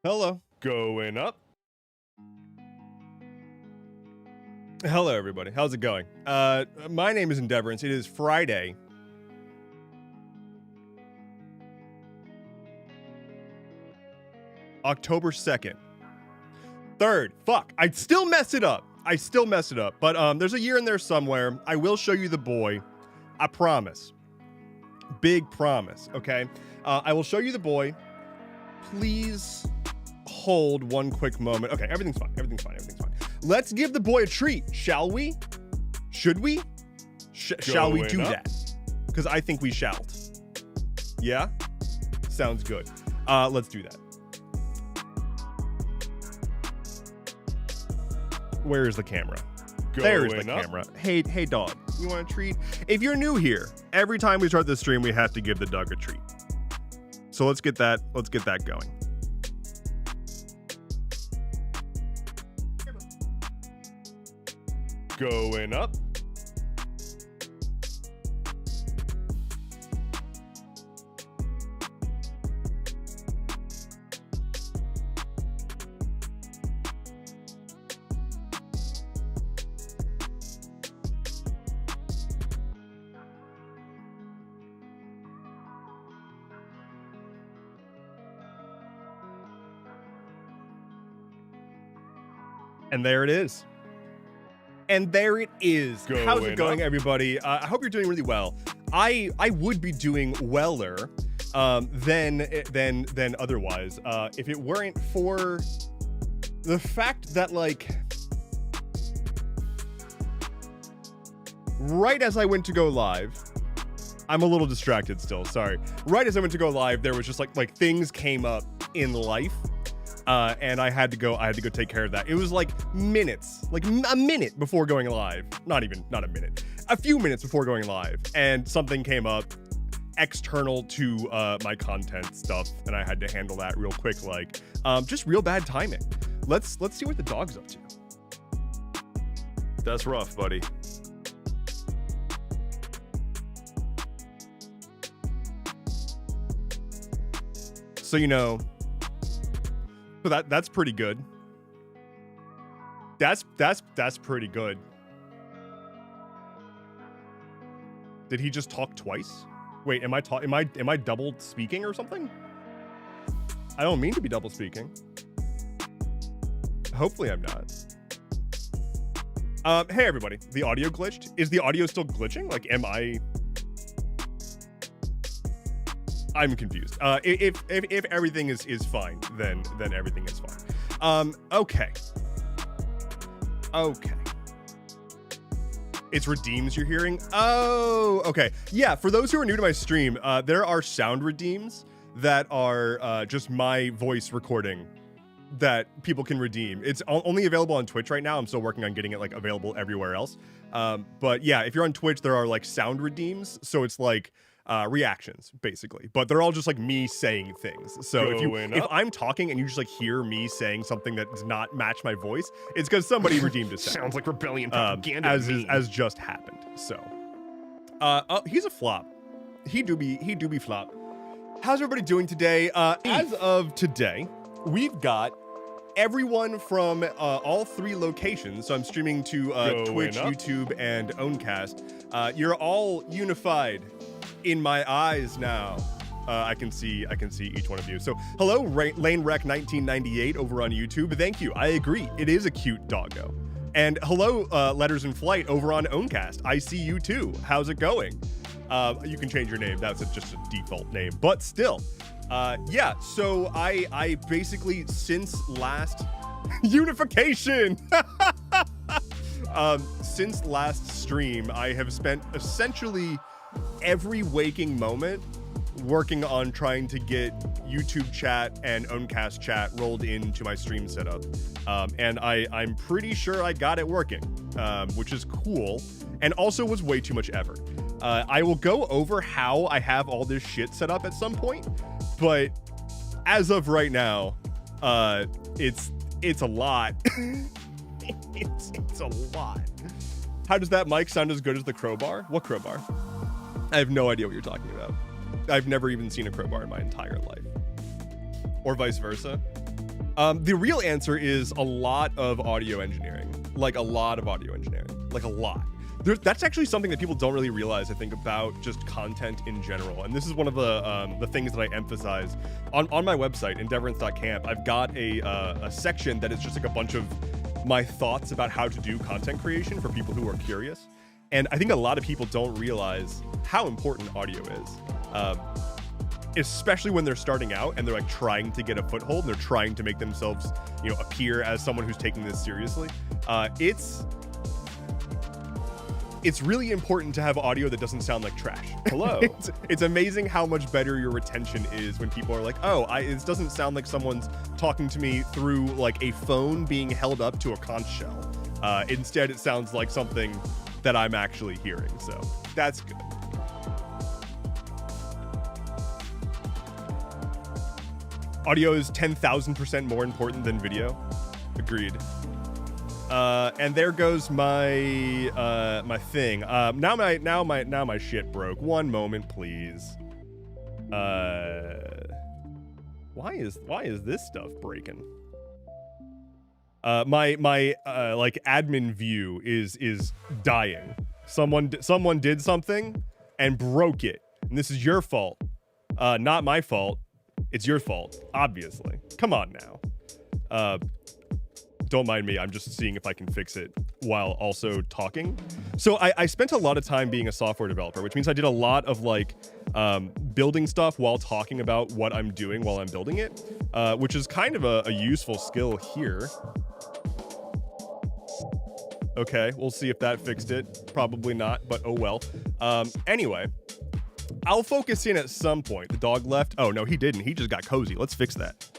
Hello. Going up. Hello, everybody. How's it going? My name is Endeavorance. It is Friday. October 2nd. 3rd. Fuck. I still mess it up. But there's a year in there somewhere. I will show you the boy. I promise. Big promise, okay? I will show you the boy. Please hold one quick moment. Okay, everything's fine. Let's give the boy a treat, shall we? Should we? Shall we do that? Because I think we shall. Yeah? Sounds good. Let's do that. Where's the camera? There's the camera. Hey, dog. You want a treat? If you're new here, every time we start the stream, we have to give the dog a treat. So let's get that going. Going up. And there it is. How's it going, everybody? I hope you're doing really well. I would be doing weller than otherwise if it weren't for the fact that, like, right as I went to go live, I'm a little distracted still, sorry. Right as I went to go live, there was just like things came up in life. And I had to go take care of that. It was like minutes, like a minute before going live. Not a minute. A few minutes before going live. And something came up external to my content stuff. And I had to handle that real quick, like just real bad timing. Let's see what the dog's up to. That's rough, buddy. So, you know, so that's pretty good. That's pretty good. Did he just talk twice? Wait, am I double speaking or something? I don't mean to be double speaking. Hopefully I'm not. Hey everybody, the audio glitched. Is the audio still glitching? Like, I'm confused. If everything is fine, then everything is fine. Okay. It's redeems you're hearing? Oh, okay. Yeah, for those who are new to my stream, there are sound redeems that are just my voice recording that people can redeem. It's only available on Twitch right now. I'm still working on getting it like available everywhere else. But yeah, if you're on Twitch, there are like sound redeems. So it's like reactions basically, but they're all just like me saying things. So if I'm talking and you just like hear me saying something that does not match my voice, it's because somebody redeemed a sound. Sounds like rebellion propaganda. As just happened. So he's a flop. He do be flop. How's everybody doing today? As of today, we've got everyone from all 3 locations. So I'm streaming to Twitch, YouTube, and Owncast. You're all unified in my eyes now. I can see each one of you. So hello, Lane Rec 1998 over on YouTube. Thank you. I agree. It is a cute doggo. And hello, Letters in Flight over on Owncast. I see you too. How's it going? You can change your name. That's just a default name, but still. Yeah. So I basically, since last unification. Since last stream, I have spent essentially every waking moment working on trying to get YouTube chat and Owncast chat rolled into my stream setup. And I'm pretty sure I got it working, which is cool, and also was way too much effort. I will go over how I have all this shit set up at some point, but as of right now, it's a lot. It's a lot. How does that mic sound as good as the crowbar? What crowbar? I have no idea what you're talking about. I've never even seen a crowbar in my entire life. Or vice versa. The real answer is a lot of audio engineering. Like a lot of audio engineering. Like a lot. That's actually something that people don't really realize, I think, about just content in general. And this is one of the things that I emphasize on my website, Endeavorance.camp. I've got a section that is just like a bunch of my thoughts about how to do content creation for people who are curious. And I think a lot of people don't realize how important audio is, especially when they're starting out and they're like trying to get a foothold and they're trying to make themselves, you know, appear as someone who's taking this seriously. It's really important to have audio that doesn't sound like trash. Hello. It's amazing how much better your retention is when people are like, oh, it doesn't sound like someone's talking to me through like a phone being held up to a conch shell. Instead, it sounds like something that I'm actually hearing. So that's good. Audio is 10,000% more important than video. Agreed. And there goes my my thing. Now my shit broke. One moment, please. Why is this stuff breaking? My like admin view is dying. Someone did something and broke it. And this is your fault. Not my fault. It's your fault, obviously. Come on now. Don't mind me, I'm just seeing if I can fix it while also talking. So I spent a lot of time being a software developer, which means I did a lot of like building stuff while talking about what I'm doing while I'm building it, which is kind of a useful skill here. Okay, we'll see if that fixed it. Probably not, but oh well. Anyway, I'll focus in at some point. The dog left. Oh no, he didn't. He just got cozy. Let's fix that.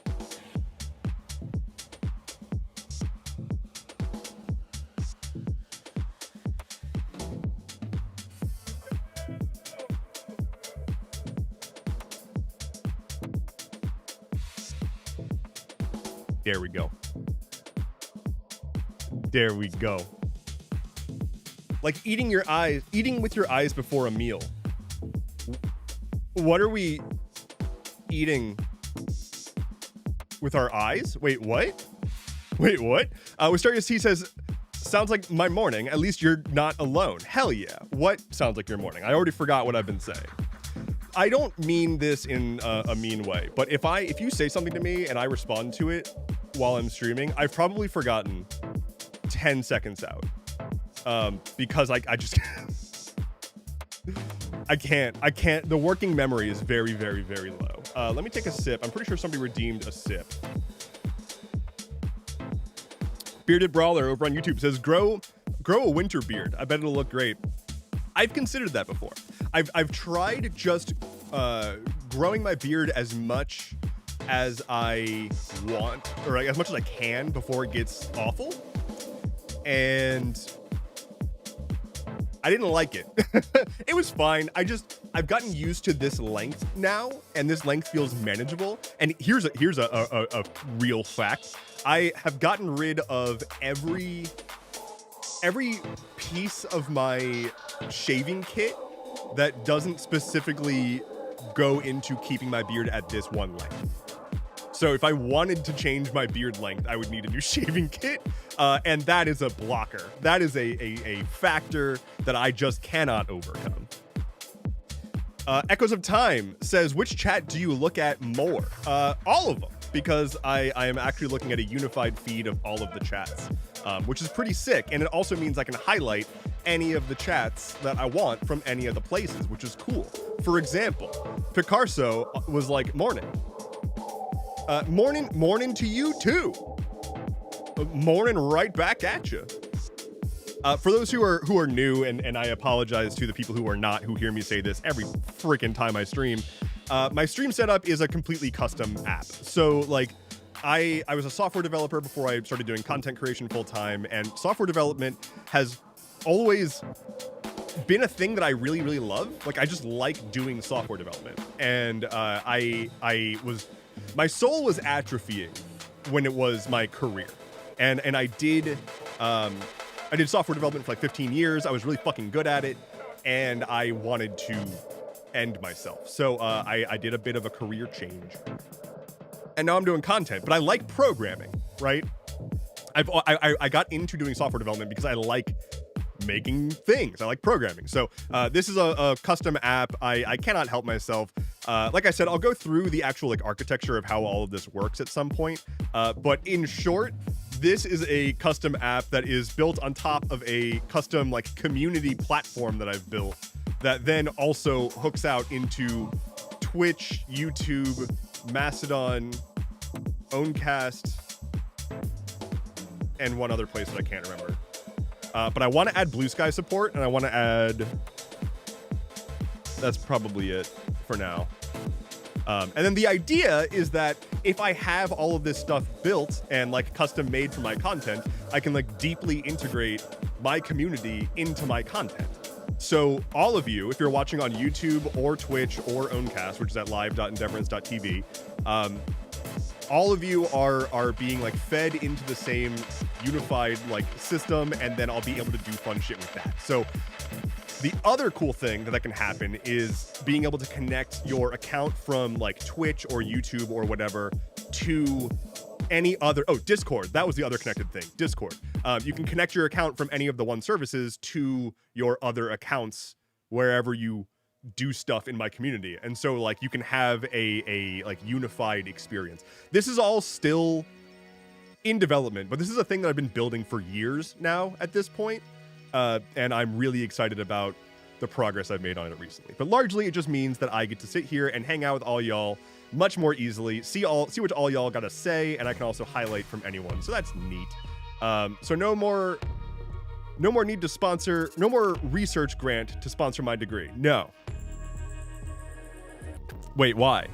There we go. There we go. Like eating with your eyes before a meal. What are we eating with our eyes? Wait, what? Wait, what? Wisterius T says, sounds like my morning. At least you're not alone. Hell yeah. What sounds like your morning? I already forgot what I've been saying. I don't mean this in a mean way, but if you say something to me and I respond to it while I'm streaming, I've probably forgotten 10 seconds out. Because I just I can't. The working memory is very, very, very low. Let me take a sip. I'm pretty sure somebody redeemed a sip. Bearded Brawler over on YouTube says, grow a winter beard. I bet it'll look great. I've considered that before. I've tried just growing my beard as much as I want, or as much as I can before it gets awful. And I didn't like it. It was fine. I've gotten used to this length now, and this length feels manageable. And here's a real fact. I have gotten rid of every piece of my shaving kit that doesn't specifically go into keeping my beard at this one length. So if I wanted to change my beard length, I would need a new shaving kit. And that is a blocker. That is a factor that I just cannot overcome. Echoes of Time says, which chat do you look at more? All of them, because I am actually looking at a unified feed of all of the chats, which is pretty sick. And it also means I can highlight any of the chats that I want from any of the places, which is cool. For example, Picarso was like, morning. Morning to you too. Morning right back at you. For those who are new, and I apologize to the people who are not, who hear me say this every freaking time I stream. My stream setup is a completely custom app. So like, I was a software developer before I started doing content creation full time, and software development has always been a thing that I really, really love. Like, I just like doing software development, and my soul was atrophying when it was my career, and I did software development for like 15 years. I was really fucking good at it, and I wanted to end myself. So I did a bit of a career change. and now I'm doing content, but I like programming, right? I got into doing software development because I like making things. I like programming. So this is a custom app. I cannot help myself. Like I said, I'll go through the actual like architecture of how all of this works at some point. But in short, this is a custom app that is built on top of a custom like community platform that I've built that then also hooks out into Twitch, YouTube, Mastodon, Owncast, and one other place that I can't remember. But I want to add Blue Sky support, and I want to add... That's probably it for now. And then the idea is that if I have all of this stuff built and like custom made for my content, I can like deeply integrate my community into my content. So all of you, if you're watching on YouTube or Twitch or Owncast, which is at live.endeavorance.tv, all of you are being like fed into the same unified like system, and then I'll be able to do fun shit with that. So the other cool thing that can happen is being able to connect your account from like Twitch or YouTube or whatever to any other... Oh, Discord. That was the other connected thing. Discord. You can connect your account from any of the one services to your other accounts wherever you do stuff in my community. And so like you can have a like unified experience. This is all still in development, but this is a thing that I've been building for years now at this point. And I'm really excited about the progress I've made on it recently. But largely, it just means that I get to sit here and hang out with all y'all much more easily, see what all y'all got to say, and I can also highlight from anyone. So that's neat. So no more need to sponsor, no more research grant to sponsor my degree. No. Wait, why?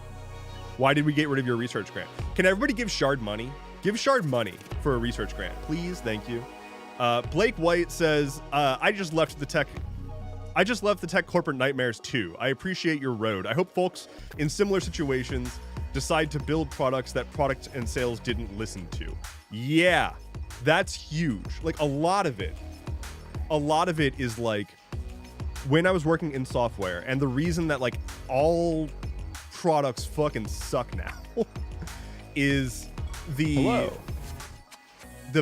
Why did we get rid of your research grant? Can everybody give Shard money? Give Shard money for a research grant, please. Thank you. Blake White says, I just left the tech corporate nightmares too. I appreciate your road. I hope folks in similar situations decide to build products that product and sales didn't listen to. Yeah, that's huge. Like a lot of it is like when I was working in software, and the reason that like all products fucking suck now is the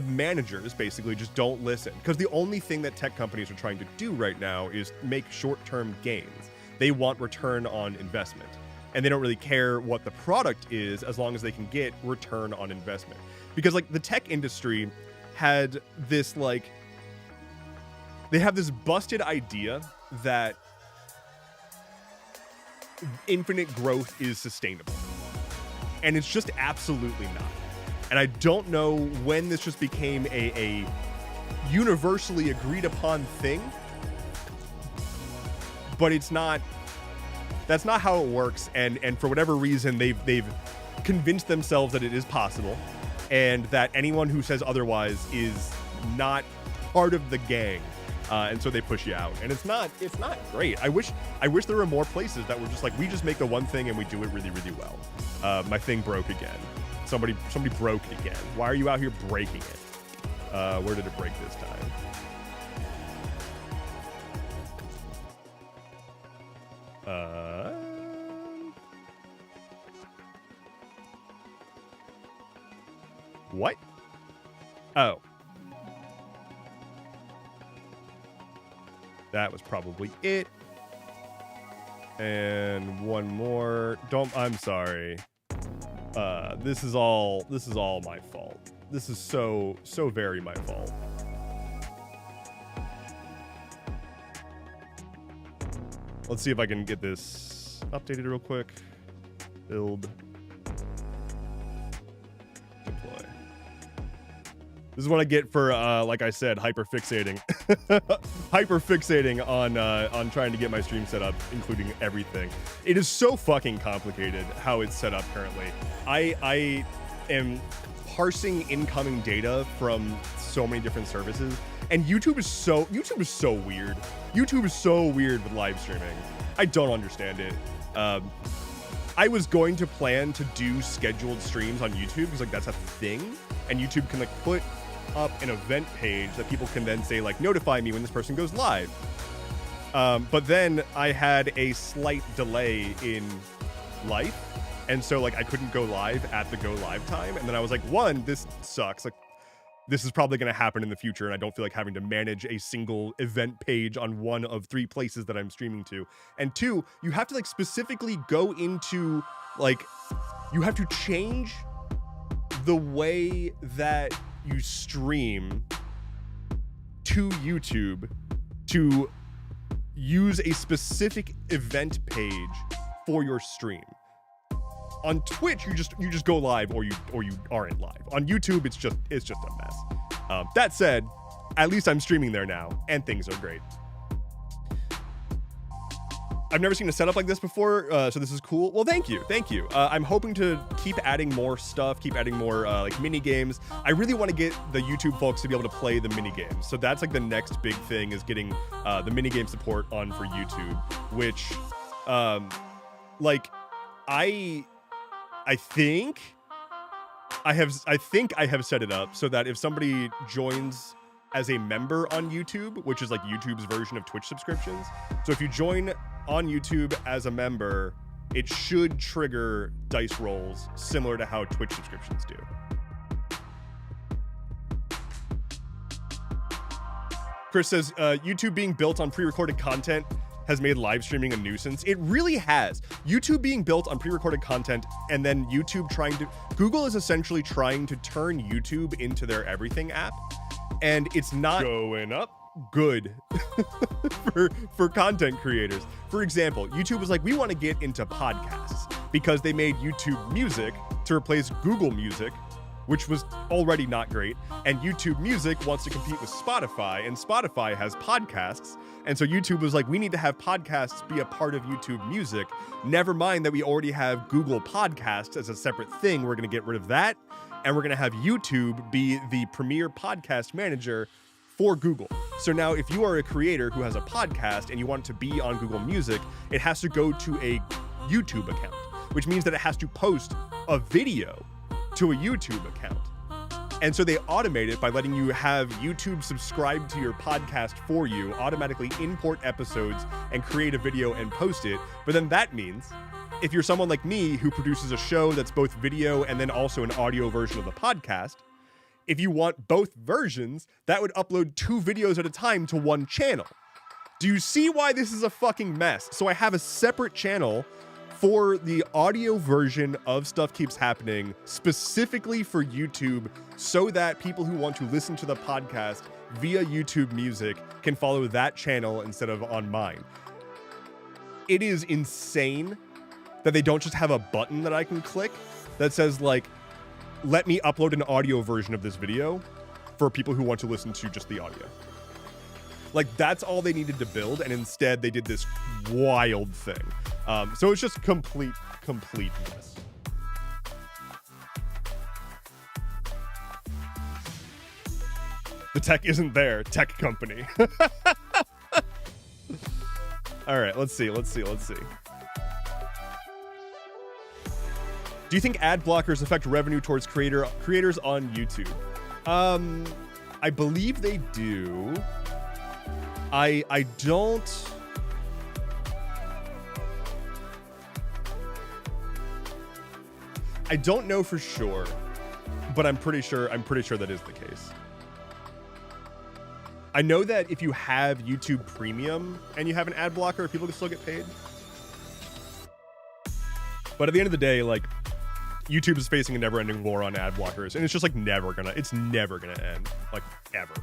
managers basically just don't listen, because the only thing that tech companies are trying to do right now is make short-term gains. They want return on investment, and they don't really care what the product is as long as they can get return on investment. Because like the tech industry had this like, they have this busted idea that infinite growth is sustainable, and it's just absolutely not. And I don't know when this just became a universally agreed upon thing, but it's not. That's not how it works. And for whatever reason, they've convinced themselves that it is possible, and that anyone who says otherwise is not part of the gang. And so they push you out, and it's not great. I wish there were more places that were just like, we just make the one thing and we do it really, really well. My thing broke again. Somebody broke it again. Why are you out here breaking it? Where did it break this time? What? Oh. That was probably it. And one more. I'm sorry. This is all my fault. This is so very my fault. Let's see if I can get this updated real quick. Build. Deploy. This is what I get for, like I said, hyperfixating. Hyperfixating on trying to get my stream set up, including everything. It is so fucking complicated how it's set up currently. I am parsing incoming data from so many different services, and YouTube is so weird. YouTube is so weird with live streaming. I don't understand it. I was going to plan to do scheduled streams on YouTube because like that's a thing, and YouTube can like put up an event page that people can then say like, notify me when this person goes live. But then I had a slight delay in life, And so like I couldn't go live at the go live time. And then I was like, one, this sucks. Like this is probably going to happen in the future. And I don't feel like having to manage a single event page on one of 3 places that I'm streaming to. And 2, you have to like specifically go into like, you have to change the way that you stream to YouTube to use a specific event page for your stream. On Twitch, you just go live or you aren't live. On YouTube, it's just a mess. That said, at least I'm streaming there now, and things are great. I've never seen a setup like this before, so this is cool. Well, thank you. I'm hoping to keep adding more stuff, keep adding more like mini games. I really want to get the YouTube folks to be able to play the mini games. So that's like the next big thing is getting the mini game support on for YouTube, which, like, I think I have set it up so that if somebody joins as a member on YouTube, which is like YouTube's version of Twitch subscriptions. So if you join on YouTube as a member, it should trigger dice rolls similar to how Twitch subscriptions do. Chris says, YouTube being built on pre-recorded content has made live streaming a nuisance. It really has. YouTube being built on pre-recorded content and then Google is essentially trying to turn YouTube into their everything app. And it's not Going up. good for content creators. For example, YouTube was like, we want to get into podcasts because they made YouTube Music to replace Google Music, which was already not great. And YouTube Music wants to compete with Spotify, and Spotify has podcasts. And so YouTube was like, we need to have podcasts be a part of YouTube Music. Never mind that we already have Google Podcasts as a separate thing. We're going to get rid of that. And we're going to have YouTube be the premier podcast manager for Google. So now if you are a creator who has a podcast and you want it to be on Google Music, it has to go to a YouTube account, which means that it has to post a video to a YouTube account. And so they automate it by letting you have YouTube subscribe to your podcast for you, automatically import episodes and create a video and post it. But then that means if you're someone like me who produces a show that's both video and then also an audio version of the podcast, if you want both versions, that would upload 2 videos at a time to one channel. Do you see why this is a fucking mess? So I have a separate channel for the audio version of Stuff Keeps Happening, specifically for YouTube, so that people who want to listen to the podcast via YouTube Music can follow that channel instead of on mine. It is insane that they don't just have a button that I can click that says like, let me upload an audio version of this video for people who want to listen to just the audio. Like that's all they needed to build, and instead they did this wild thing. So it's just complete mess. The tech isn't there, tech company. All right, let's see. Do you think ad blockers affect revenue towards creators on YouTube? I believe they do. I don't know for sure, but I'm pretty sure that is the case. I know that if you have YouTube Premium and you have an ad blocker, people can still get paid. But at the end of the day, like, YouTube is facing a never-ending war on ad blockers, and it's just like never gonna end, like ever.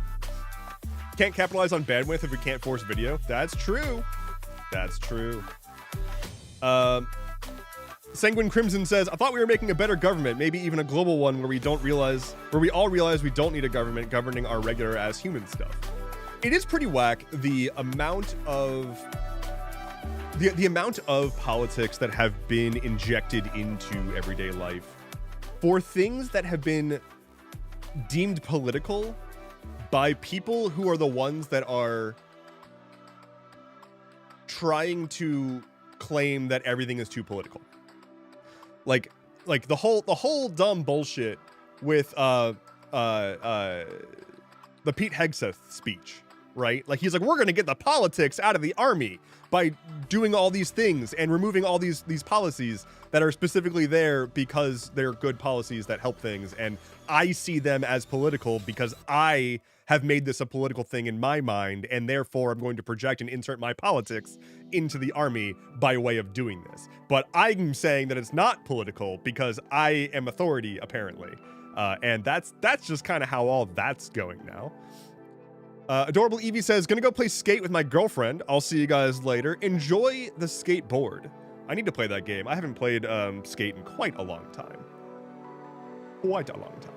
Can't capitalize on bandwidth if we can't force video. That's true. Sanguine Crimson says, I thought we were making a better government, maybe even a global one where we all realize we don't need a government governing our regular ass human stuff. It is pretty whack the amount of politics that have been injected into everyday life for things that have been deemed political by people who are the ones that are trying to claim that everything is too political. Like the whole dumb bullshit with the Pete Hegseth speech, right? Like he's like, we're going to get the politics out of the army by doing all these things and removing all these policies that are specifically there because they're good policies that help things. And I see them as political because I have made this a political thing in my mind, and therefore I'm going to project and insert my politics into the army by way of doing this. But I'm saying that it's not political because I am authority, apparently. And that's just kind of how all that's going now. Adorable Evie says, gonna go play skate with my girlfriend. I'll see you guys later. Enjoy the skateboard. I need to play that game. I haven't played skate in quite a long time. Quite a long time.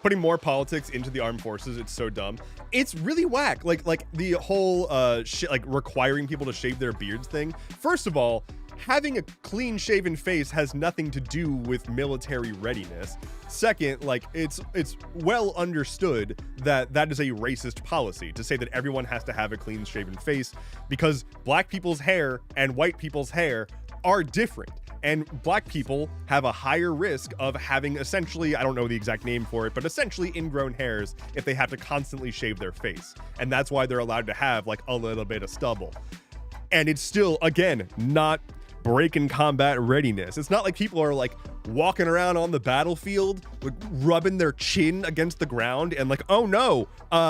Putting more politics into the armed forces, it's so dumb. It's really whack. Like the whole like requiring people to shave their beards thing. First of all, having a clean shaven face has nothing to do with military readiness. Second, like it's well understood that that is a racist policy to say that everyone has to have a clean shaven face, because black people's hair and white people's hair are different. And black people have a higher risk of having essentially, I don't know the exact name for it, but essentially ingrown hairs if they have to constantly shave their face. And that's why they're allowed to have like a little bit of stubble. And it's still, again, not breaking combat readiness. It's not like people are like walking around on the battlefield, like rubbing their chin against the ground and like, oh no,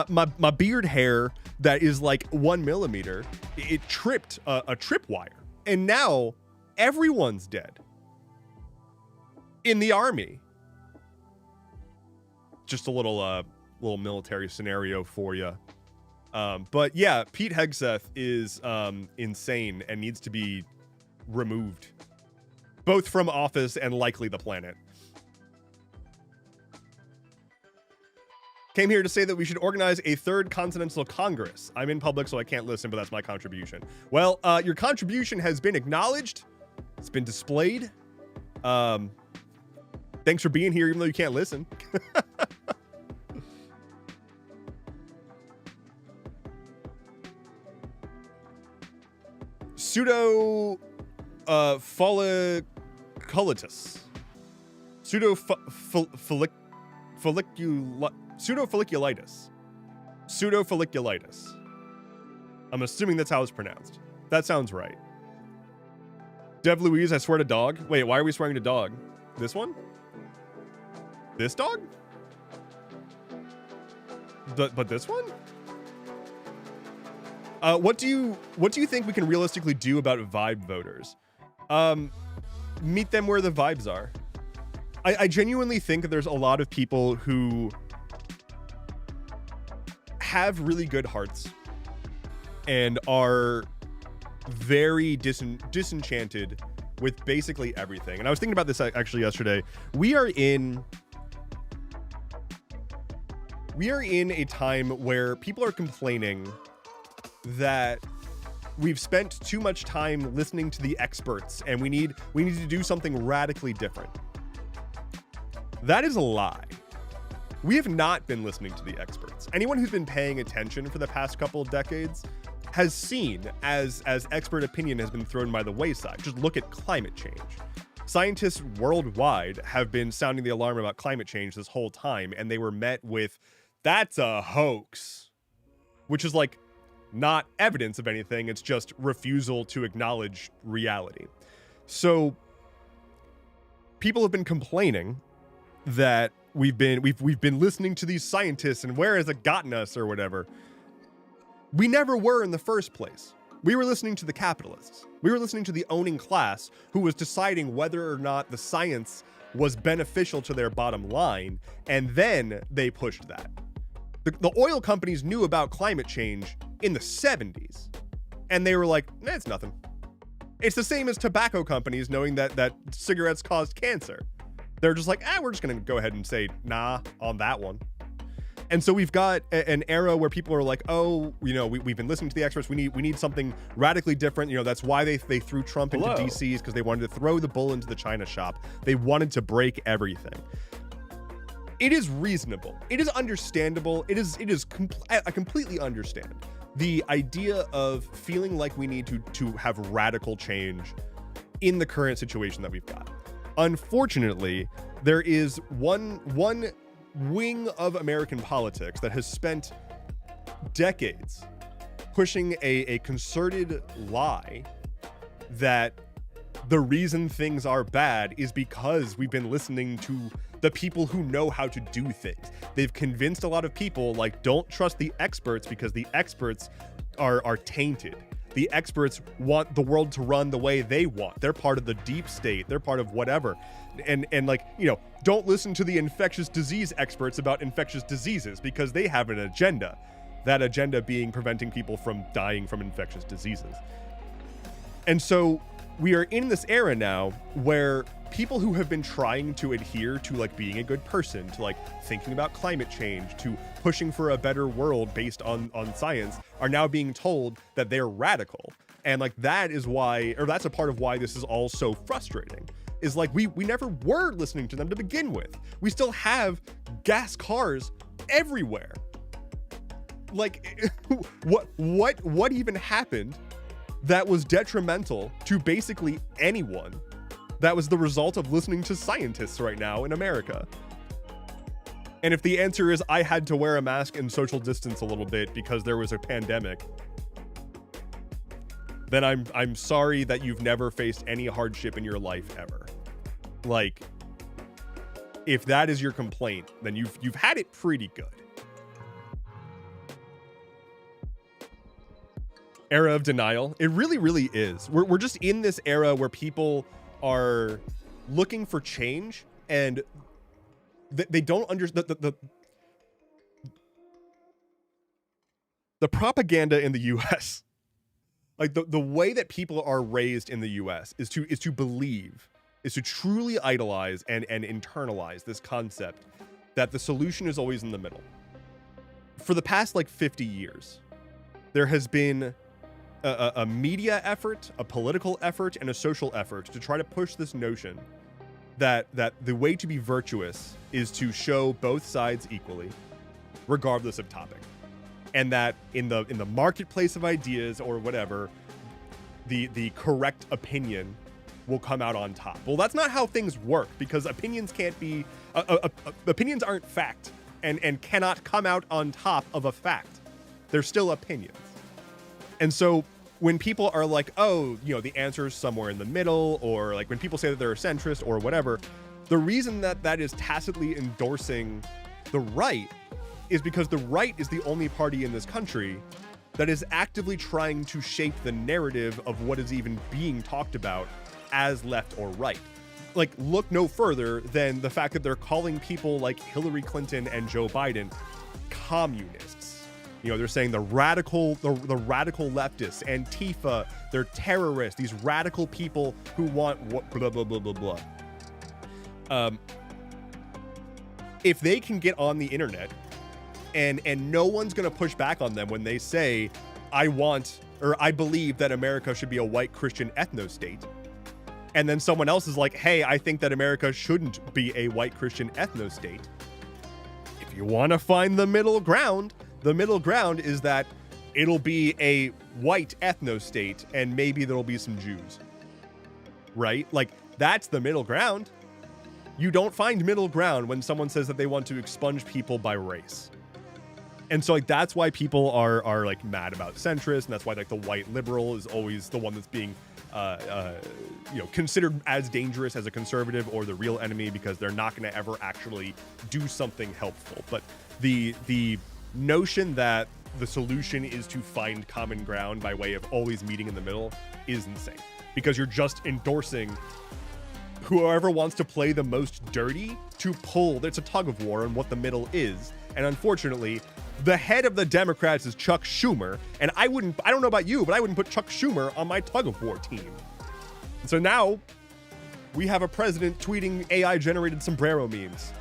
my beard hair that is like 1 millimeter, it tripped a tripwire. And now everyone's dead in the army. Just a little military scenario for you. But yeah, Pete Hegseth is insane and needs to be removed, both from office and likely the planet. Came here to say that we should organize a third continental congress. I'm in public, so I can't listen, but that's my contribution. Well, your contribution has been acknowledged. It's been displayed. Thanks for being here, even though you can't listen. Pseudo folliculitis. Pseudofolliculitis. I'm assuming that's how it's pronounced. That sounds right. Dev Louise, I swear to dog. Wait, why are we swearing to dog? This one? This dog? But this one? What do you think we can realistically do about vibe voters? Meet them where the vibes are. I genuinely think that there's a lot of people who have really good hearts and are very disenchanted with basically everything. And I was thinking about this actually yesterday. We are in a time where people are complaining that we've spent too much time listening to the experts and we need to do something radically different. That is a lie. We have not been listening to the experts. Anyone who's been paying attention for the past couple of decades has seen as expert opinion has been thrown by the wayside. Just look at climate change. Scientists worldwide have been sounding the alarm about climate change this whole time, and they were met with, that's a hoax, which is like not evidence of anything. It's just refusal to acknowledge reality. So people have been complaining that we've been listening to these scientists and where has it gotten us or whatever. We never were in the first place. We were listening to the capitalists. We were listening to the owning class who was deciding whether or not the science was beneficial to their bottom line, and then they pushed that. The oil companies knew about climate change in the 70s, and they were like, nah, it's nothing. It's the same as tobacco companies knowing that cigarettes caused cancer. They're just like, we're just going to go ahead and say, nah, on that one. And so we've got an era where people are like, oh, we've been listening to the experts. We need something radically different. That's why they threw Trump into DCs, because they wanted to throw the bull into the china shop. They wanted to break everything. It is reasonable. It is understandable. I completely understand the idea of feeling like we need to have radical change in the current situation that we've got. Unfortunately, there is one wing of American politics that has spent decades pushing a concerted lie that the reason things are bad is because we've been listening to the people who know how to do things. They've convinced a lot of people, like, don't trust the experts because the experts are tainted. The experts want the world to run the way they want. They're part of the deep state. They're part of whatever. And like, you know, don't listen to the infectious disease experts about infectious diseases because they have an agenda. That agenda being preventing people from dying from infectious diseases. And so we are in this era now where people who have been trying to adhere to like being a good person, to like thinking about climate change, to pushing for a better world based on science, are now being told that they're radical. And like that is why, or that's a part of why this is all so frustrating, is like we never were listening to them to begin with. We still have gas cars everywhere. Like what even happened that was detrimental to basically anyone that was the result of listening to scientists right now in America? And if the answer is I had to wear a mask and social distance a little bit because there was a pandemic, then I'm sorry that you've never faced any hardship in your life ever. Like, if that is your complaint, then you've had it pretty good. Era of denial. It really, really is. We're just in this era where people are looking for change and they don't understand the propaganda in the US. Like the way that people are raised in the US is to believe, is to truly idolize and internalize this concept that the solution is always in the middle. For the past like 50 years, there has been a media effort, a political effort, and a social effort to try to push this notion that the way to be virtuous is to show both sides equally, regardless of topic. And that in the marketplace of ideas or whatever, the correct opinion will come out on top. Well, that's not how things work, because opinions can't be opinions aren't fact and cannot come out on top of a fact. They're still opinions. And so when people are like, oh, you know, the answer is somewhere in the middle, or like when people say that they're a centrist or whatever, the reason that is tacitly endorsing the right is because the right is the only party in this country that is actively trying to shape the narrative of what is even being talked about as left or right. Like, look no further than the fact that they're calling people like Hillary Clinton and Joe Biden communists. You know, they're saying the radical leftists, Antifa, they're terrorists, these radical people who want what, blah, blah, blah, blah, blah. If they can get on the internet and no one's going to push back on them when they say, I believe that America should be a white Christian ethno-state, and then someone else is like, hey, I think that America shouldn't be a white Christian ethno-state. If you want to find the middle ground is that it'll be a white ethno-state and maybe there'll be some Jews, right? Like, that's the middle ground. You don't find middle ground when someone says that they want to expunge people by race. And so like that's why people are like mad about centrists, and that's why like the white liberal is always the one that's being considered as dangerous as a conservative or the real enemy, because they're not going to ever actually do something helpful. But the notion that the solution is to find common ground by way of always meeting in the middle is insane, because you're just endorsing whoever wants to play the most dirty to pull. It's a tug of war on what the middle is. And unfortunately, the head of the Democrats is Chuck Schumer. And I don't know about you, but I wouldn't put Chuck Schumer on my tug of war team. And so now we have a president tweeting AI generated sombrero memes.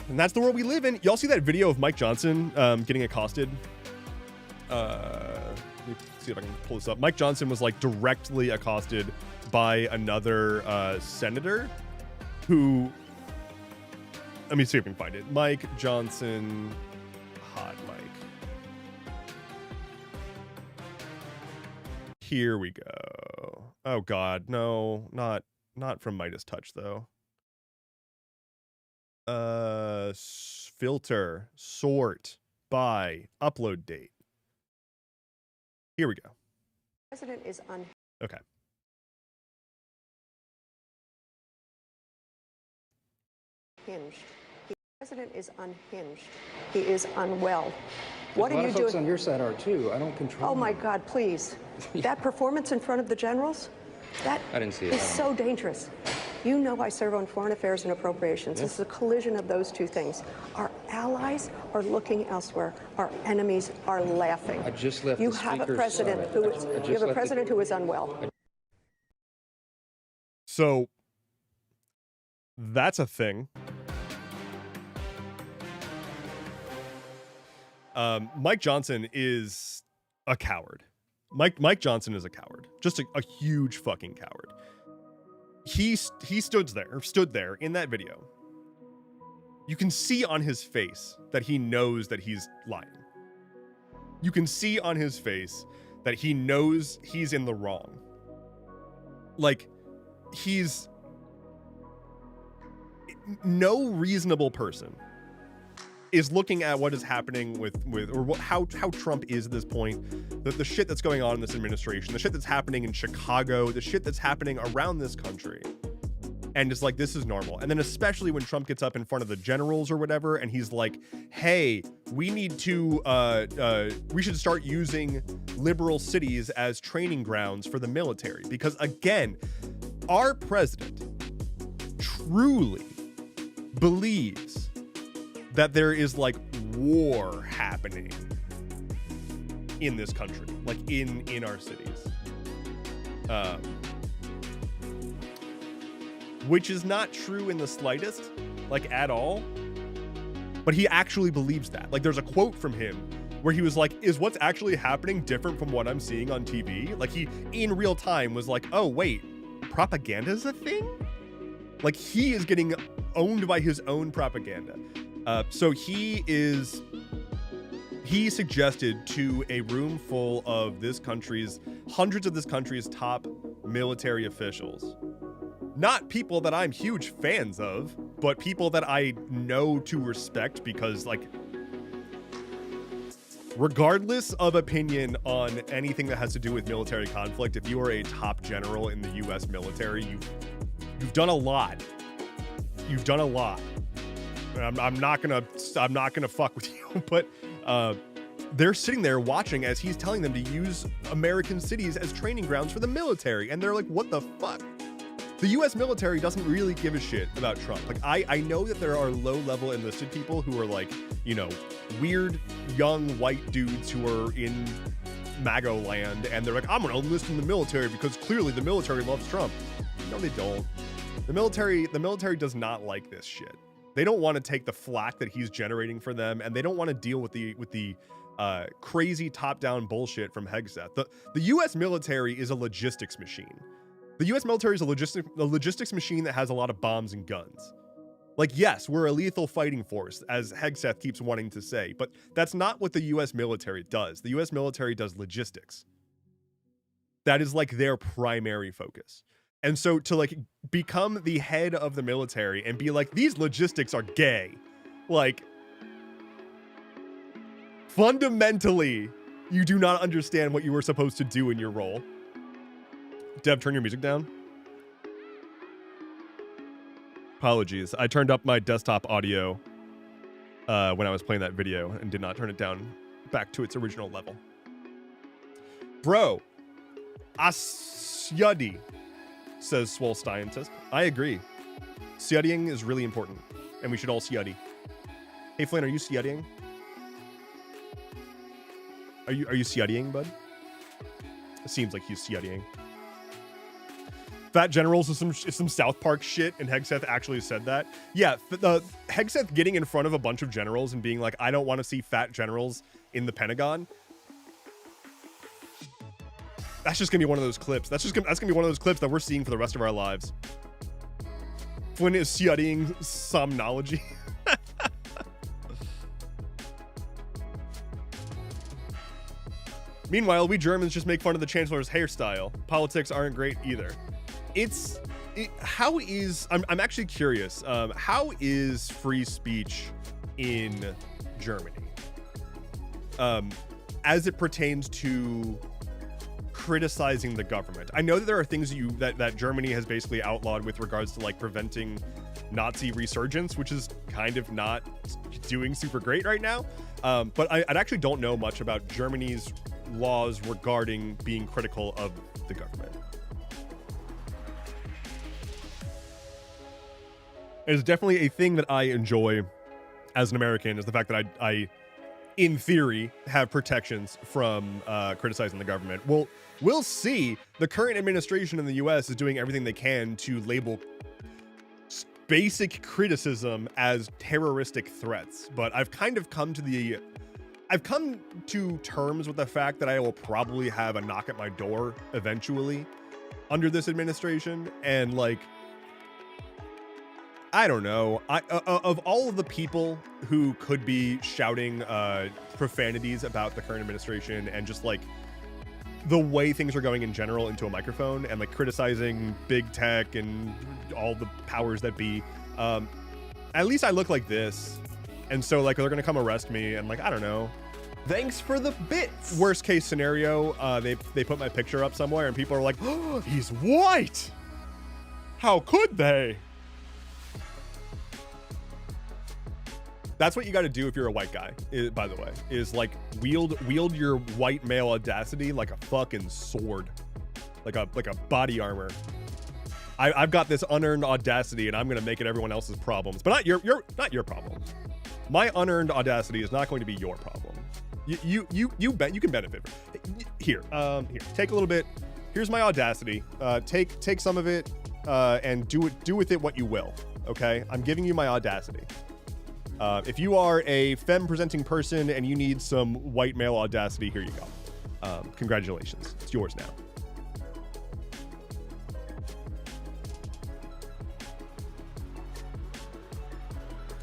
And that's the world we live in. Y'all see that video of Mike Johnson getting accosted? Let me see if I can pull this up. Mike Johnson was like directly accosted by another senator who, let me see if I can find it. Mike Johnson, hot Mike. Here we go. Oh God, no, not from Midas Touch though. filter, sort by upload date. Here we go. President is Okay. unhinged. The president is unhinged. He is unwell. What A lot are you of folks doing? on your side are too. I don't control Oh my them. God, please. That performance in front of the generals, that I didn't see it. is so dangerous. You know I serve on Foreign Affairs and Appropriations. This is a collision of those two things. Our allies are looking elsewhere. Our enemies are laughing. I just left You the have a speakers, president I who just you have left a the- president who is unwell. So that's a thing. Mike Johnson is a coward. Mike Johnson is a coward. Just a huge fucking coward. He stood there in that video. You can see on his face that he knows that he's lying. You can see on his face that he knows he's in the wrong. Like, no reasonable person is looking at what is happening how Trump is at this point, the shit that's going on in this administration, the shit that's happening in Chicago, the shit that's happening around this country. And it's like, this is normal. And then especially when Trump gets up in front of the generals or whatever, and he's like, hey, we need to, we should start using liberal cities as training grounds for the military. Because again, our president truly believes that there is like war happening in this country, like in our cities, which is not true in the slightest, like at all. But he actually believes that. Like, there's a quote from him where he was like, is what's actually happening different from what I'm seeing on TV? Like, he in real time was like, oh wait, propaganda is a thing? Like, he is getting owned by his own propaganda. So he suggested to a room full of hundreds of this country's top military officials, not people that I'm huge fans of, but people that I know to respect, because, like, regardless of opinion on anything that has to do with military conflict, if you are a top general in the US military, you've done a lot. You've done a lot. I'm not gonna fuck with you, but they're sitting there watching as he's telling them to use American cities as training grounds for the military, and they're like, what the fuck? The US military doesn't really give a shit about Trump. Like, I know that there are low-level enlisted people who are like, you know, weird young white dudes who are in MAGA land, and they're like, I'm gonna enlist in the military because clearly the military loves Trump. No, they don't. The military does not like this shit. They don't want to take the flack that he's generating for them, and they don't want to deal with the crazy top-down bullshit from Hegseth. The U.S. military is a logistics machine. The U.S. military is a logistics machine that has a lot of bombs and guns. Like, yes, we're a lethal fighting force, as Hegseth keeps wanting to say, but that's not what the U.S. military does. The U.S. military does logistics. That is like their primary focus. And so to like become the head of the military and be like, these logistics are gay, like, fundamentally, you do not understand what you were supposed to do in your role. Dev, turn your music down. Apologies. I turned up my desktop audio when I was playing that video and did not turn it down back to its original level. Bro, study, says Swole Scientist. I agree. Studying is really important, and we should all study. Hey, Flynn, are you studying? Are you studying, bud? It seems like he's studying. Fat generals is some South Park shit, and Hegseth actually said that. Yeah, the Hegseth getting in front of a bunch of generals and being like, I don't want to see fat generals in the Pentagon. That's just gonna be one of those clips. That's gonna be one of those clips that we're seeing for the rest of our lives. Flynn is studying somnology. Meanwhile, we Germans just make fun of the Chancellor's hairstyle. Politics aren't great either. I'm actually curious. How is free speech in Germany, as it pertains to criticizing the government. I know that there are things that Germany has basically outlawed with regards to like preventing Nazi resurgence, which is kind of not doing super great right now. But I actually don't know much about Germany's laws regarding being critical of the government. It's definitely a thing that I enjoy as an American, is the fact that I in theory, have protections from criticizing the government. Well, we'll see. The current administration in the US is doing everything they can to label basic criticism as terroristic threats. But I've kind of come to terms with the fact that I will probably have a knock at my door eventually under this administration. And like, I don't know. Of all of the people who could be shouting profanities about the current administration and just like the way things are going in general into a microphone and like criticizing big tech and all the powers that be, at least I look like this. And so like they're gonna come arrest me and like, I don't know. Thanks for the bits. Worst case scenario, they put my picture up somewhere and people are like, oh, he's white. How could they? That's what you got to do if you're a white guy, by the way, is like wield your white male audacity like a fucking sword, like a body armor. I've got this unearned audacity and I'm going to make it everyone else's problems, but not your problem. My unearned audacity is not going to be your problem. You can benefit from it. Here, take a little bit. Here's my audacity. Take some of it and do with it what you will. Okay, I'm giving you my audacity. If you are a femme-presenting person and you need some white male audacity, here you go. Congratulations. It's yours now.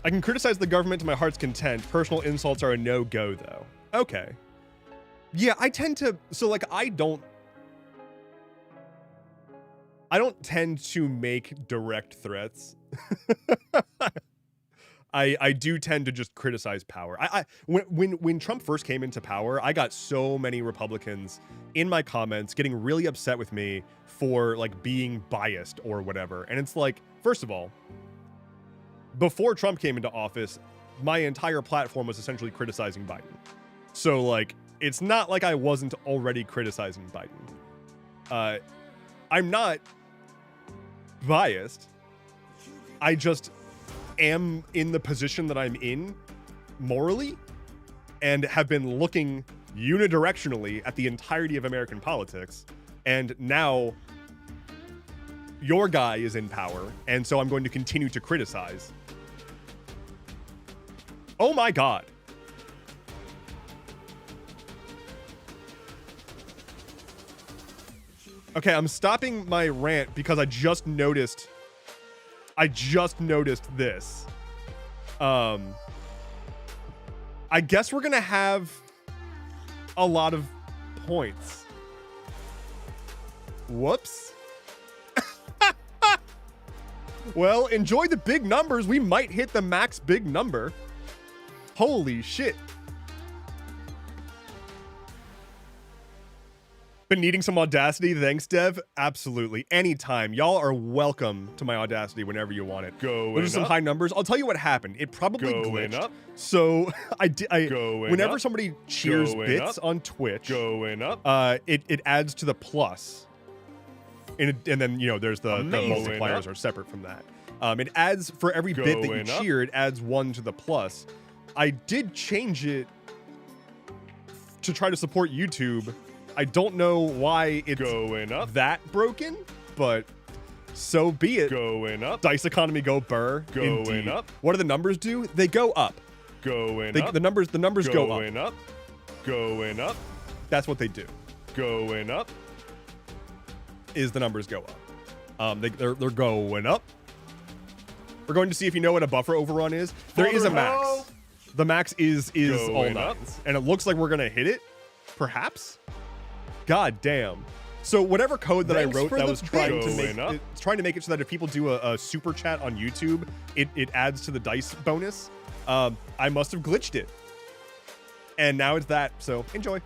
I can criticize the government to my heart's content. Personal insults are a no-go, though. Okay. Yeah, I tend to... So, like, I don't tend to make direct threats. I do tend to just criticize power. When Trump first came into power, I got so many Republicans in my comments getting really upset with me for like being biased or whatever. And it's like, first of all, before Trump came into office, my entire platform was essentially criticizing Biden. So like, it's not like I wasn't already criticizing Biden. I'm not biased. I just am in the position that I'm in morally and have been looking unidirectionally at the entirety of American politics. And now your guy is in power. And so I'm going to continue to criticize. Oh my God. Okay, I'm stopping my rant because I just noticed this. I guess we're gonna have a lot of points. Whoops. Well, enjoy the big numbers. We might hit the max big number. Holy shit. Been needing some audacity. Thanks, Dev. Absolutely. Anytime. Y'all are welcome to my audacity whenever you want it. Those are some high numbers. I'll tell you what happened. It probably glitched. Up. So whenever somebody cheers bits on Twitch, it adds to the plus. And then, you know, there's the multipliers are separate from that. It adds for every bit that you cheer, it adds 1 to the plus. I did change it to try to support YouTube. I don't know why it's that broken, but so be it. Dice economy go burr. Indeed. What do the numbers do? They go up. The numbers go up. That's what they do. Is the numbers go up. They're going up. We're going to see if you know what a buffer overrun is. There is a max. The max is all nines. And it looks like we're going to hit it, perhaps. God damn. So whatever code that I wrote that was trying to make it so that if people do a super chat on YouTube, it adds to the dice bonus. I must have glitched it. And now it's that, so enjoy.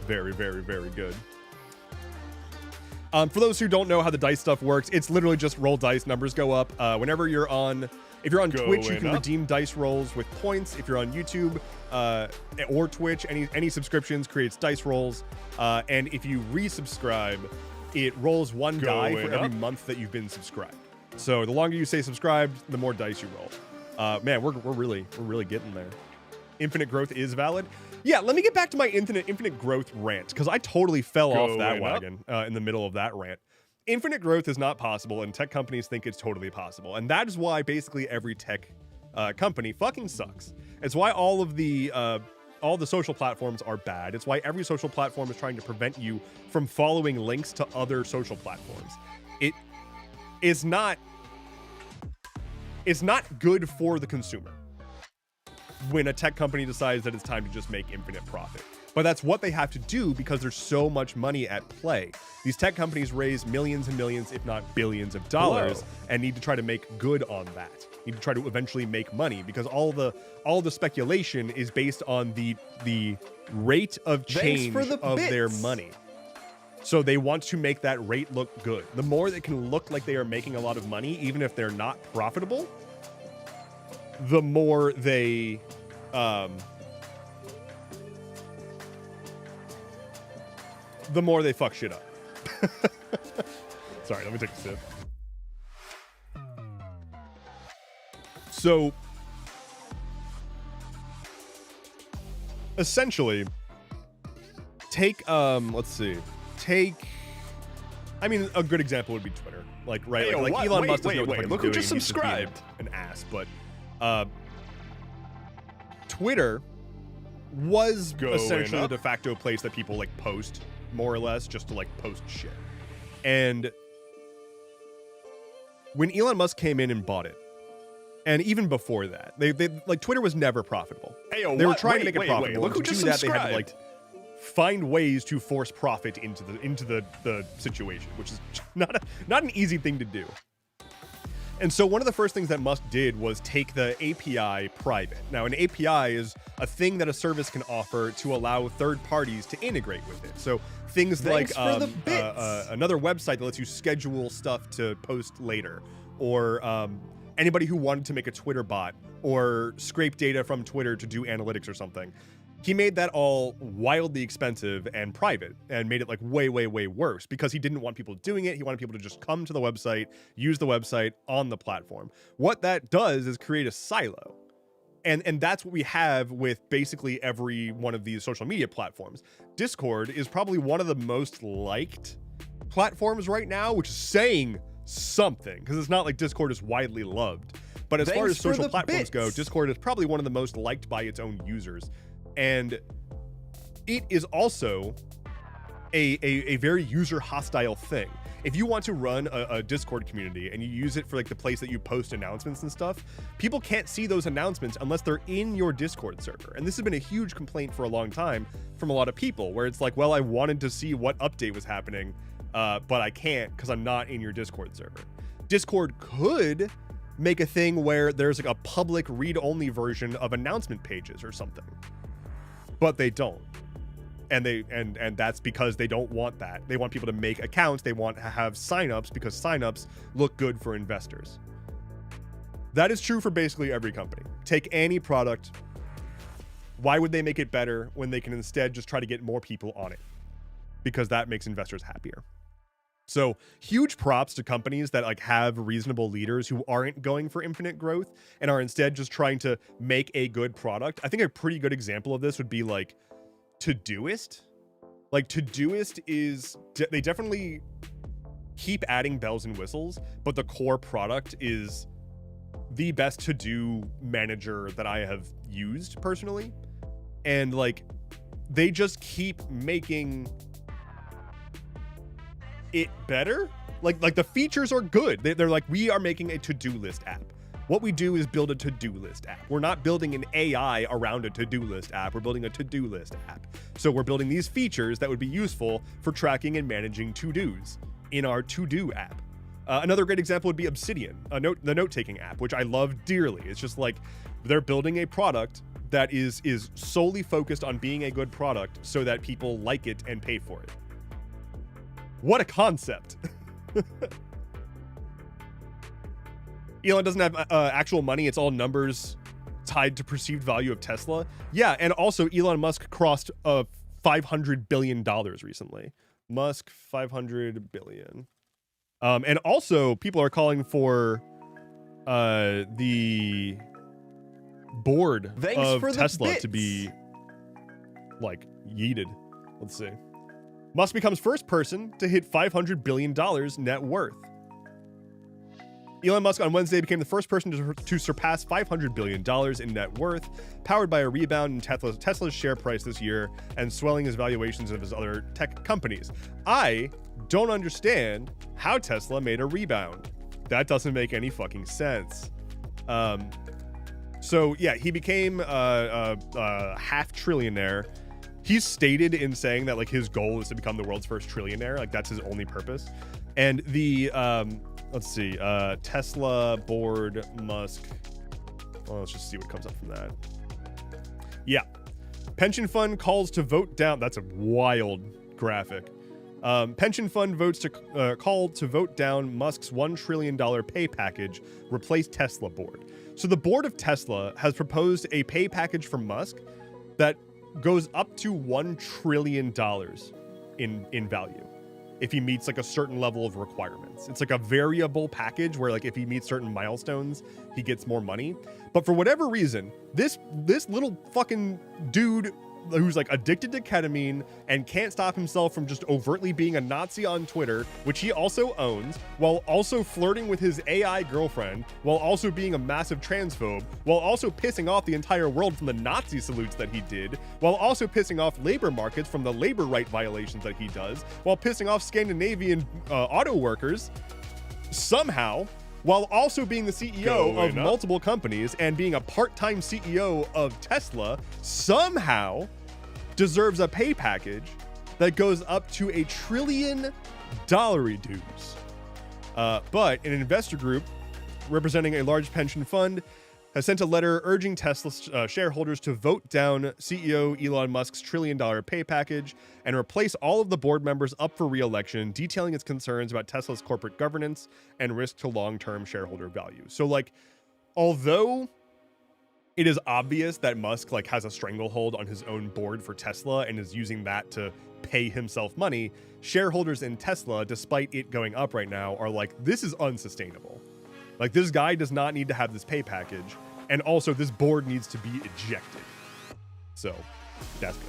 Very, very, very good. For those who don't know how the dice stuff works, it's literally just roll dice, numbers go up. Whenever you're on, if you're on Twitch, you can redeem dice rolls with points. If you're on YouTube or Twitch, any subscriptions creates dice rolls. And if you resubscribe, it rolls one die for every month that you've been subscribed. So the longer you stay subscribed, the more dice you roll. Man, we're really getting there. Infinite growth is valid. Yeah, let me get back to my infinite growth rant, because I totally fell off that wagon in the middle of that rant. Infinite growth is not possible, and tech companies think it's totally possible. And that is why basically every tech company fucking sucks. It's why all the social platforms are bad. It's why every social platform is trying to prevent you from following links to other social platforms. It's not good for the consumer when a tech company decides that it's time to just make infinite profit. But that's what they have to do because there's so much money at play. These tech companies raise millions and millions, if not billions of dollars, and need to try to make good on that. Need to try to eventually make money because all the speculation is based on the rate of change of their money. So they want to make that rate look good. The more they can look like they are making a lot of money, even if they're not profitable, the more they fuck shit up. Sorry, let me take a sip. So essentially take let's see. I mean, a good example would be Twitter. Like, right? Hey, like Elon Musk doesn't know what look who just subscribed. An ass, but Twitter was essentially the de facto place that people like post, more or less, just to like post shit. And when Elon Musk came in and bought it, and even before that, they like Twitter was never profitable. They were trying to make it profitable. Look who just subscribed. They had to like find ways to force profit into the situation, which is not an easy thing to do. And so one of the first things that Musk did was take the API private. Now, an API is a thing that a service can offer to allow third parties to integrate with it. So things like another website that lets you schedule stuff to post later, or anybody who wanted to make a Twitter bot or scrape data from Twitter to do analytics or something. He made that all wildly expensive and private and made it like way, way, way worse because he didn't want people doing it. He wanted people to just come to the website, use the website on the platform. What that does is create a silo. And that's what we have with basically every one of these social media platforms. Discord is probably one of the most liked platforms right now, which is saying something because it's not like Discord is widely loved. But as far as social platforms go, Discord is probably one of the most liked by its own users. And it is also a very user hostile thing. If you want to run a Discord community and you use it for like the place that you post announcements and stuff, people can't see those announcements unless they're in your Discord server. And this has been a huge complaint for a long time from a lot of people where it's like, well, I wanted to see what update was happening, but I can't because I'm not in your Discord server. Discord could make a thing where there's like a public read-only version of announcement pages or something. But they don't. And that's because they don't want that. They want people to make accounts. They want to have signups because signups look good for investors. That is true for basically every company. Take any product. Why would they make it better when they can instead just try to get more people on it? Because that makes investors happier. So huge props to companies that like have reasonable leaders who aren't going for infinite growth and are instead just trying to make a good product. I think a pretty good example of this would be like Todoist. Like Todoist is, they definitely keep adding bells and whistles, but the core product is the best to-do manager that I have used personally. And like, they just keep making it better. Like the features are good. They're like, we are making a to-do list app. What we do is build a to-do list app. We're not building an AI around a to-do list app. We're building a to-do list app. So we're building these features that would be useful for tracking and managing to-dos in our to-do app. Another great example would be Obsidian, the note-taking app, which I love dearly. It's just like they're building a product that is solely focused on being a good product so that people like it and pay for it. What a concept. Elon doesn't have actual money. It's all numbers tied to perceived value of Tesla. Yeah, and also Elon Musk crossed $500 billion recently. Musk, 500 billion. And also people are calling for the board of Tesla to be like yeeted. Let's see. Musk becomes first person to hit $500 billion net worth. Elon Musk on Wednesday became the first person to surpass $500 billion in net worth, powered by a rebound in Tesla's share price this year and swelling his valuations of his other tech companies. I don't understand how Tesla made a rebound. That doesn't make any fucking sense. So yeah, he became a half trillionaire. He's stated in saying that like his goal is to become the world's first trillionaire. Like that's his only purpose. And the let's see, Tesla board Musk. Well, let's just see what comes up from that. Yeah, pension fund calls to vote down. That's a wild graphic. Pension fund votes to call to vote down Musk's $1 trillion pay package, replace Tesla board. So the board of Tesla has proposed a pay package for Musk that goes up to $1 trillion in value if he meets like a certain level of requirements. It's like a variable package where like if he meets certain milestones, he gets more money. But for whatever reason, this little fucking dude who's like addicted to ketamine and can't stop himself from just overtly being a Nazi on Twitter, which he also owns, while also flirting with his AI girlfriend, while also being a massive transphobe, while also pissing off the entire world from the Nazi salutes that he did, while also pissing off labor markets from the labor right violations that he does, while pissing off Scandinavian auto workers, somehow, while also being the CEO of multiple companies and being a part-time CEO of Tesla, somehow deserves a pay package that goes up to $1 trillion dues. But an investor group representing a large pension fund has sent a letter urging Tesla shareholders to vote down CEO Elon Musk's $1 trillion pay package and replace all of the board members up for re-election, detailing its concerns about Tesla's corporate governance and risk to long-term shareholder value. So like, although it is obvious that Musk like has a stranglehold on his own board for Tesla and is using that to pay himself money, shareholders in Tesla, despite it going up right now, are like, this is unsustainable. Like, this guy does not need to have this pay package. And also, this board needs to be ejected. So, that's good.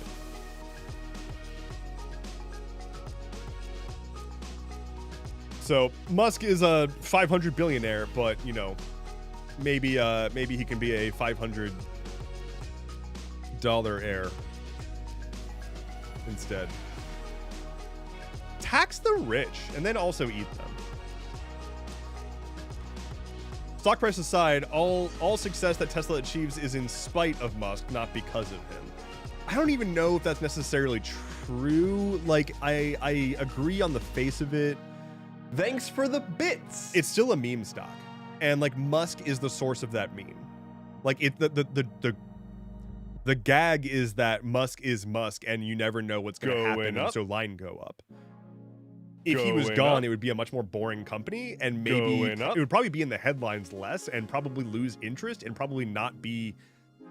So, Musk is a 500 billionaire, but, you know, maybe he can be a $500 heir instead. Tax the rich, and then also eat them. Stock price aside, all success that Tesla achieves is in spite of Musk, not because of him. I don't even know if that's necessarily true. Like, I agree on the face of it. Thanks for the bits. It's still a meme stock, and like Musk is the source of that meme. Like the gag is that Musk is Musk, and you never know what's going to happen, and so line go up. If he was gone, it would be a much more boring company, and maybe it would probably be in the headlines less and probably lose interest and probably not be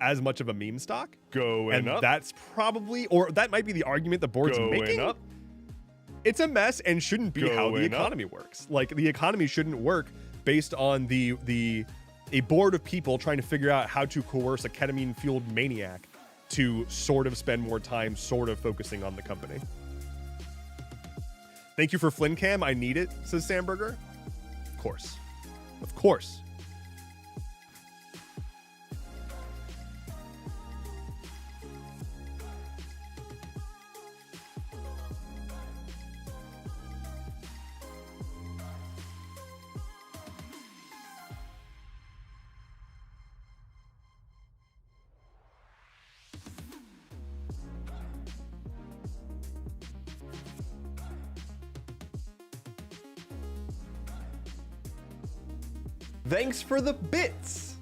as much of a meme stock. That's probably, or that might be the argument the board's making. It's a mess and shouldn't be how the economy works. Like, the economy shouldn't work based on a board of people trying to figure out how to coerce a ketamine-fueled maniac to sort of spend more time sort of focusing on the company. Thank you for FlynnCam. I need it, says Samberger. Of course. Of course. Thanks for the bits.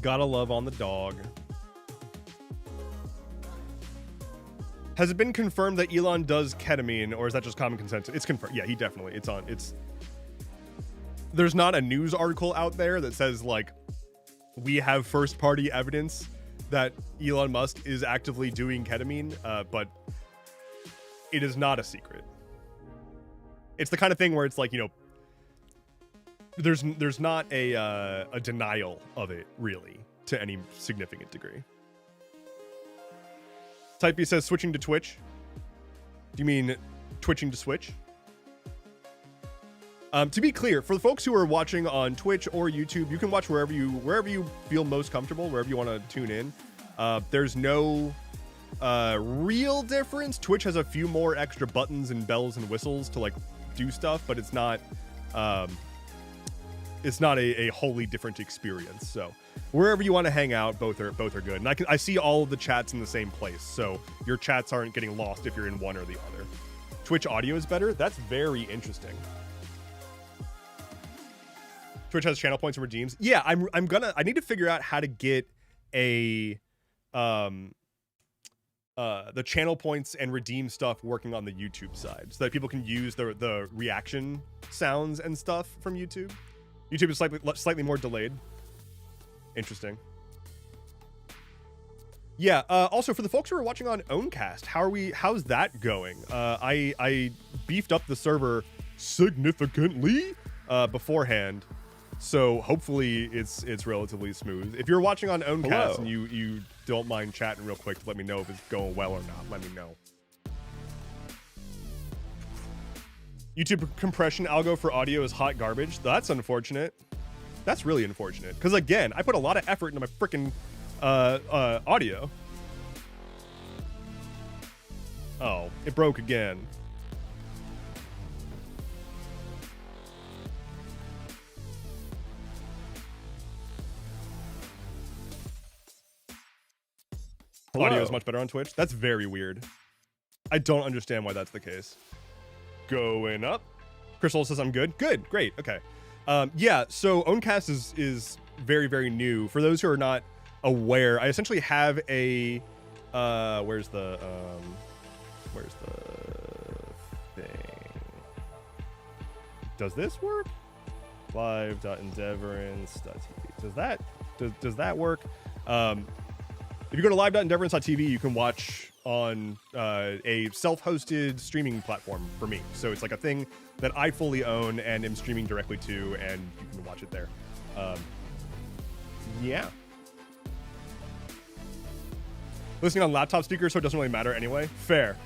Gotta love on the dog. Has it been confirmed that Elon does ketamine, or is that just common consensus? It's confirmed. Yeah, he definitely. There's not a news article out there that says, like, we have first-party evidence that Elon Musk is actively doing ketamine, but it is not a secret. It's the kind of thing where it's like, you know, there's not a denial of it, really, to any significant degree. Type B says switching to Twitch. Do you mean twitching to Switch? To be clear, for the folks who are watching on Twitch or YouTube, you can watch wherever you feel most comfortable, wherever you want to tune in. There's no real difference. Twitch has a few more extra buttons and bells and whistles to like do stuff, but it's not a wholly different experience. So wherever you want to hang out, both are good. And I see all of the chats in the same place, so your chats aren't getting lost if you're in one or the other. Twitch audio is better. That's very interesting. Twitch has channel points and redeems. Yeah, I need to figure out how to get the channel points and redeem stuff working on the YouTube side, so that people can use the reaction sounds and stuff from YouTube. YouTube is slightly more delayed. Interesting. Yeah. Also, for the folks who are watching on Owncast, how's that going? I beefed up the server significantly beforehand, so hopefully it's relatively smooth. If you're watching on Owncast and you don't mind chatting real quick to let me know if it's going well or not, let me know. YouTube compression algo for audio is hot garbage. That's unfortunate. That's really unfortunate. Because again, I put a lot of effort into my freaking audio. Oh, it broke again. Audio is much better on Twitch. That's very weird. I don't understand why that's the case. Going up. Crystal says I'm good. Good. Great. Okay. Yeah, so Owncast is very, very new. For those who are not aware, I essentially have a where's the thing? Does this work? Live.endeavorance.tv. Does that work? If you go to live.endeavorance.tv, you can watch on a self-hosted streaming platform for me. So it's like a thing that I fully own and am streaming directly to, and you can watch it there. Yeah. Listening on laptop speakers, so it doesn't really matter anyway. Fair.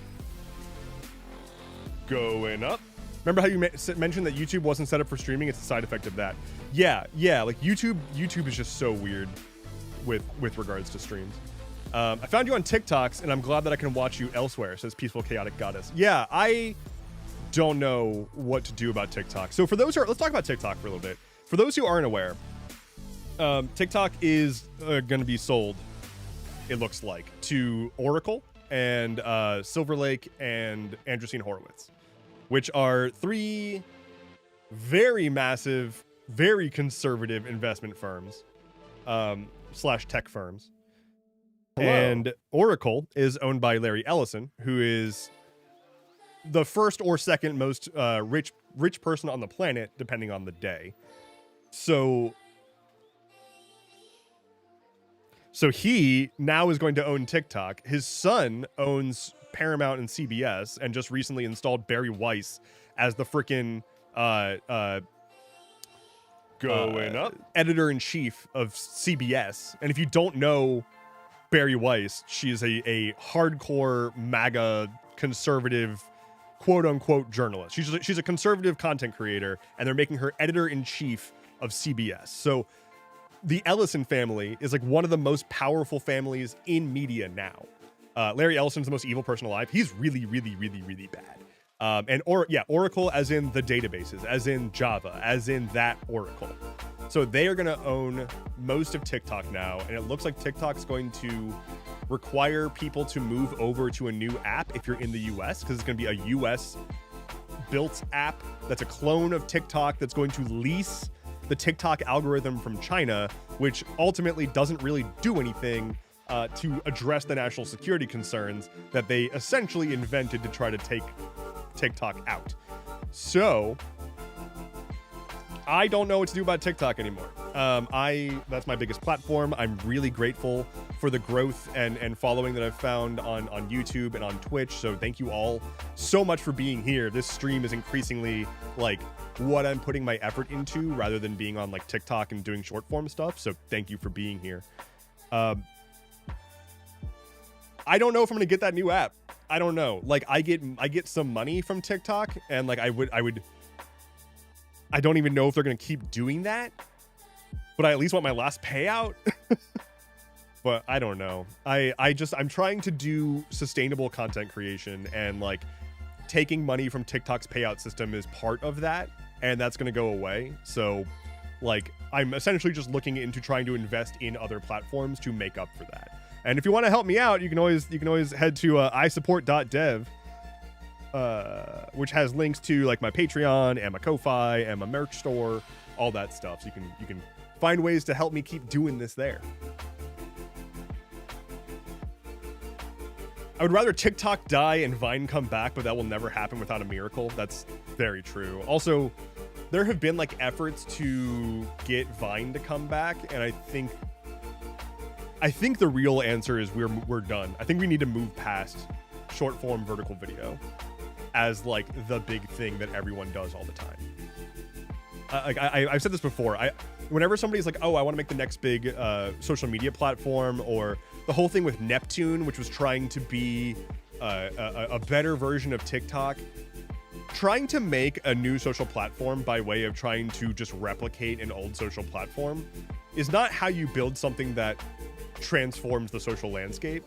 Going up. Remember how you mentioned that YouTube wasn't set up for streaming? It's a side effect of that. Yeah, like YouTube is just so weird with regards to streams. I found you on TikToks, and I'm glad that I can watch you elsewhere, says Peaceful Chaotic Goddess. Yeah, I don't know what to do about TikTok. So for those who are, let's talk about TikTok for a little bit. For those who aren't aware, TikTok is going to be sold, it looks like, to Oracle and Silver Lake and Andreessen Horowitz, which are three very massive, very conservative investment firms / tech firms. Hello. And Oracle is owned by Larry Ellison, who is the first or second most rich person on the planet, depending on the day. So he now is going to own TikTok. His son owns Paramount and CBS, and just recently installed Barry Weiss as the freaking editor-in-chief of CBS. And if you don't know Barry Weiss, she is a hardcore MAGA conservative quote-unquote journalist. She's a conservative content creator, and they're making her editor-in-chief of CBS. So the Ellison family is like one of the most powerful families in media now. Larry Ellison's the most evil person alive. He's really, really, really, really bad. Oracle as in the databases, as in Java, as in that Oracle. So they are going to own most of TikTok now, and it looks like TikTok's going to require people to move over to a new app if you're in the US, because it's going to be a US built app that's a clone of TikTok that's going to lease the TikTok algorithm from China, which ultimately doesn't really do anything to address the national security concerns that they essentially invented to try to take TikTok out. So I don't know what to do about TikTok anymore. That's my biggest platform. I'm really grateful for the growth and following that I've found on YouTube and on Twitch. So thank you all so much for being here. This stream is increasingly like what I'm putting my effort into rather than being on like TikTok and doing short form stuff. So thank you for being here. I don't know if I'm gonna get that new app. I don't know. Like I get some money from TikTok, and like I don't even know if they're gonna keep doing that, but I at least want my last payout. But I don't know. I'm trying to do sustainable content creation, and like taking money from TikTok's payout system is part of that, and that's gonna go away. So like I'm essentially just looking into trying to invest in other platforms to make up for that. And if you want to help me out, you can always head to isupport.dev, which has links to like my Patreon and my Ko-Fi and my merch store, all that stuff. So you can find ways to help me keep doing this there. I would rather TikTok die and Vine come back, but that will never happen without a miracle. That's very true. Also, there have been like efforts to get Vine to come back, and I think the real answer is we're done. I think we need to move past short form vertical video as like the big thing that everyone does all the time. I've said this before. Whenever somebody's like, oh, I want to make the next big social media platform, or the whole thing with Neptune, which was trying to be a better version of TikTok, trying to make a new social platform by way of trying to just replicate an old social platform is not how you build something that transforms the social landscape.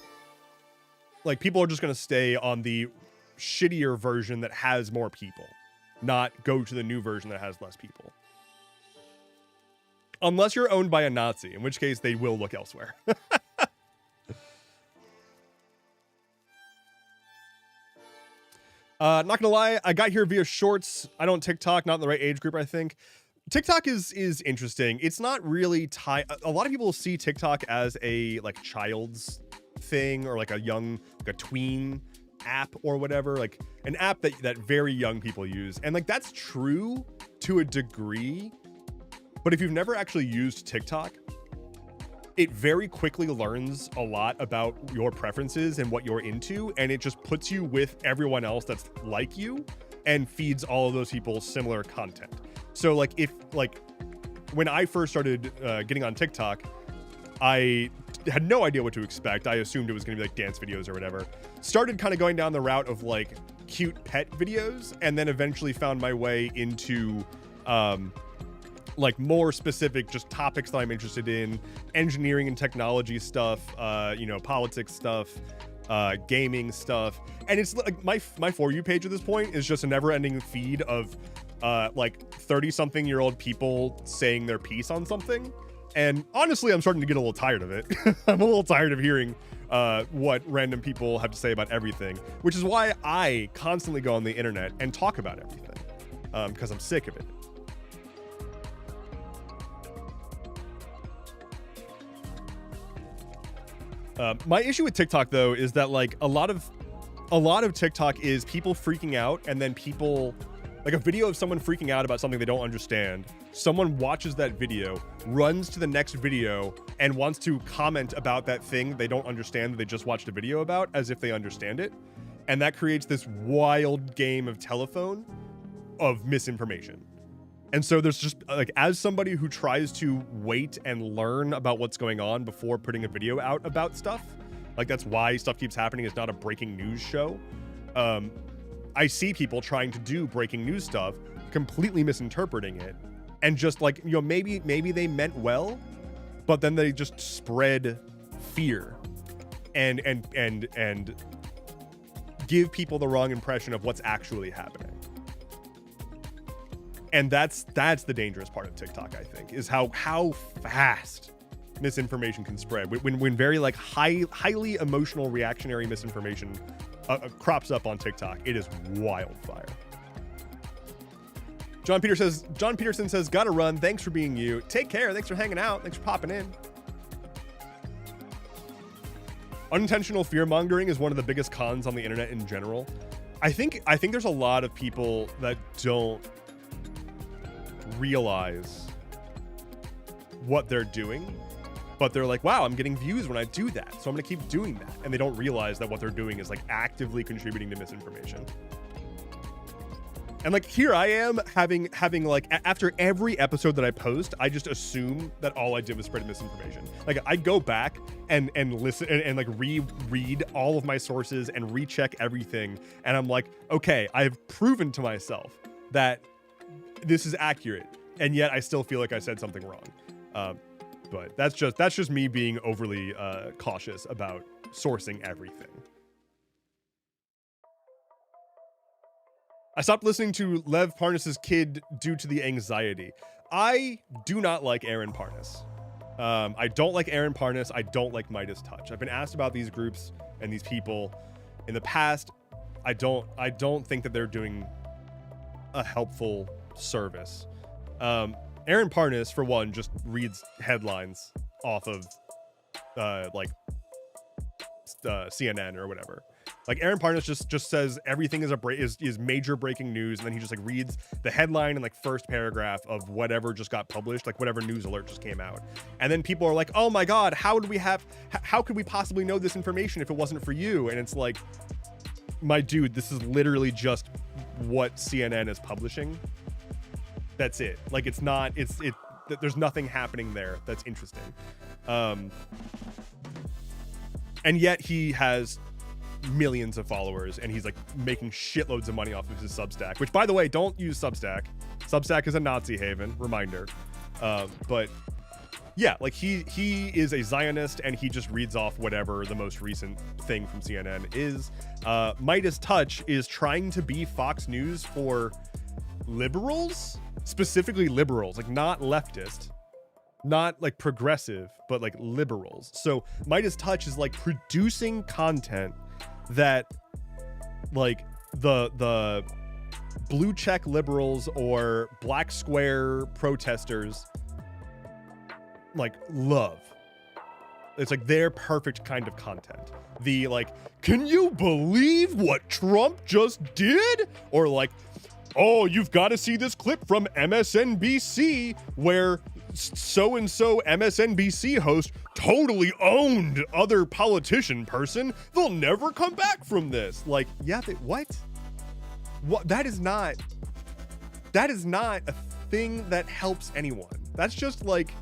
Like, people are just going to stay on the shittier version that has more people, not go to the new version that has less people. Unless you're owned by a Nazi, in which case they will look elsewhere. Not gonna lie, I got here via shorts. I don't TikTok, not in the right age group, I think. TikTok is interesting. It's not really a lot of people see TikTok as a like child's thing, or like a tween app or whatever, like an app that very young people use. And like that's true to a degree, but if you've never actually used TikTok, it very quickly learns a lot about your preferences and what you're into, and it just puts you with everyone else that's like you and feeds all of those people similar content. So like when I first started getting on TikTok, I had no idea what to expect. I assumed it was going to be like dance videos or whatever. Started kind of going down the route of like cute pet videos, and then eventually found my way into like more specific just topics that I'm interested in, engineering and technology stuff, politics stuff, gaming stuff. And it's like my For You page at this point is just a never-ending feed of like 30-something-year-old people saying their piece on something. And honestly, I'm starting to get a little tired of it. I'm a little tired of hearing what random people have to say about everything, which is why I constantly go on the internet and talk about everything, because I'm sick of it. My issue with TikTok, though, is that like a lot of TikTok is people freaking out, and then people like a video of someone freaking out about something they don't understand. Someone watches that video, runs to the next video, and wants to comment about that thing they don't understand that they just watched a video about as if they understand it. And that creates this wild game of telephone of misinformation. And so there's just like, as somebody who tries to wait and learn about what's going on before putting a video out about stuff, like that's why Stuff Keeps Happening is not a breaking news show. I see people trying to do breaking news stuff, completely misinterpreting it, and just like, maybe they meant well, but then they just spread fear and give people the wrong impression of what's actually happening. And that's the dangerous part of TikTok, I think, is how fast misinformation can spread. When very like highly emotional reactionary misinformation crops up on TikTok, it is wildfire. John Peterson says, gotta run. Thanks for being you. Take care. Thanks for hanging out. Thanks for popping in. Unintentional fear mongering is one of the biggest cons on the internet in general. I think there's a lot of people that don't realize what they're doing, but they're like, wow, I'm getting views when I do that, so I'm gonna keep doing that. And they don't realize that what they're doing is like actively contributing to misinformation. And like here I am having like after every episode that I post, I just assume that all I did was spread misinformation. Like I go back and listen and like reread all of my sources and recheck everything, and I'm like, okay, I've proven to myself that this is accurate, and yet I still feel like I said something wrong. But that's just me being overly cautious about sourcing everything. I stopped listening to Lev Parnas's kid due to the anxiety. I do not like Aaron Parnas. I don't like Aaron Parnas. I don't like Midas Touch. I've been asked about these groups and these people in the past. I don't think that they're doing a helpful service. Aaron Parnas, for one, just reads headlines off of CNN or whatever. Like Aaron Parnas just says everything is major breaking news, and then he just like reads the headline and like first paragraph of whatever just got published, like whatever news alert just came out. And then people are like, "Oh my god, how could we possibly know this information if it wasn't for you?" And it's like, my dude, this is literally just what CNN is publishing. That's it. Like there's nothing happening there that's interesting. And yet he has millions of followers, and he's like making shitloads of money off of his Substack, which, by the way, don't use Substack. Substack is a Nazi haven, reminder. But yeah, like he is a Zionist, and he just reads off whatever the most recent thing from CNN is. Midas Touch is trying to be Fox News for liberals, specifically liberals, like not leftist, not like progressive, but like liberals. So Midas Touch is like producing content that like the blue check liberals or black square protesters like love. It's like their perfect kind of content. The like, can you believe what Trump just did? Or like, oh, you've got to see this clip from MSNBC where so-and-so MSNBC host totally owned other politician person. They'll never come back from this. Like, yeah, what? That is not a thing that helps anyone. That's just like,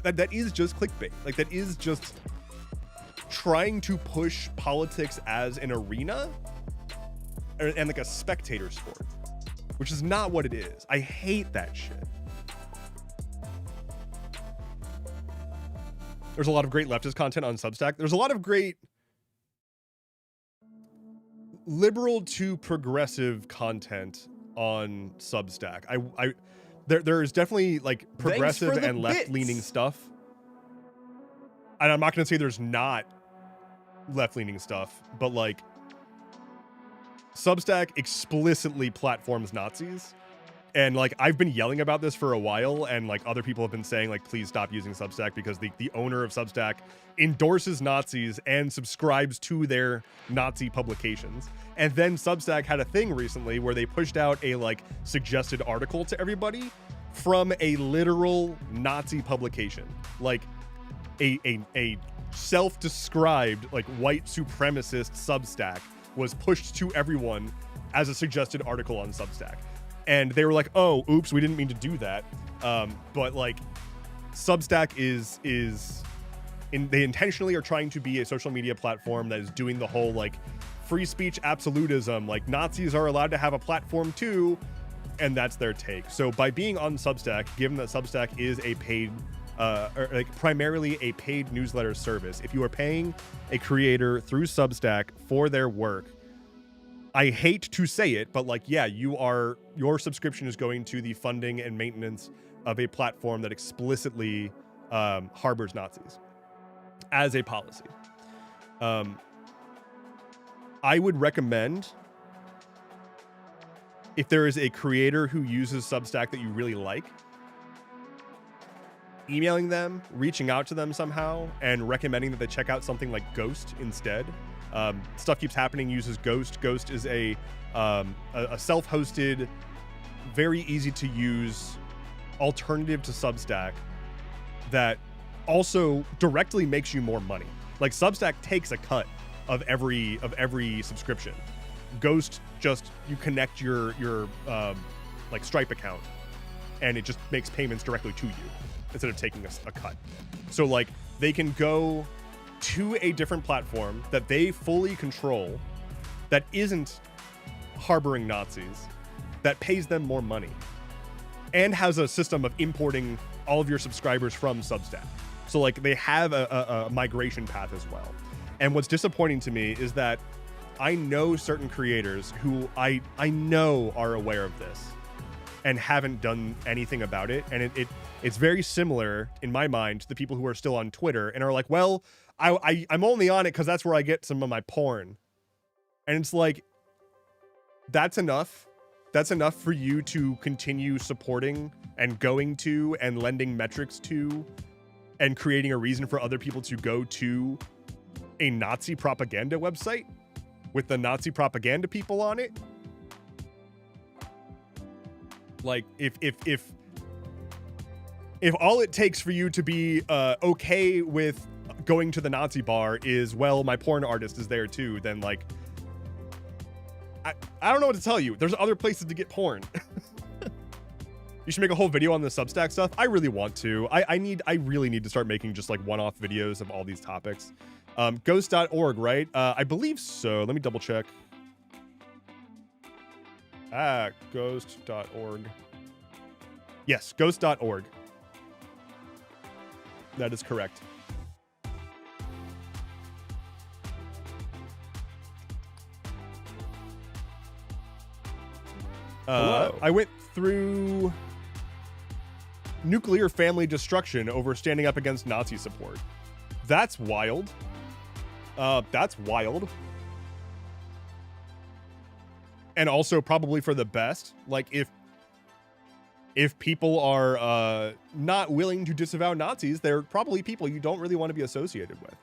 that is just clickbait. Like, that is just trying to push politics as an arena and like a spectator sport, which is not what it is. I hate that shit. There's a lot of great leftist content on Substack. There's a lot of great liberal to progressive content on Substack. There is definitely like progressive and left-leaning stuff. And I'm not going to say there's not left-leaning stuff, but like Substack explicitly platforms Nazis. And like, I've been yelling about this for a while, and like other people have been saying like, please stop using Substack, because the owner of Substack endorses Nazis and subscribes to their Nazi publications. And then Substack had a thing recently where they pushed out a like suggested article to everybody from a literal Nazi publication. Like a self-described like white supremacist Substack was pushed to everyone as a suggested article on Substack. And they were like, oh, oops, we didn't mean to do that. But like Substack they intentionally are trying to be a social media platform that is doing the whole like free speech absolutism, like Nazis are allowed to have a platform too. And that's their take. So by being on Substack, given that Substack is a paid, or like primarily a paid newsletter service, if you are paying a creator through Substack for their work, I hate to say it, but like, yeah, your subscription is going to the funding and maintenance of a platform that explicitly harbors Nazis as a policy. I would recommend if there is a creator who uses Substack that you really like, emailing them, reaching out to them somehow, and recommending that they check out something like Ghost instead. Stuff Keeps Happening uses Ghost. Ghost is a self-hosted, very easy to use alternative to Substack that also directly makes you more money. Like Substack takes a cut of every subscription. Ghost just, you connect your like Stripe account and it just makes payments directly to you instead of taking a cut. So like they can go to a different platform that they fully control, that isn't harboring Nazis, that pays them more money, and has a system of importing all of your subscribers from Substack. So like they have a migration path as well. And what's disappointing to me is that I know certain creators who I know are aware of this and haven't done anything about it. And it's very similar in my mind to the people who are still on Twitter and are like, well, I'm only on it because that's where I get some of my porn. And it's like, that's enough. That's enough for you to continue supporting and going to and lending metrics to and creating a reason for other people to go to a Nazi propaganda website with the Nazi propaganda people on it. Like if all it takes for you to be okay with going to the Nazi bar is, well, my porn artist is there too, then like I don't know what to tell you. There's other places to get porn. You should make a whole video on the Substack stuff. I really want to. I really need to start making just like one-off videos of all these topics. Ghost.org, right? I believe so. Let me double check. Ghost.org. Yes, ghost.org. That is correct. I went through nuclear family destruction over standing up against Nazi support. That's wild. That's wild. And also probably for the best. Like if people are not willing to disavow Nazis, they're probably people you don't really want to be associated with.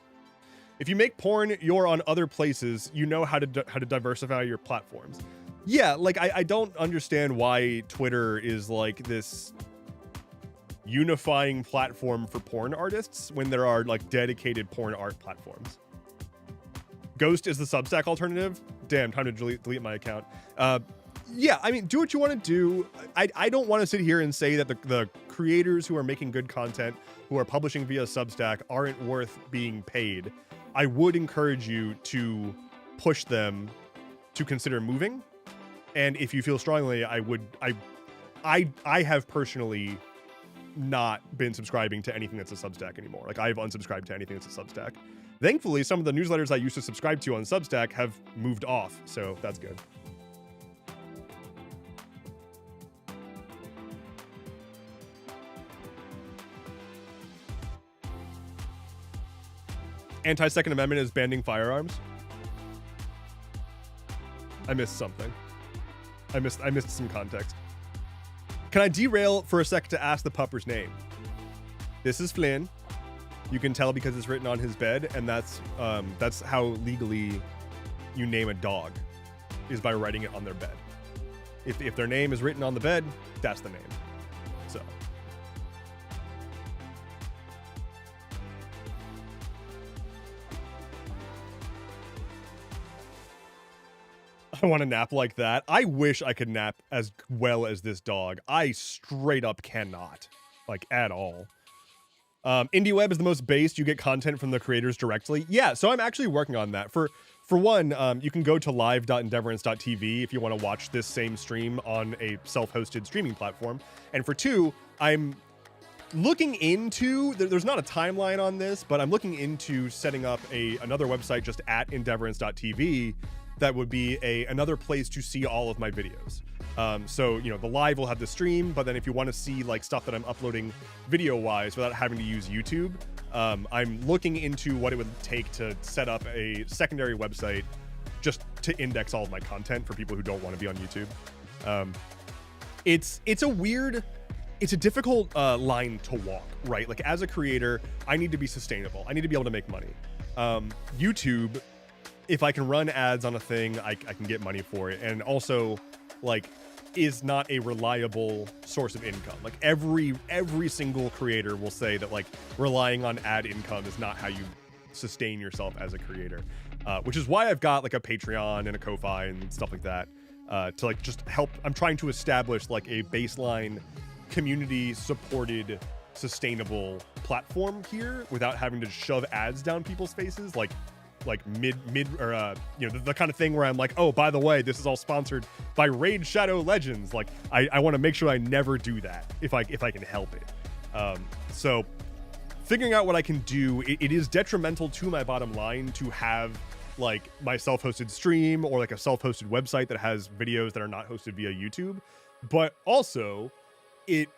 If you make porn, you're on other places, you know how to diversify your platforms. Yeah, like I don't understand why Twitter is like this unifying platform for porn artists when there are like dedicated porn art platforms. Ghost is the Substack alternative. Damn, time to delete my account. Yeah, I mean, do what you want to do. I don't want to sit here and say that the creators who are making good content, who are publishing via Substack, aren't worth being paid. I would encourage you to push them to consider moving. And if you feel strongly, I have personally not been subscribing to anything that's a Substack anymore. Like I've unsubscribed to anything that's a Substack. Thankfully, some of the newsletters I used to subscribe to on Substack have moved off, so that's good. Anti-Second Amendment is banning firearms. I missed something. I missed some context. Can I derail for a sec to ask the pupper's name? This is Flynn. You can tell because it's written on his bed, and that's how legally you name a dog, is by writing it on their bed. If their name is written on the bed, that's the name. So. I want to nap like that. I wish I could nap as well as this dog. I straight up cannot, like at all. IndieWeb is the most based. You get content from the creators directly. Yeah, so I'm actually working on that. For one, you can go to live.endeavorance.tv if you want to watch this same stream on a self-hosted streaming platform. And for two, I'm looking into, there's not a timeline on this, but I'm looking into setting up another website just at endeavorance.tv that would be another place to see all of my videos. So, you know, the live will have the stream, but then if you want to see like stuff that I'm uploading video-wise without having to use YouTube, I'm looking into what it would take to set up a secondary website just to index all of my content for people who don't want to be on YouTube. It's a difficult line to walk, right? Like as a creator, I need to be sustainable. I need to be able to make money. YouTube, if I can run ads on a thing, I can get money for it. And also, like, is not a reliable source of income. Like every single creator will say that like relying on ad income is not how you sustain yourself as a creator, which is why I've got like a Patreon and a Ko-Fi and stuff like that to like just help. I'm trying to establish like a baseline community supported sustainable platform here without having to shove ads down people's faces like mid or the kind of thing where I'm like, oh, by the way, this is all sponsored by Raid Shadow Legends. Like I want to make sure I never do that if I can help it. So figuring out what I can do, it is detrimental to my bottom line to have like my self-hosted stream or like a self-hosted website that has videos that are not hosted via YouTube, but also it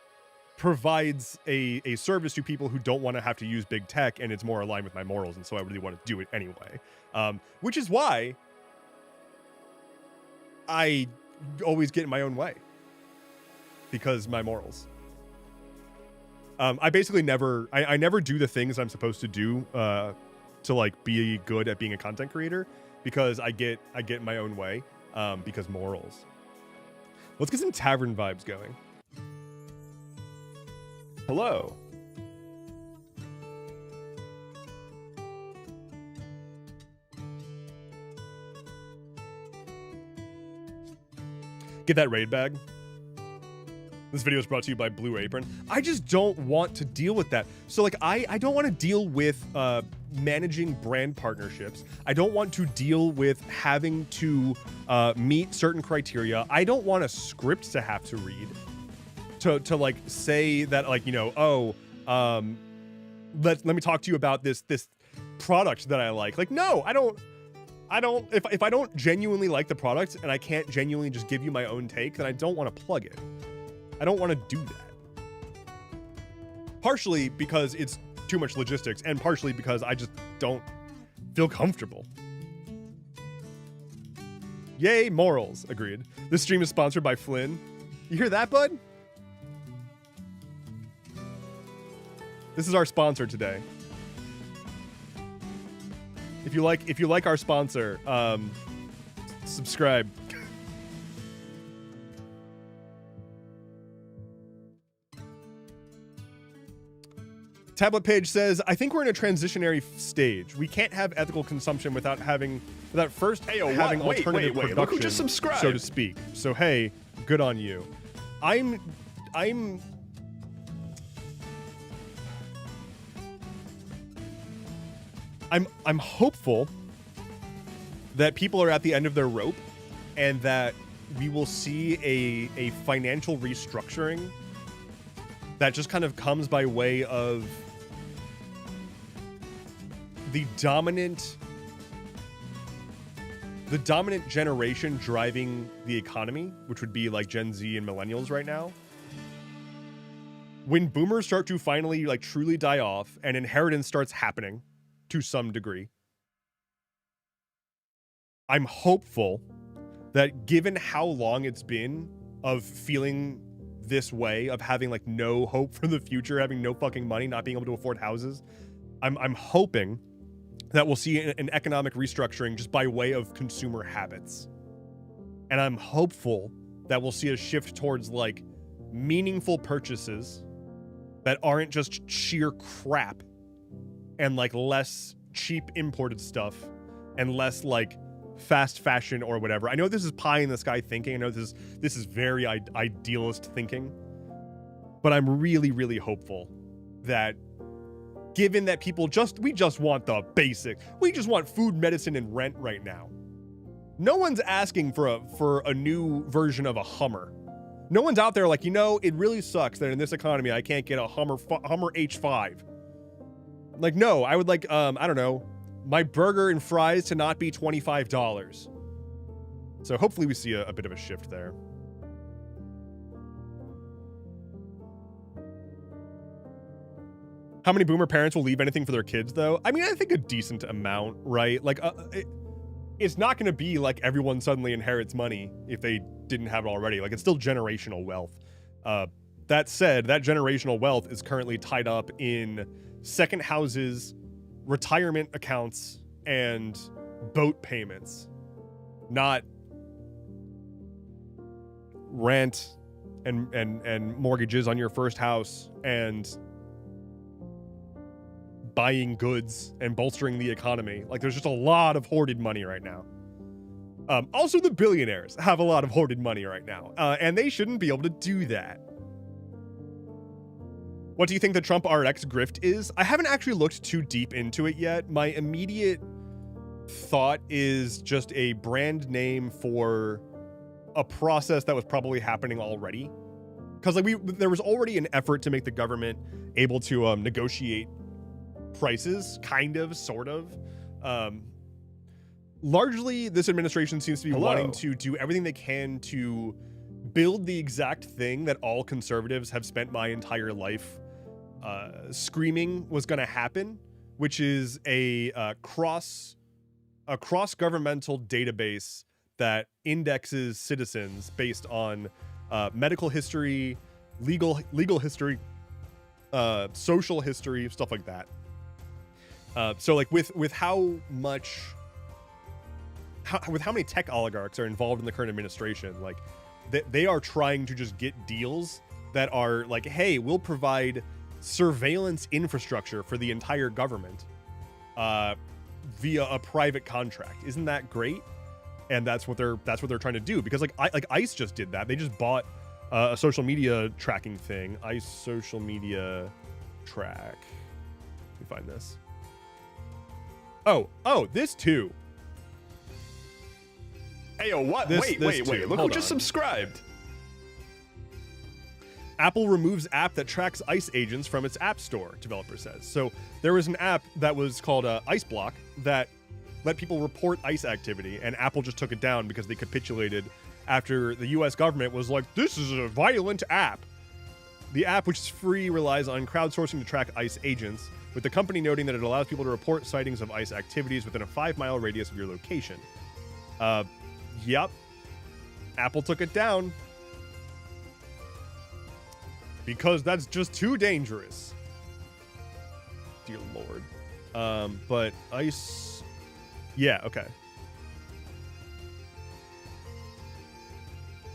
provides a service to people who don't want to have to use big tech, and it's more aligned with my morals, and so I really want to do it anyway. Which is why I always get in my own way, because my morals. I basically never do the things I'm supposed to do to like be good at being a content creator, because I get in my own way because morals. Let's get some tavern vibes going. Hello. Get that raid bag. This video is brought to you by Blue Apron. I just don't want to deal with that. So like I don't want to deal with managing brand partnerships. I don't want to deal with having to meet certain criteria. I don't want a script to have to read to like say that like, let me talk to you about this product that I like. Like, no, I don't if I don't genuinely like the product and I can't genuinely just give you my own take, then I don't want to plug it. I don't want to do that. Partially because it's too much logistics, and partially because I just don't feel comfortable. Yay, morals. Agreed. This stream is sponsored by Flynn. You hear that, bud? This is our sponsor today. If you like our sponsor, subscribe. Tablet Page says, I think we're in a transitionary stage. We can't have ethical consumption without first having alternative production, look who just subscribed, so to speak. So hey, good on you. I'm hopeful that people are at the end of their rope and that we will see a financial restructuring that just kind of comes by way of the dominant generation driving the economy, which would be like Gen Z and millennials right now. When boomers start to finally like truly die off and inheritance starts happening to some degree, I'm hopeful that given how long it's been of feeling this way, of having like no hope for the future, having no fucking money, not being able to afford houses, I'm hoping that we'll see an economic restructuring just by way of consumer habits. And I'm hopeful that we'll see a shift towards like meaningful purchases that aren't just sheer crap and like less cheap imported stuff and less like fast fashion or whatever. I know this is pie in the sky thinking. I know this is very idealist thinking, but I'm really, really hopeful that given that we just want the basic, we just want food, medicine, and rent right now. No one's asking for a new version of a Hummer. No one's out there like, it really sucks that in this economy I can't get a Hummer H5. Like, no, I would like, I don't know, my burger and fries to not be $25. So hopefully we see a bit of a shift there. How many boomer parents will leave anything for their kids, though? I mean, I think a decent amount, right? Like, it's not going to be like everyone suddenly inherits money if they didn't have it already. Like, it's still generational wealth. That said, that generational wealth is currently tied up in second houses, retirement accounts, and boat payments, not rent and mortgages on your first house and buying goods and bolstering the economy. Like, there's just a lot of hoarded money right now. Also, the billionaires have a lot of hoarded money right now, and they shouldn't be able to do that. What do you think the Trump RX grift is? I haven't actually looked too deep into it yet. My immediate thought is just a brand name for a process that was probably happening already. Because like there was already an effort to make the government able to negotiate prices, kind of, sort of. Largely, this administration seems to be wanting to do everything they can to build the exact thing that all conservatives have spent my entire life screaming was going to happen, which is a cross-governmental database that indexes citizens based on medical history, legal history, social history, stuff like that. So like with how many tech oligarchs are involved in the current administration, like they are trying to just get deals that are like, hey, we'll provide surveillance infrastructure for the entire government via a private contract. Isn't that great? And that's what they're trying to do, because like ICE just did that. They just bought a social media tracking thing. ICE social media track. Let me find this. Oh, this too. Hey, yo, what? Wait. Look who just subscribed. Apple removes app that tracks ICE agents from its app store, developer says. So there was an app that was called ICE Block that let people report ICE activity, and Apple just took it down because they capitulated after the US government was like, this is a violent app. The app, which is free, relies on crowdsourcing to track ICE agents, with the company noting that it allows people to report sightings of ICE activities within a 5-mile radius of your location. Yep. Apple took it down. Because that's just too dangerous. Dear Lord. But ICE... Yeah, okay.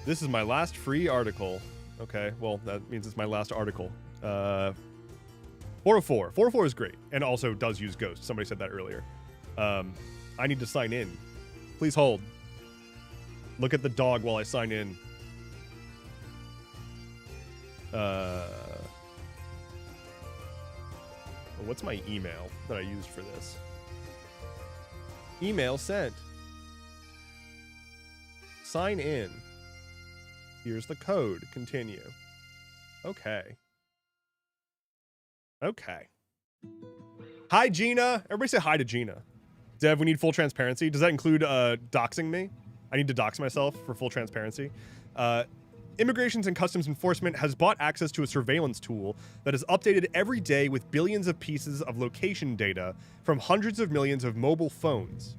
This is my last free article. Okay, well, that means it's my last article. 404. 404 is great, and also does use Ghost. Somebody said that earlier. I need to sign in. Please hold. Look at the dog while I sign in. What's my email that I used for this? Email sent. Sign in. Here's the code. Continue. Okay. Okay. Hi, Gina. Everybody say hi to Gina. Dev, we need full transparency. Does that include doxing me? I need to dox myself for full transparency. Immigrations and Customs Enforcement has bought access to a surveillance tool that is updated every day with billions of pieces of location data from hundreds of millions of mobile phones.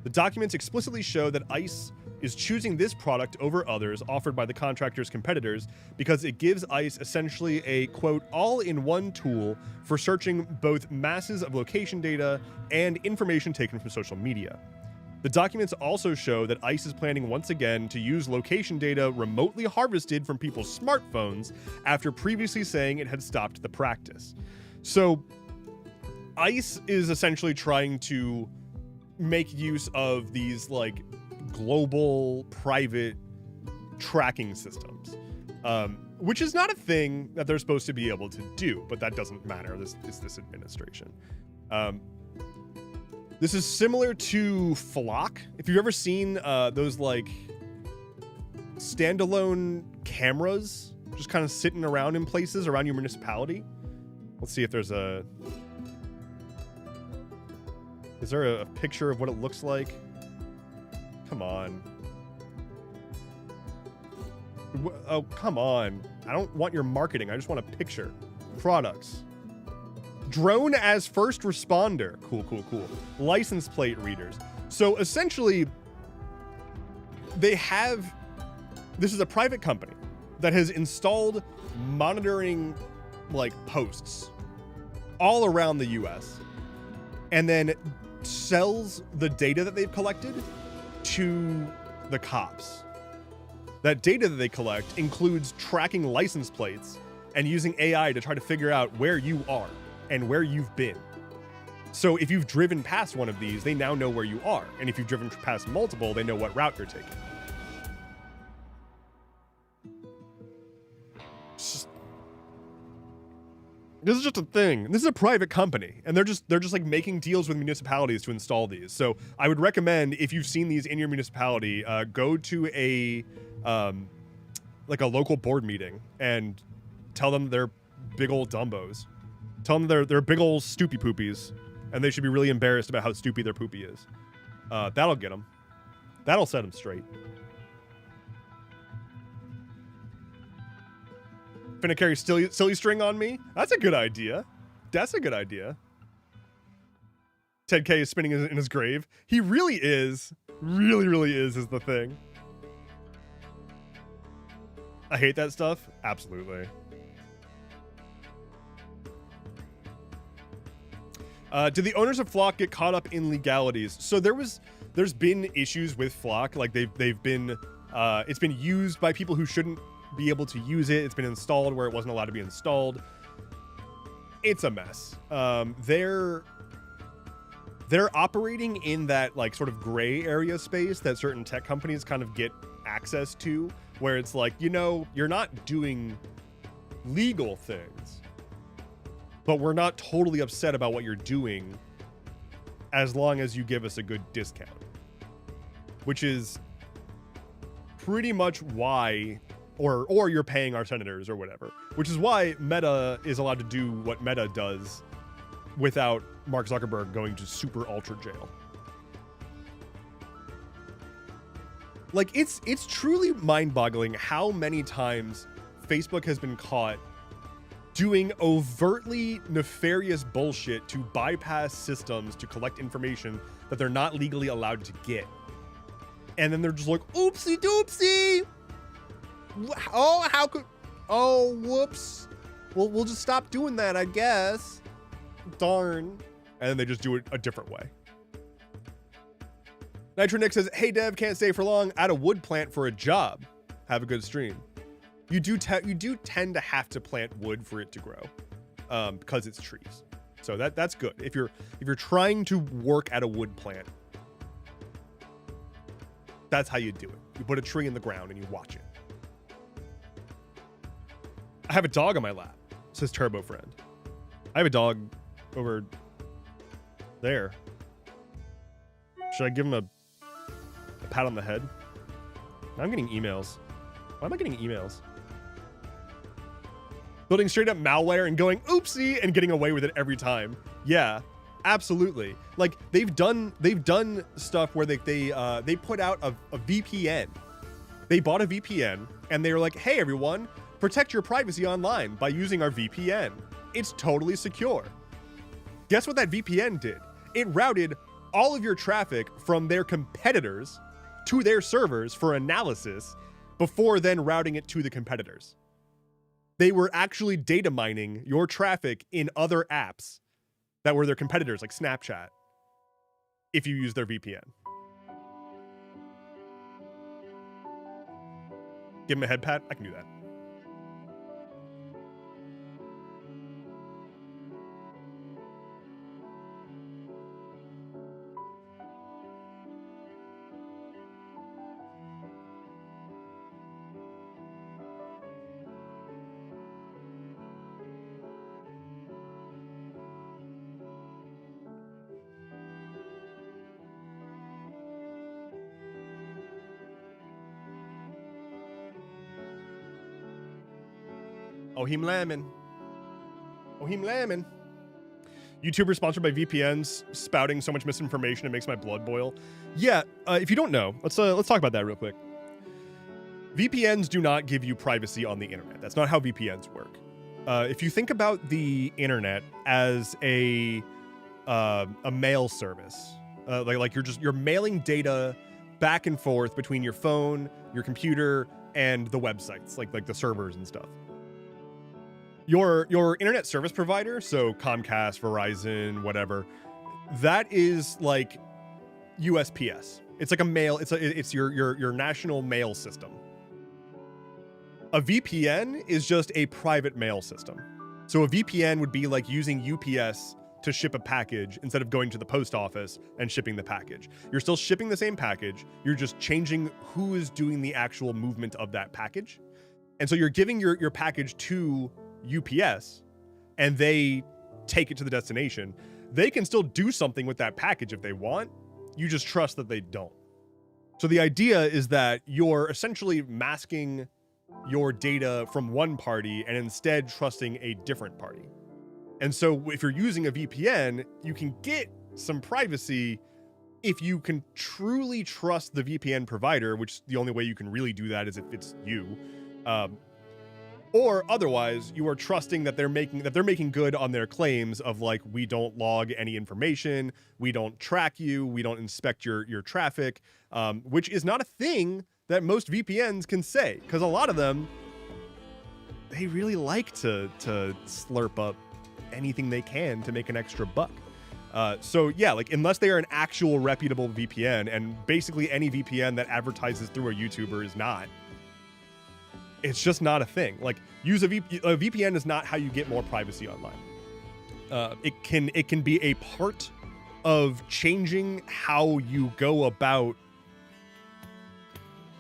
The documents explicitly show that ICE is choosing this product over others offered by the contractor's competitors because it gives ICE essentially a, quote, all-in-one tool for searching both masses of location data and information taken from social media. The documents also show that ICE is planning once again to use location data remotely harvested from people's smartphones after previously saying it had stopped the practice. So ICE is essentially trying to make use of these like global private tracking systems, which is not a thing that they're supposed to be able to do, but that doesn't matter. This is this administration. This is similar to Flock. If you've ever seen those like standalone cameras just kind of sitting around in places around your municipality. Let's see if there's a... Is there a picture of what it looks like? Come on. Oh, come on. I don't want your marketing. I just want a picture. Products. Drone as first responder. Cool, cool, cool. License plate readers. So essentially, they have This is a private company that has installed monitoring like posts all around the US and then sells the data that they've collected to the cops. That data that they collect includes tracking license plates and using AI to try to figure out where you are and where you've been. So if you've driven past one of these, they now know where you are. And if you've driven past multiple, they know what route you're taking. This is just a thing. This is a private company, and they're just like making deals with municipalities to install these. So I would recommend, if you've seen these in your municipality, go to a like a local board meeting and tell them they're big old dumbos. Tell them they're big old stoopy poopies, and they should be really embarrassed about how stoopy their poopy is. That'll get them. That'll set them straight. Finna carry silly string on me? That's a good idea. That's a good idea. Ted K is spinning in his grave. He really is. Really is the thing. I hate that stuff. Absolutely. Did the owners of Flock get caught up in legalities? So there's been issues with Flock. Like they've been, it's been used by people who shouldn't be able to use it. It's been installed where it wasn't allowed to be installed. It's a mess. They're operating in that like sort of gray area space that certain tech companies kind of get access to, where it's like, you know, you're not doing legal things, but we're not totally upset about what you're doing as long as you give us a good discount, which is pretty much why, or you're paying our senators or whatever, which is why Meta is allowed to do what Meta does without Mark Zuckerberg going to super ultra jail. Like, it's truly mind-boggling how many times Facebook has been caught doing overtly nefarious bullshit to bypass systems to collect information that they're not legally allowed to get. And then they're just like, oopsie doopsie. Oh, how could, oh, whoops. Well, we'll just stop doing that, I guess. Darn. And then they just do it a different way. Nitro Nick says, hey Dev, can't stay for long. Add a wood plant for a job. Have a good stream. You do tend to have to plant wood for it to grow, because it's trees. So that's good. If you're trying to work at a wood plant, that's how you do it. You put a tree in the ground and you watch it. I have a dog on my lap, says Turbo Friend. I have a dog over there. Should I give him a pat on the head? I'm getting emails. Why am I getting emails? Building straight up malware and going oopsie and getting away with it every time. Yeah, absolutely. Like they've done stuff where they put out a VPN. They bought a VPN and they were like, hey everyone, protect your privacy online by using our VPN. It's totally secure. Guess what that VPN did? It routed all of your traffic from their competitors to their servers for analysis before then routing it to the competitors. They were actually data mining your traffic in other apps that were their competitors, like Snapchat, if you use their VPN. Give him a head pat? I can do that. Oh, him lammin'. Oh, him lammin'. YouTubers sponsored by VPNs spouting so much misinformation it makes my blood boil. Yeah, if you don't know, let's talk about that real quick. VPNs do not give you privacy on the internet. That's not how VPNs work. If you think about the internet as a mail service, like you're mailing data back and forth between your phone, your computer, and the websites, like the servers and stuff. Your internet service provider, so Comcast, Verizon, whatever, that is like USPS. It's like a mail. It's your national mail system. A VPN is just a private mail system. So a VPN would be like using UPS to ship a package instead of going to the post office and shipping the package. You're still shipping the same package. You're just changing who is doing the actual movement of that package. And so you're giving your package to UPS and they take it to the destination. They can still do something with that package if they want. You just trust that they don't. So the idea is that you're essentially masking your data from one party and instead trusting a different party. And so if you're using a VPN, you can get some privacy if you can truly trust the VPN provider, which the only way you can really do that is if it's you. Or otherwise, you are trusting that they're making good on their claims of like, we don't log any information, we don't track you, we don't inspect your traffic, which is not a thing that most VPNs can say, because a lot of them, they really like to slurp up anything they can to make an extra buck. So yeah, like unless they are an actual reputable VPN, and basically any VPN that advertises through a YouTuber is not, it's just not a thing. Like a VPN is not how you get more privacy online. It can be a part of changing how you go about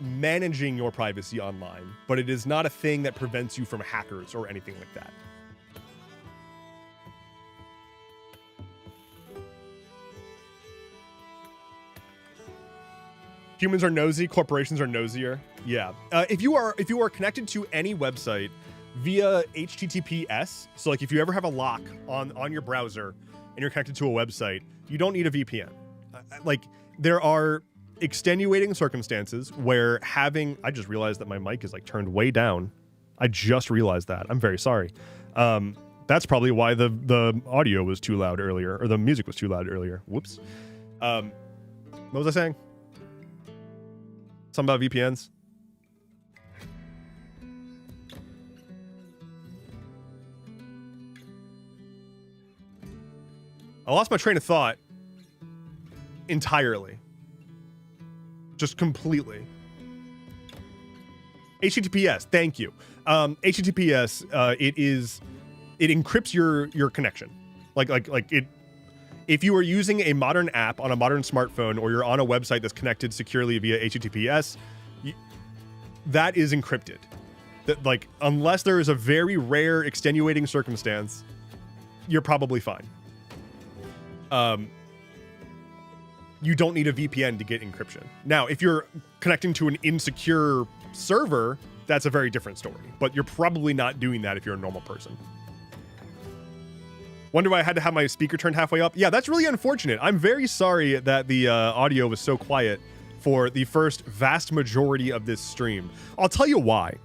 managing your privacy online, but it is not a thing that prevents you from hackers or anything like that. Humans are nosy, corporations are nosier. Yeah. If you are connected to any website via HTTPS, so like if you ever have a lock on your browser and you're connected to a website, you don't need a VPN. Like there are extenuating circumstances where I just realized that my mic is like turned way down. I just realized that. I'm very sorry. That's probably why the audio was too loud earlier, or the music was too loud earlier. Whoops. What was I saying? Something about VPNs? I lost my train of thought entirely. Just completely. HTTPS, thank you. HTTPS, it encrypts your connection. Like it. If you are using a modern app on a modern smartphone, or you're on a website that's connected securely via HTTPS, that is encrypted. That, like, unless there is a very rare extenuating circumstance, you're probably fine. You don't need a VPN to get encryption. Now, if you're connecting to an insecure server, that's a very different story. But you're probably not doing that if you're a normal person. Wonder why I had to have my speaker turned halfway up. Yeah, that's really unfortunate. I'm very sorry that the audio was so quiet for the first vast majority of this stream. I'll tell you why.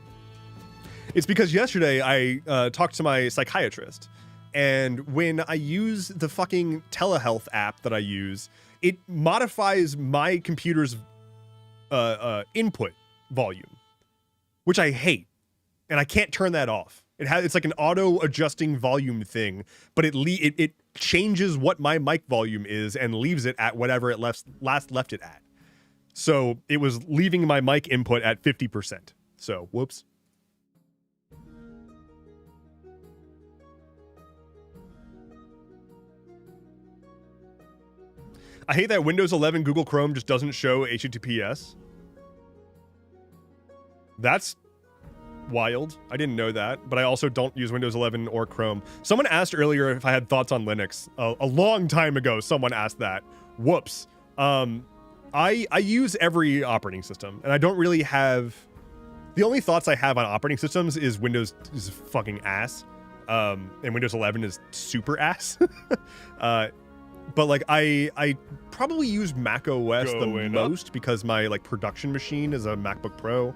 It's because yesterday I talked to my psychiatrist, and when I use the fucking telehealth app that I use, it modifies my computer's input volume, which I hate, and I can't turn that off. It's like an auto adjusting volume thing, but it changes what my mic volume is and leaves it at whatever it last left it at. So it was leaving my mic input at 50%. So whoops. I hate that Windows 11 Google Chrome just doesn't show HTTPS. That's wild. I didn't know that, but I also don't use Windows 11 or Chrome. Someone asked earlier if I had thoughts on Linux. A long time ago, someone asked that. Whoops. I use every operating system, and I don't really have... The only thoughts I have on operating systems is Windows is fucking ass, and Windows 11 is super ass. But like I probably use Mac OS the most because my like production machine is a MacBook Pro.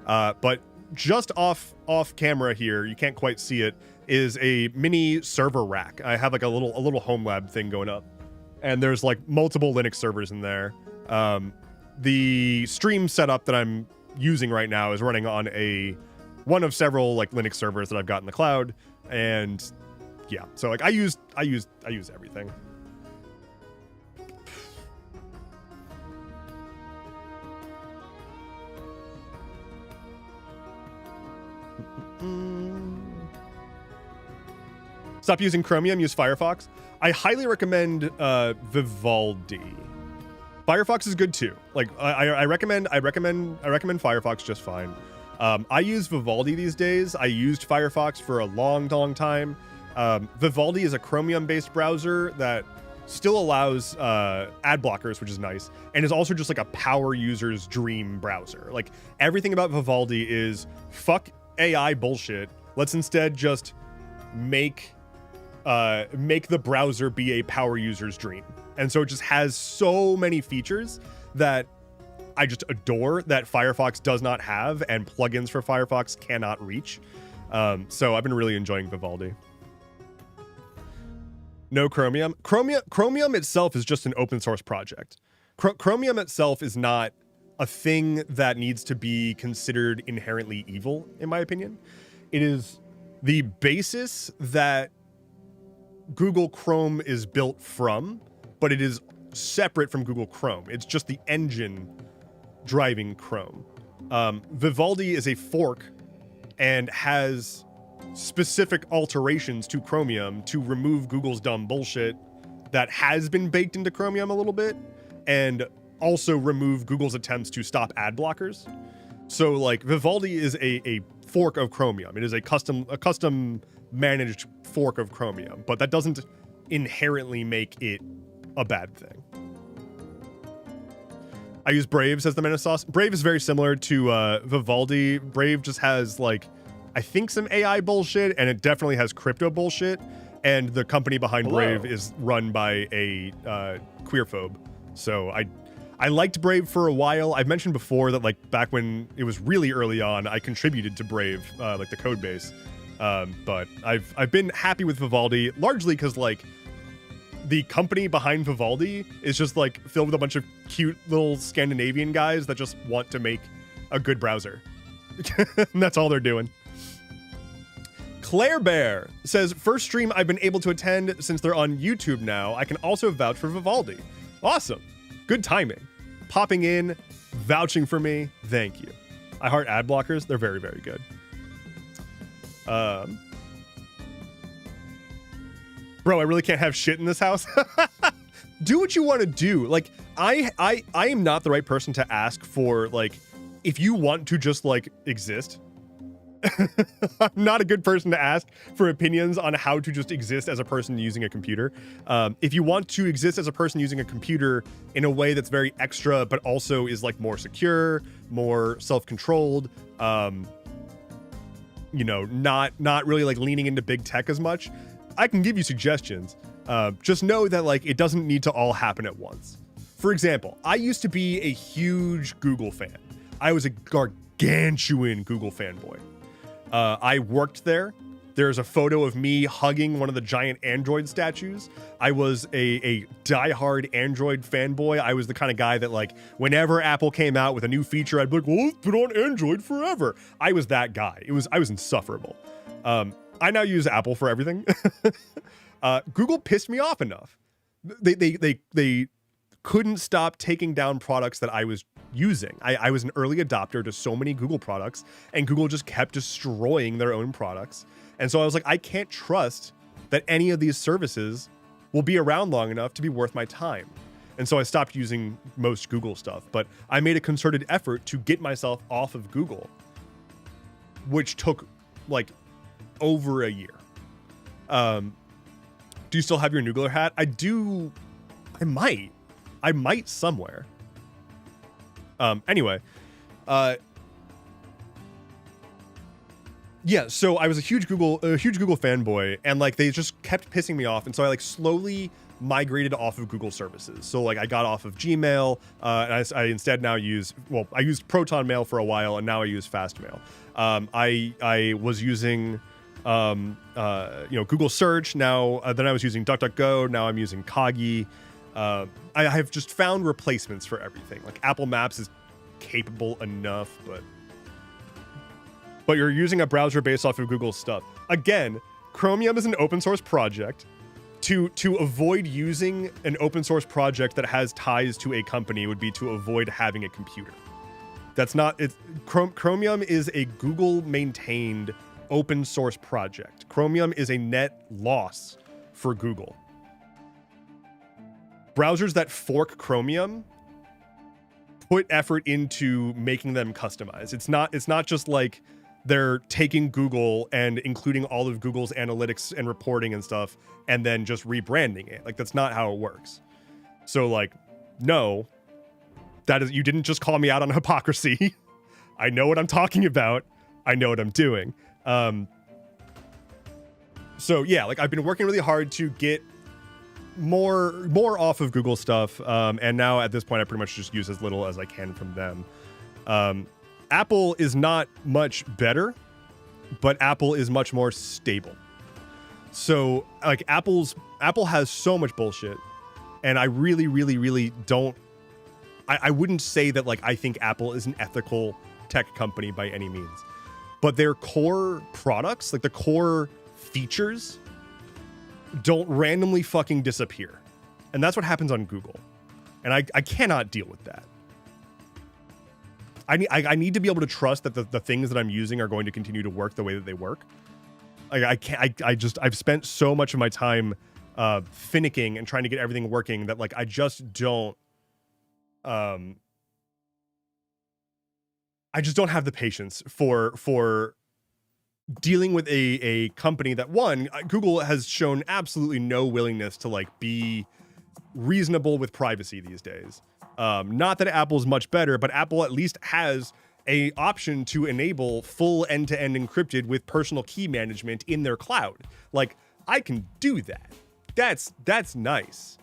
But just off camera here, you can't quite see it, is a mini server rack. I have like a little home lab thing going up, and there's like multiple Linux servers in there. The stream setup that I'm using right now is running on one of several like Linux servers that I've got in the cloud, and yeah, so like I use everything. Stop using Chromium, use Firefox. I highly recommend Vivaldi. Firefox is good too. Like I recommend Firefox just fine. I use Vivaldi these days. I used Firefox for a long time. Vivaldi is a Chromium-based browser that still allows ad blockers, which is nice, and is also just like a power user's dream browser. Like everything about Vivaldi is fuck AI bullshit. Let's instead just make the browser be a power user's dream. And so it just has so many features that I just adore that Firefox does not have and plugins for Firefox cannot reach. So I've been really enjoying Vivaldi. No Chromium. Chromium itself is just an open source project. Chromium itself is not a thing that needs to be considered inherently evil, in my opinion. It is the basis that Google Chrome is built from, but it is separate from Google Chrome. It's just the engine driving Chrome. Vivaldi is a fork and has specific alterations to Chromium to remove Google's dumb bullshit that has been baked into Chromium a little bit, and also remove Google's attempts to stop ad blockers. So like Vivaldi is a fork of Chromium. It is a custom managed fork of Chromium, but that doesn't inherently make it a bad thing. I use Brave, says the Menace Sauce. Brave is very similar to Vivaldi. Brave just has like, I think some AI bullshit, and it definitely has crypto bullshit. And the company behind Brave is run by a queerphobe. So I liked Brave for a while. I've mentioned before that like back when it was really early on, I contributed to Brave, like the code base. But I've been happy with Vivaldi largely because like the company behind Vivaldi is just like filled with a bunch of cute little Scandinavian guys that just want to make a good browser. And that's all they're doing. Claire Bear says, first stream I've been able to attend since they're on YouTube now. I can also vouch for Vivaldi. Awesome. Good timing. Popping in, vouching for me. Thank you. I heart ad blockers. They're very, very good. Bro, I really can't have shit in this house. Do what you want to do. Like, I am not the right person to ask for, like, if you want to just, like, exist. I'm not a good person to ask for opinions on how to just exist as a person using a computer. If you want to exist as a person using a computer in a way that's very extra, but also is, like, more secure, more self-controlled, you know, not really, like, leaning into big tech as much, I can give you suggestions. Just know that like it doesn't need to all happen at once. For example, I used to be a huge Google fan. I was a gargantuan Google fanboy. I worked there. There's a photo of me hugging one of the giant Android statues. I was a diehard Android fanboy. I was the kind of guy that like whenever Apple came out with a new feature, I'd be like, well, it's been on Android forever. I was that guy. I was insufferable. I now use Apple for everything. Google pissed me off enough. They couldn't stop taking down products that I was using. I was an early adopter to so many Google products, and Google just kept destroying their own products. And so I was like, I can't trust that any of these services will be around long enough to be worth my time. And so I stopped using most Google stuff, but I made a concerted effort to get myself off of Google, which took like over a year. Do you still have your Noogler hat? I do. I might somewhere. Anyway, yeah, so I was a huge Google fanboy, and like they just kept pissing me off, and so I like slowly migrated off of Google services. So like I got off of Gmail, and I instead now use, well, I used Proton Mail for a while, and now I use Fastmail. I was using Google Search. Now, then I was using DuckDuckGo. Now I'm using Kagi. I have just found replacements for everything. Like Apple Maps is capable enough, but you're using a browser based off of Google's stuff. Again, Chromium is an open source project. To avoid using an open source project that has ties to a company would be to avoid having a computer. That's not it. Chromium is a Google maintained open source project. Chromium is a net loss for Google. Browsers that fork Chromium put effort into making them customized. It's not just like they're taking Google and including all of Google's analytics and reporting and stuff and then just rebranding it. Like, that's not how it works. So, like, no, you didn't just call me out on hypocrisy. I know what I'm talking about. I know what I'm doing. So yeah, like, I've been working really hard to get more off of Google stuff. And now at this point, I pretty much just use as little as I can from them. Apple is not much better, but Apple is much more stable. So, like, Apple has so much bullshit, and I really, really, really don't. I wouldn't say that, like, I think Apple is an ethical tech company by any means, but their core products, like the core features, don't randomly fucking disappear, and that's what happens on Google, and I cannot deal with that. I need to be able to trust that the things that I'm using are going to continue to work the way that they work. Like, I've spent so much of my time finicking and trying to get everything working that, like, I just don't have the patience for dealing with a company that, one, Google has shown absolutely no willingness to, like, be reasonable with privacy these days. Not that Apple's much better, but Apple at least has a option to enable full end-to-end encrypted with personal key management in their cloud. Like, I can do that. That's nice.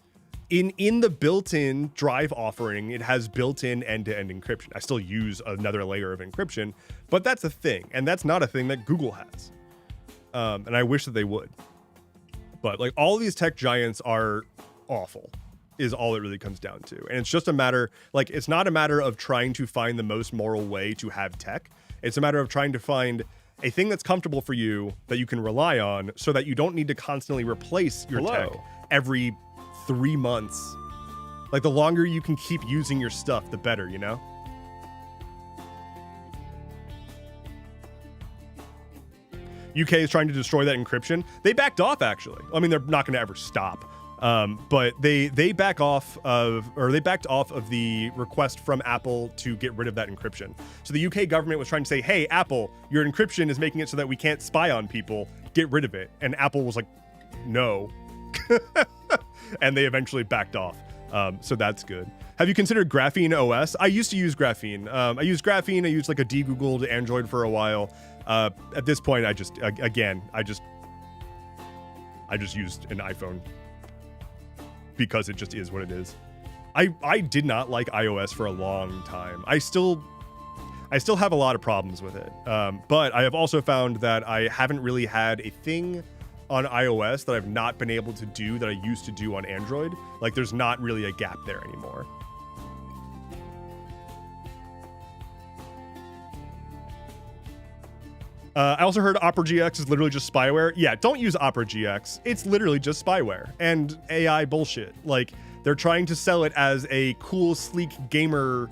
In the built-in Drive offering, it has built-in end-to-end encryption. I still use another layer of encryption, but that's a thing, and that's not a thing that Google has. And I wish that they would. But, like, all of these tech giants are awful, is all it really comes down to. And it's just a matter, like, it's not a matter of trying to find the most moral way to have tech. It's a matter of trying to find a thing that's comfortable for you that you can rely on so that you don't need to constantly replace your tech every 3 months. Like, the longer you can keep using your stuff, the better, you know? UK is trying to destroy that encryption. They backed off, actually. I mean, they're not going to ever stop. But they backed off of the request from Apple to get rid of that encryption. So the UK government was trying to say, hey, Apple, your encryption is making it so that we can't spy on people. Get rid of it. And Apple was like, no. And they eventually backed off. So that's good. Have you considered Graphene OS? I used to use Graphene. I used Graphene. I used, like, a de-Googled Android for a while. At this point, I just used an iPhone, because it just is what it is. I did not like iOS for a long time. I still have a lot of problems with it. But I have also found that I haven't really had a thing on iOS that I've not been able to do that I used to do on Android. Like, there's not really a gap there anymore. I also heard Opera GX is literally just spyware. Yeah, don't use Opera GX. It's literally just spyware and AI bullshit. Like, they're trying to sell it as a cool, sleek gamer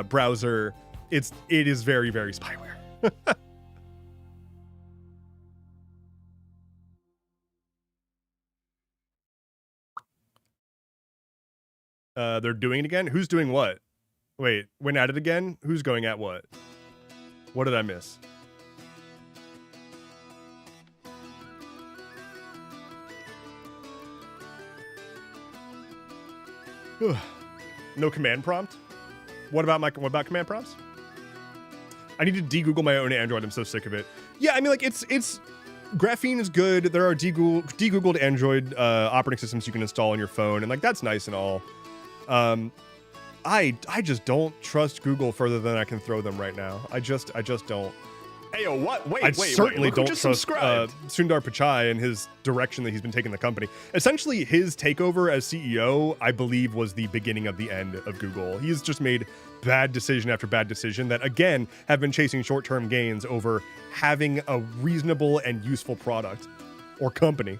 browser. It is very, very spyware. They're doing it again? Who's doing what? Wait, went at it again? Who's going at what? What did I miss? No command prompt? What about command prompts? I need to de-Google my own Android. I'm so sick of it. Yeah, I mean, like, it's Graphene is good. There are de-Googled Android operating systems you can install on your phone, and, like, that's nice and all. I just don't trust Google further than I can throw them right now. I just don't. Hey, yo, what? Wait, I certainly don't trust Sundar Pichai and his direction that he's been taking the company. Essentially, his takeover as CEO, I believe, was the beginning of the end of Google. He's just made bad decision after bad decision that, again, have been chasing short-term gains over having a reasonable and useful product or company.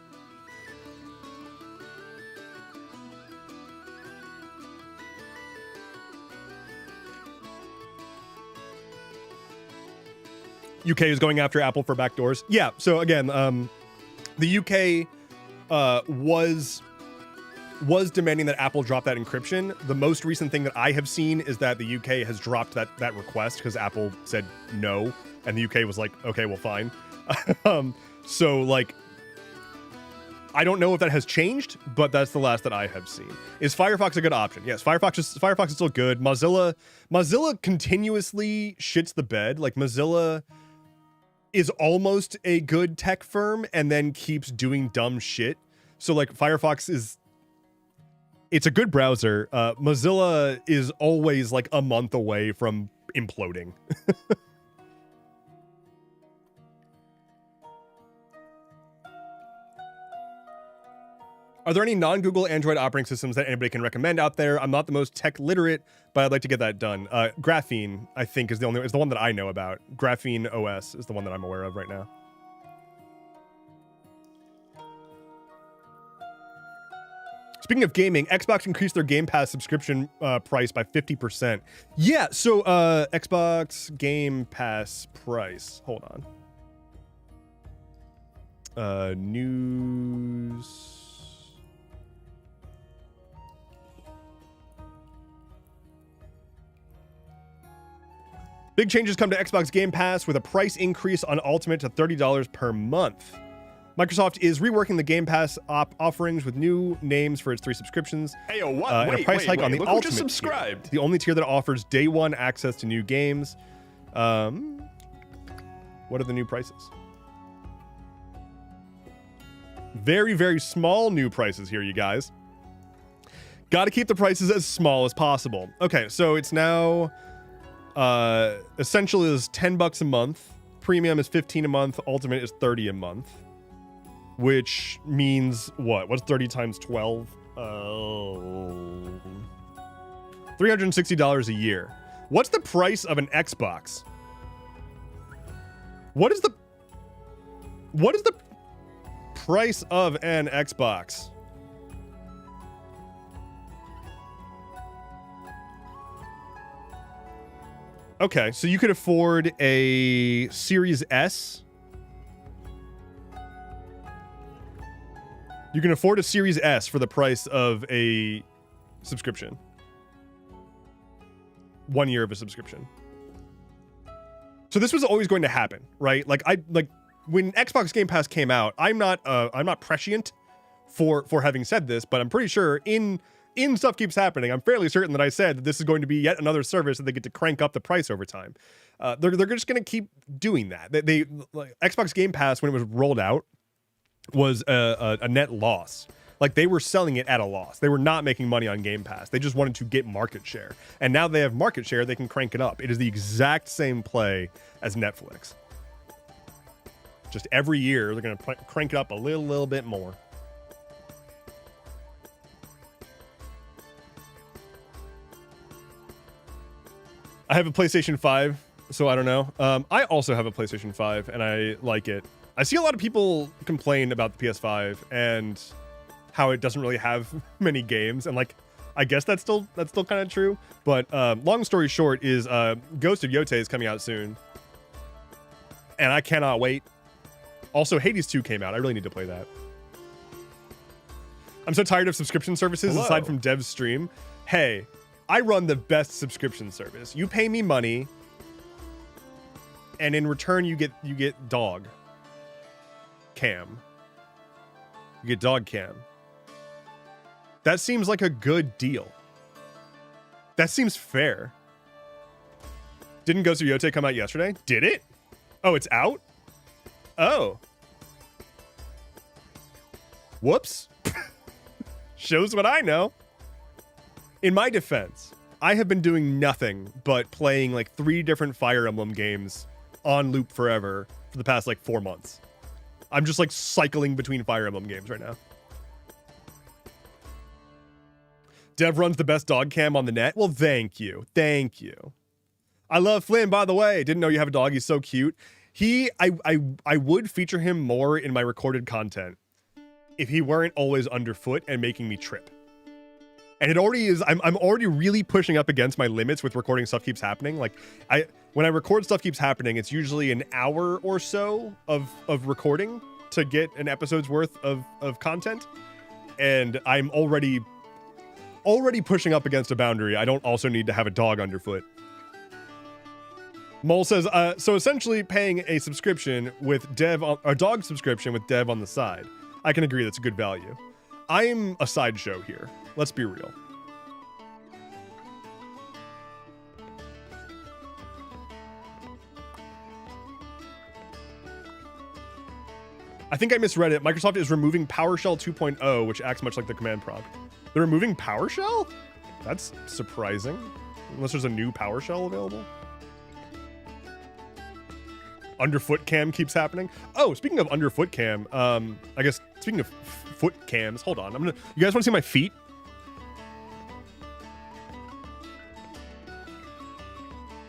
UK is going after Apple for backdoors. Yeah, so again, the UK was demanding that Apple drop that encryption. The most recent thing that I have seen is that the UK has dropped that request because Apple said no, and the UK was like, okay, well, fine. So like, I don't know if that has changed, but that's the last that I have seen. Is Firefox a good option? Yes, Firefox is still good. Mozilla continuously shits the bed. Like, Mozilla is almost a good tech firm and then keeps doing dumb shit. So like, Firefox it's a good browser. Mozilla is always like a month away from imploding. Are there any non-Google Android operating systems that anybody can recommend out there? I'm not the most tech literate, but I'd like to get that done. Graphene, I think, is the one that I know about. Graphene OS is the one that I'm aware of right now. Speaking of gaming, Xbox increased their Game Pass subscription price by 50%. Yeah, so Xbox Game Pass price. Hold on. News. Big changes come to Xbox Game Pass with a price increase on Ultimate to $30 per month. Microsoft is reworking the Game Pass offerings with new names for its 3 subscriptions. Hey, what? And a price hike on the Ultimate just subscribed. tier, the only tier that offers day one access to new games. What are the new prices? Very, very small new prices here, you guys. Got to keep the prices as small as possible. Okay, so it's now Essential is $10 a month. Premium is $15 a month. Ultimate is $30 a month. Which means what? What's 30 times 12? $360 a year. What's the price of an Xbox? What is the price of an Xbox? Okay, so you could afford a Series S. You can afford a Series S for the price of a subscription. 1 year of a subscription. So this was always going to happen, right? Like when Xbox Game Pass came out, I'm not prescient for having said this, but I'm pretty sure in Stuff Keeps Happening, I'm fairly certain that I said that this is going to be yet another service that they get to crank up the price over time. They're just going to keep doing that. Xbox Game Pass, when it was rolled out, was a net loss. Like, they were selling it at a loss. They were not making money on Game Pass. They just wanted to get market share. And now they have market share, they can crank it up. It is the exact same play as Netflix. Just every year, they're going to crank it up a little bit more. I have a PlayStation 5, so I don't know. I also have a PlayStation 5, and I like it. I see a lot of people complain about the PS5 and how it doesn't really have many games, and like, I guess that's still kind of true. But long story short is Ghost of Yotei is coming out soon, and I cannot wait. Also, Hades 2 came out. I really need to play that. I'm so tired of subscription services aside from Dev's stream. Hey, I run the best subscription service. You pay me money, and in return you get dog cam. You get dog cam. That seems like a good deal. That seems fair. Didn't Ghost of Yotei come out yesterday? Did it? Oh, it's out? Oh. Whoops. Shows what I know. In my defense, I have been doing nothing but playing like 3 different Fire Emblem games on loop forever for the past like 4 months. I'm just like cycling between Fire Emblem games right now. Dev runs the best dog cam on the net. Well, thank you. Thank you. I love Flynn, by the way. Didn't know you have a dog. He's so cute. I would feature him more in my recorded content if he weren't always underfoot and making me trip. And it already is. I'm already really pushing up against my limits with recording Stuff Keeps Happening. Like when I record Stuff Keeps Happening, it's usually an hour or so of recording to get an episode's worth of content. And I'm already pushing up against a boundary. I don't also need to have a dog underfoot. Mole says, so essentially paying a subscription with Dev, a dog subscription with Dev on the side. I can agree that's a good value. I'm a sideshow here. Let's be real. I think I misread it. Microsoft is removing PowerShell 2.0, which acts much like the command prompt. They're removing PowerShell? That's surprising. Unless there's a new PowerShell available. Underfoot cam keeps happening. Oh, speaking of underfoot cam, I guess speaking of foot cams, hold on. You guys want to see my feet?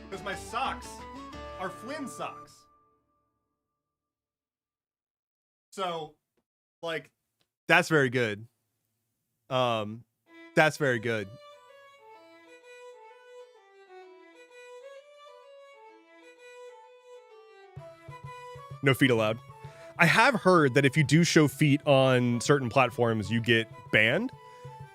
Because my socks are Flynn socks. So, like, that's very good. That's very good. No feet allowed. I have heard that if you do show feet on certain platforms, you get banned.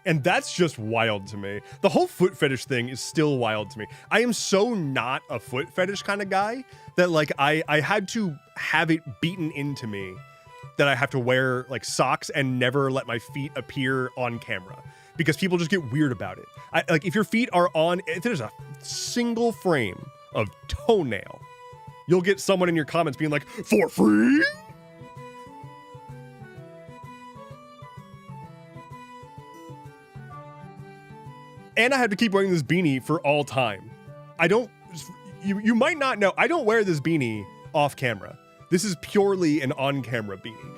And that's just wild to me. The whole foot fetish thing is still wild to me. I am so not a foot fetish kind of guy that like I had to have it beaten into me that I have to wear like socks and never let my feet appear on camera because people just get weird about it. Like if your feet are on, if there's a single frame of toenail, you'll get someone in your comments being like, for free? And I have to keep wearing this beanie for all time. You might not know, I don't wear this beanie off camera. This is purely an on-camera beanie.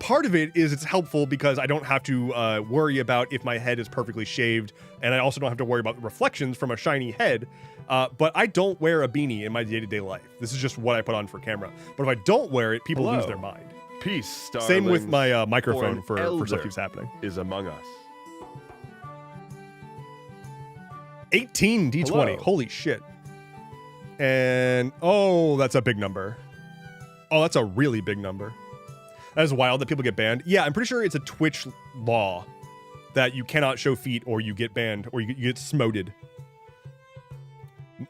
Part of it is it's helpful because I don't have to worry about if my head is perfectly shaved, and I also don't have to worry about the reflections from a shiny head. But I don't wear a beanie in my day-to-day life. This is just what I put on for camera. But if I don't wear it, people lose their mind. Peace, starlings. Same with my microphone for Stuff Keeps Happening. Is among us. 18 D20. Hello. Holy shit. And, oh, that's a big number. Oh, that's a really big number. That is wild that people get banned. Yeah, I'm pretty sure it's a Twitch law that you cannot show feet or you get banned or you get smoted.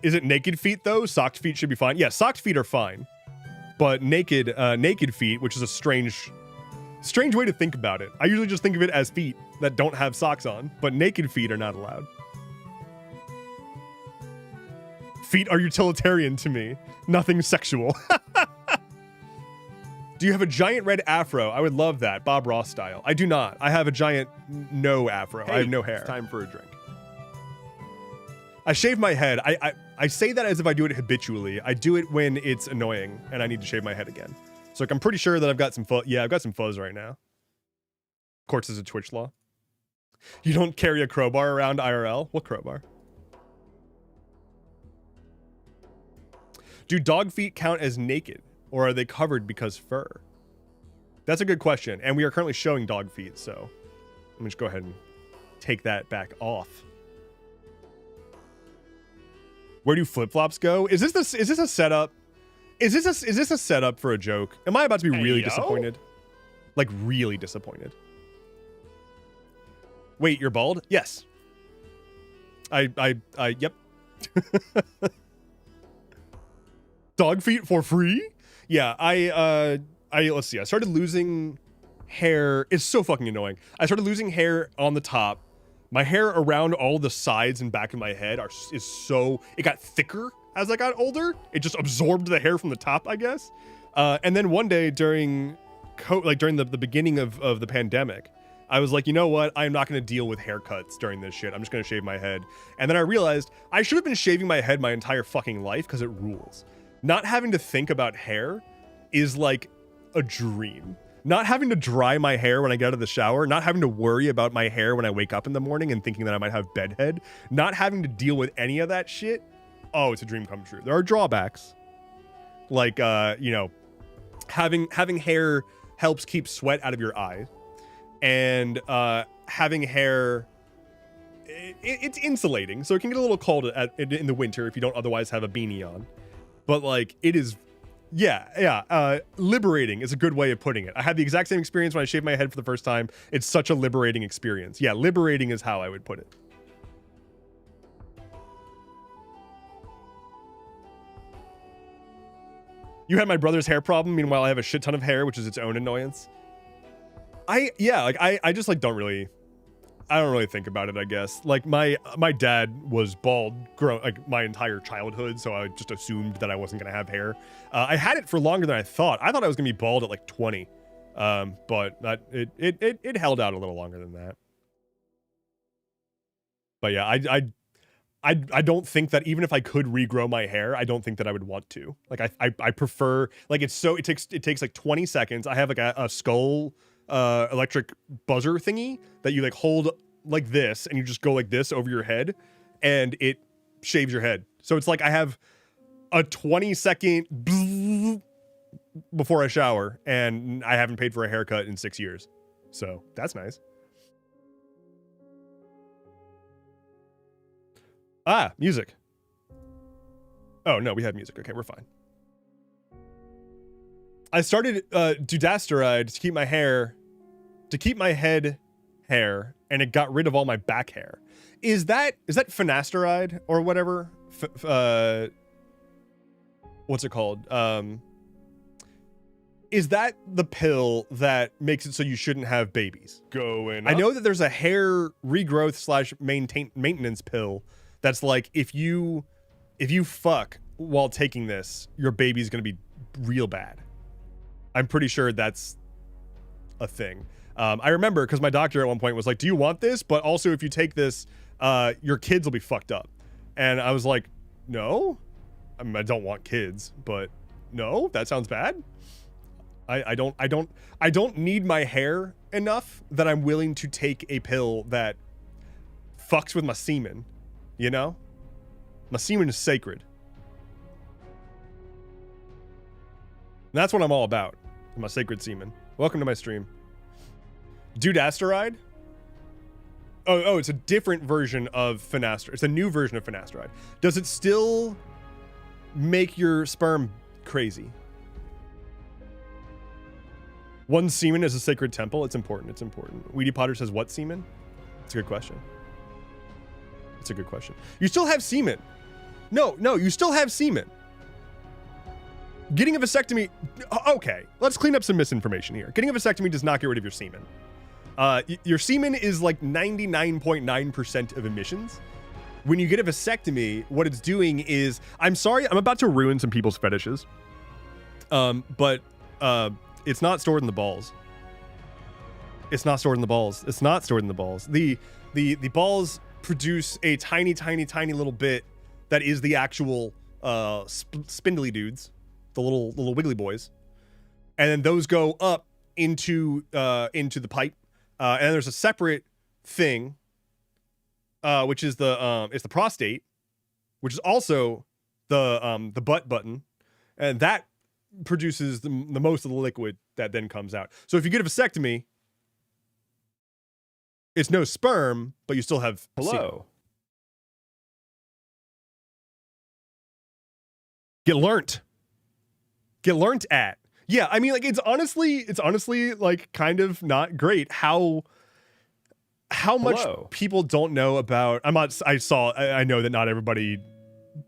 Is it naked feet though? Socked feet should be fine. Yeah, socked feet are fine. But naked feet, which is a strange way to think about it. I usually just think of it as feet that don't have socks on, but naked feet are not allowed. Feet are utilitarian to me. Nothing sexual. Do you have a giant red afro? I would love that, Bob Ross style. I do not. I have a giant no afro. Hey, I have no hair. It's time for a drink. I shave my head. I say that as if I do it habitually. I do it when it's annoying and I need to shave my head again. So like, I'm pretty sure that I've got some fuzz. Yeah, I've got some fuzz right now. Of course, it's a Twitch law. You don't carry a crowbar around IRL? What crowbar? Do dog feet count as naked? Or are they covered because fur? That's a good question. And we are currently showing dog feet, so let me just go ahead and take that back off. Where do flip-flops go? Is this a setup? Is this a setup for a joke? Am I about to be really disappointed? Like really disappointed. Wait, you're bald? Yes. Yep. Dog feet for free? Yeah, let's see. I started losing hair. It's so fucking annoying. I started losing hair on the top. My hair around all the sides and back of my head it got thicker as I got older. It just absorbed the hair from the top, I guess. And then one day during the beginning of the pandemic, I was like, you know what? I'm not going to deal with haircuts during this shit. I'm just going to shave my head. And then I realized I should have been shaving my head my entire fucking life because it rules. Not having to think about hair is like a dream. not having to dry my hair when I get out of the shower, not having to worry about my hair when I wake up in the morning and thinking that I might have bedhead, not having to deal with any of that shit. Oh, it's a dream come true. There are drawbacks. Like, you know, having hair helps keep sweat out of your eye. And having hair, it's insulating. So it can get a little cold in the winter if you don't otherwise have a beanie on. But like, it is... Yeah. Liberating is a good way of putting it. I had the exact same experience when I shaved my head for the first time. It's such a liberating experience. Yeah, liberating is how I would put it. You had my brother's hair problem. Meanwhile, I have a shit ton of hair, which is its own annoyance. I just like don't really think about it, I guess. Like my dad was bald like my entire childhood, so I just assumed that I wasn't gonna have hair. I had it for longer than I thought. I thought I was gonna be bald at like 20, but it held out a little longer than that. But yeah, I don't think that even if I could regrow my hair, I don't think that I would want to. Like I prefer, like it takes like 20 seconds. I have like a skull electric buzzer thingy that you like hold like this and you just go like this over your head and it shaves your head. So it's like I have a 20-second before I shower and I haven't paid for a haircut in 6 years. So that's nice. Music. Oh no, we have music. Okay, we're fine. I started dutasteride to keep my head hair, and it got rid of all my back hair. Is that finasteride or whatever? What's it called? Is that the pill that makes it so you shouldn't have babies? Going up. I know that there's a hair regrowth / maintenance pill that's like if you fuck while taking this, your baby's gonna be real bad. I'm pretty sure that's a thing. I remember because my doctor at one point was like, do you want this? But also if you take this, your kids will be fucked up. And I was like, no, I mean, I don't want kids, but no, that sounds bad. I don't need my hair enough that I'm willing to take a pill that fucks with my semen, you know? My semen is sacred. And that's what I'm all about. My sacred semen. Welcome to my stream. Dutasteride? Oh, it's a different version of finasteride. It's a new version of finasteride. Does it still make your sperm crazy? One semen is a sacred temple. It's important. It's important. Weedy Potter says, what semen? It's a good question. It's a good question. You still have semen. No, you still have semen. Getting a vasectomy, okay, let's clean up some misinformation here. Getting a vasectomy does not get rid of your semen. Your semen is like 99.9% of emissions. When you get a vasectomy, what it's doing is, I'm sorry, I'm about to ruin some people's fetishes. But it's not stored in the balls. It's not stored in the balls. It's not stored in the balls. The balls produce a tiny little bit that is the actual spindly dudes. The little wiggly boys, and then those go up into the pipe, and then there's a separate thing, which is it's the prostate, which is also the butt button, and that produces the most of the liquid that then comes out. So if you get a vasectomy, it's no sperm, but you still have semen. Get learnt at. Yeah, I mean, like, it's honestly like kind of not great how much people don't know about. I know that not everybody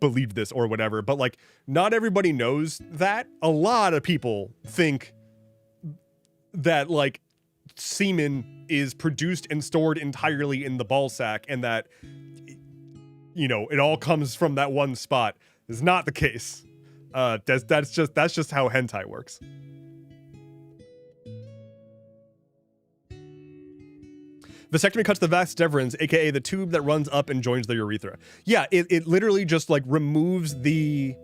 believed this or whatever, but like not everybody knows that. A lot of people think that like semen is produced and stored entirely in the ball sack and that, you know, it all comes from that one spot. Is not the case. That's just how hentai works. Vasectomy cuts the vas deferens, aka the tube that runs up and joins the urethra. Yeah, it literally just like removes the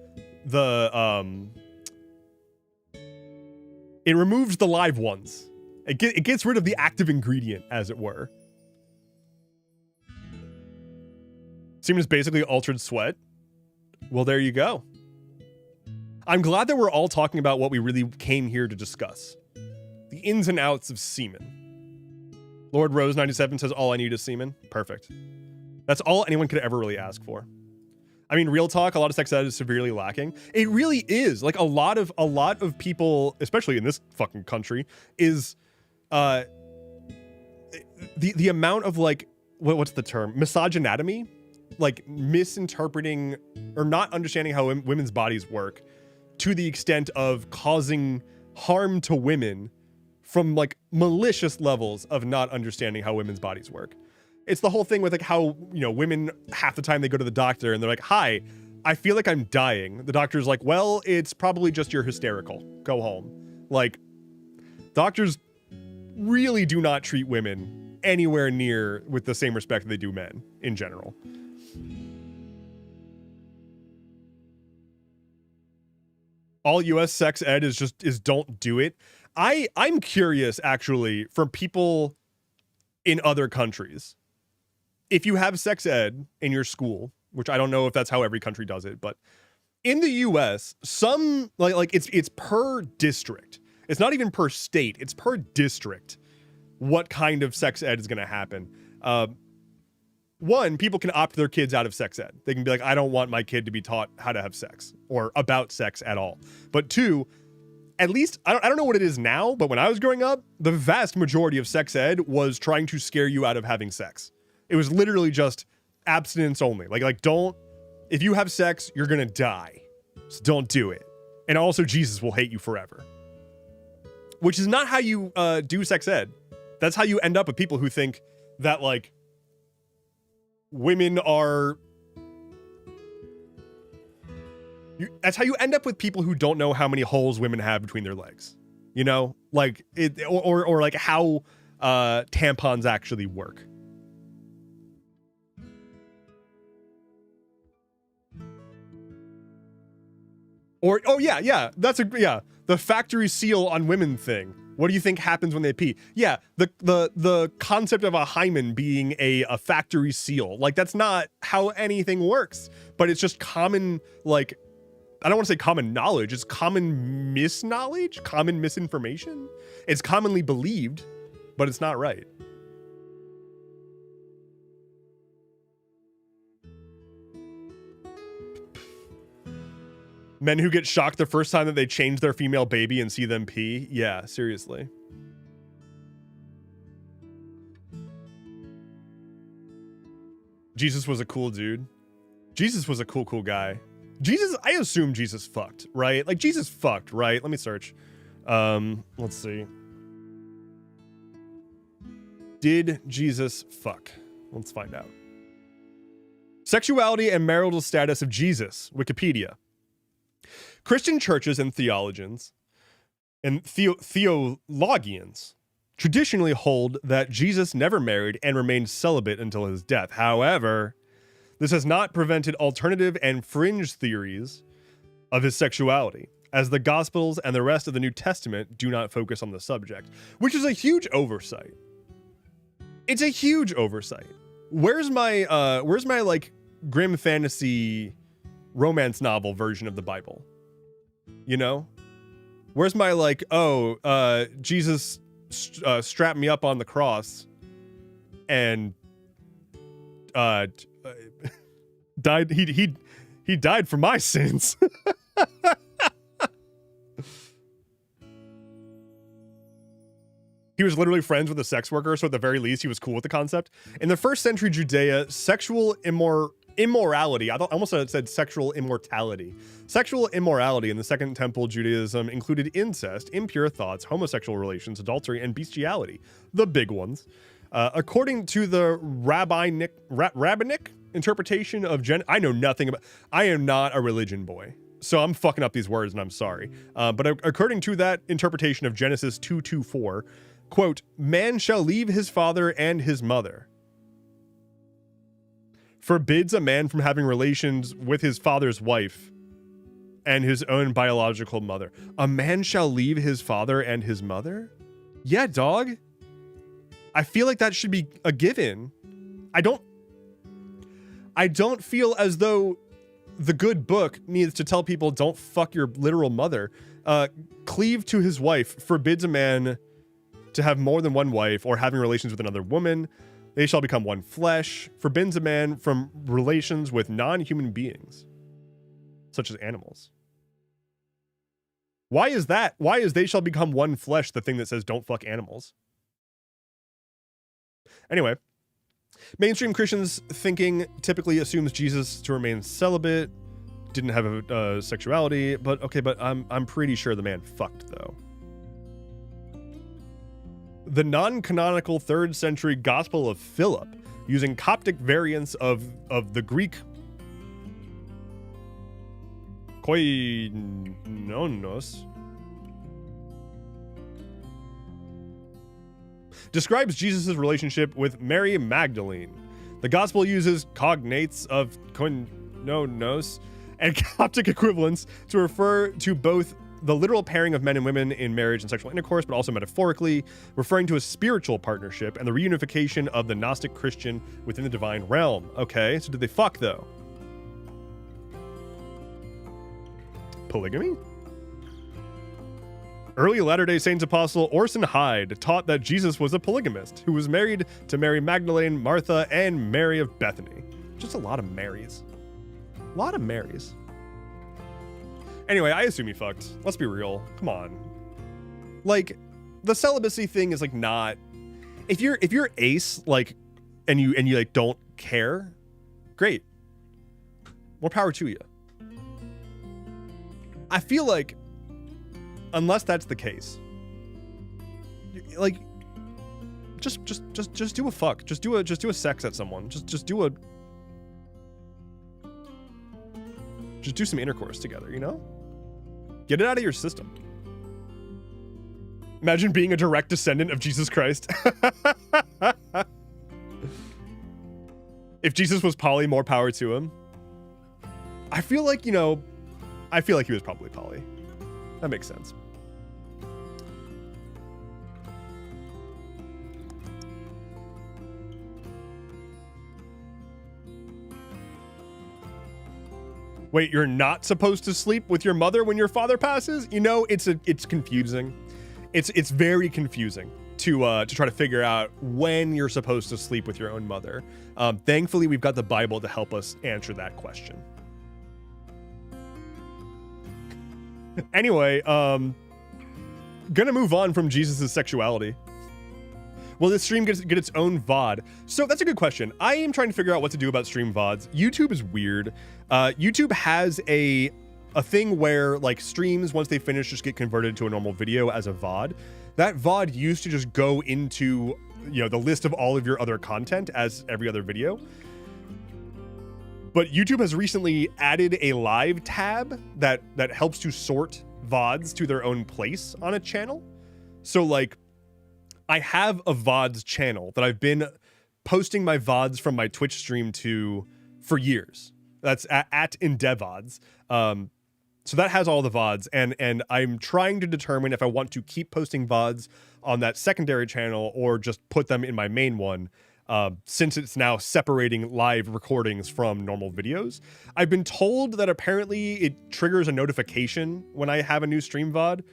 It removes the live ones. It gets rid of the active ingredient, as it were. Semen is basically altered sweat. Well, there you go. I'm glad that we're all talking about what we really came here to discuss. The ins and outs of semen. Lord Rose 97 says, all I need is semen. Perfect. That's all anyone could ever really ask for. I mean, real talk, a lot of sex ed is severely lacking. It really is. Like a lot of people, especially in this fucking country, is the amount of like, what's the term? Misogynatomy? Like misinterpreting or not understanding how women's bodies work to the extent of causing harm to women from like malicious levels of not understanding how women's bodies work. It's the whole thing with like how, you know, women half the time they go to the doctor and they're like, hi, I feel like I'm dying. The doctor's like, well, it's probably just you're hysterical. Go home. Like, doctors really do not treat women anywhere near with the same respect that they do men in general. All US sex ed is don't do it. I'm curious actually from people in other countries. If you have sex ed in your school, which I don't know if that's how every country does it, but in the US, some like it's per district. It's not even per state, it's per district what kind of sex ed is going to happen. One, people can opt their kids out of sex ed. They can be like, I don't want my kid to be taught how to have sex or about sex at all. But two, at least, I don't know what it is now, but when I was growing up, the vast majority of sex ed was trying to scare you out of having sex. It was literally just abstinence only. Like don't, if you have sex, you're going to die. So don't do it. And also Jesus will hate you forever. Which is not how you do sex ed. That's how you end up with people who think that like, women are... that's how you end up with people who don't know how many holes women have between their legs. You know? Like, it, or like how tampons actually work. Or, oh yeah, that's the factory seal on women thing. What do you think happens when they pee? Yeah, the concept of a hymen being a factory seal. Like, that's not how anything works. But it's just common, like, I don't want to say common knowledge. It's common misknowledge, common misinformation. It's commonly believed, but it's not right. Men who get shocked the first time that they change their female baby and see them pee. Yeah, seriously. Jesus was a cool dude. Jesus was a cool guy. Jesus, I assume Jesus fucked, right? Like, Jesus fucked, right? Let me search. Let's see. Did Jesus fuck? Let's find out. Sexuality and marital status of Jesus, Wikipedia. Christian churches and theologians and theologians traditionally hold that Jesus never married and remained celibate until his death. However, this has not prevented alternative and fringe theories of his sexuality, as the Gospels and the rest of the New Testament do not focus on the subject, which is a huge oversight. It's a huge oversight. Where's my like grim fantasy romance novel version of the Bible? You know, where's my like, Jesus strapped me up on the cross and died. He died for my sins. He was literally friends with a sex worker, so at the very least he was cool with the concept. In the first century Judea, sexual immorality, I almost said sexual immortality. Sexual immorality in the Second Temple Judaism included incest, impure thoughts, homosexual relations, adultery, and bestiality. The big ones. According to the rabbinic interpretation of I know nothing about... I am not a religion boy, so I'm fucking up these words and I'm sorry. But according to that interpretation of Genesis 2:24, quote, man shall leave his father and his mother. Forbids a man from having relations with his father's wife and his own biological mother. A man shall leave his father and his mother? Yeah, dog. I feel like that should be a given. I don't feel as though the good book needs to tell people don't fuck your literal mother. Cleave to his wife forbids a man to have more than one wife or having relations with another woman. They shall become one flesh. Forbids a man from relations with non-human beings, such as animals. Why is that? Why is they shall become one flesh the thing that says don't fuck animals? Anyway, mainstream Christians thinking typically assumes Jesus to remain celibate, didn't have a sexuality, but okay, but I'm pretty sure the man fucked though. The non-canonical 3rd century Gospel of Philip, using Coptic variants of the Greek koinonos, describes Jesus' relationship with Mary Magdalene. The gospel uses cognates of koinonos and Coptic equivalents to refer to both the literal pairing of men and women in marriage and sexual intercourse, but also metaphorically, referring to a spiritual partnership and the reunification of the Gnostic Christian within the divine realm. Okay, so did they fuck though? Polygamy? Early Latter-day Saints apostle Orson Hyde taught that Jesus was a polygamist who was married to Mary Magdalene, Martha, and Mary of Bethany. Just a lot of Marys. A lot of Marys. Anyway, I assume he fucked. Let's be real. Come on. Like, the celibacy thing is like not... If you're ace, like, and you like don't care, great. More power to you. I feel like unless that's the case, like, just do a fuck. Just do a sex at someone. Just do some intercourse together, you know? Get it out of your system. Imagine being a direct descendant of Jesus Christ. If Jesus was poly, more power to him. I feel like, you know, I feel like he was probably poly. That makes sense. Wait, you're not supposed to sleep with your mother when your father passes? You know, it's confusing. It's very confusing to try to figure out when you're supposed to sleep with your own mother. Thankfully, we've got the Bible to help us answer that question. Anyway, gonna move on from Jesus' sexuality. Will this stream get its own VOD? So that's a good question. I am trying to figure out what to do about stream VODs. YouTube is weird. YouTube has a thing where like streams, once they finish, just get converted to a normal video as a VOD. That VOD used to just go into, you know, the list of all of your other content as every other video. But YouTube has recently added a live tab that helps to sort VODs to their own place on a channel. So like, I have a VODs channel that I've been posting my VODs from my Twitch stream to for years. That's at Endeavorance. So that has all the VODs, and I'm trying to determine if I want to keep posting VODs on that secondary channel or just put them in my main one, since it's now separating live recordings from normal videos. I've been told that apparently it triggers a notification when I have a new stream VOD,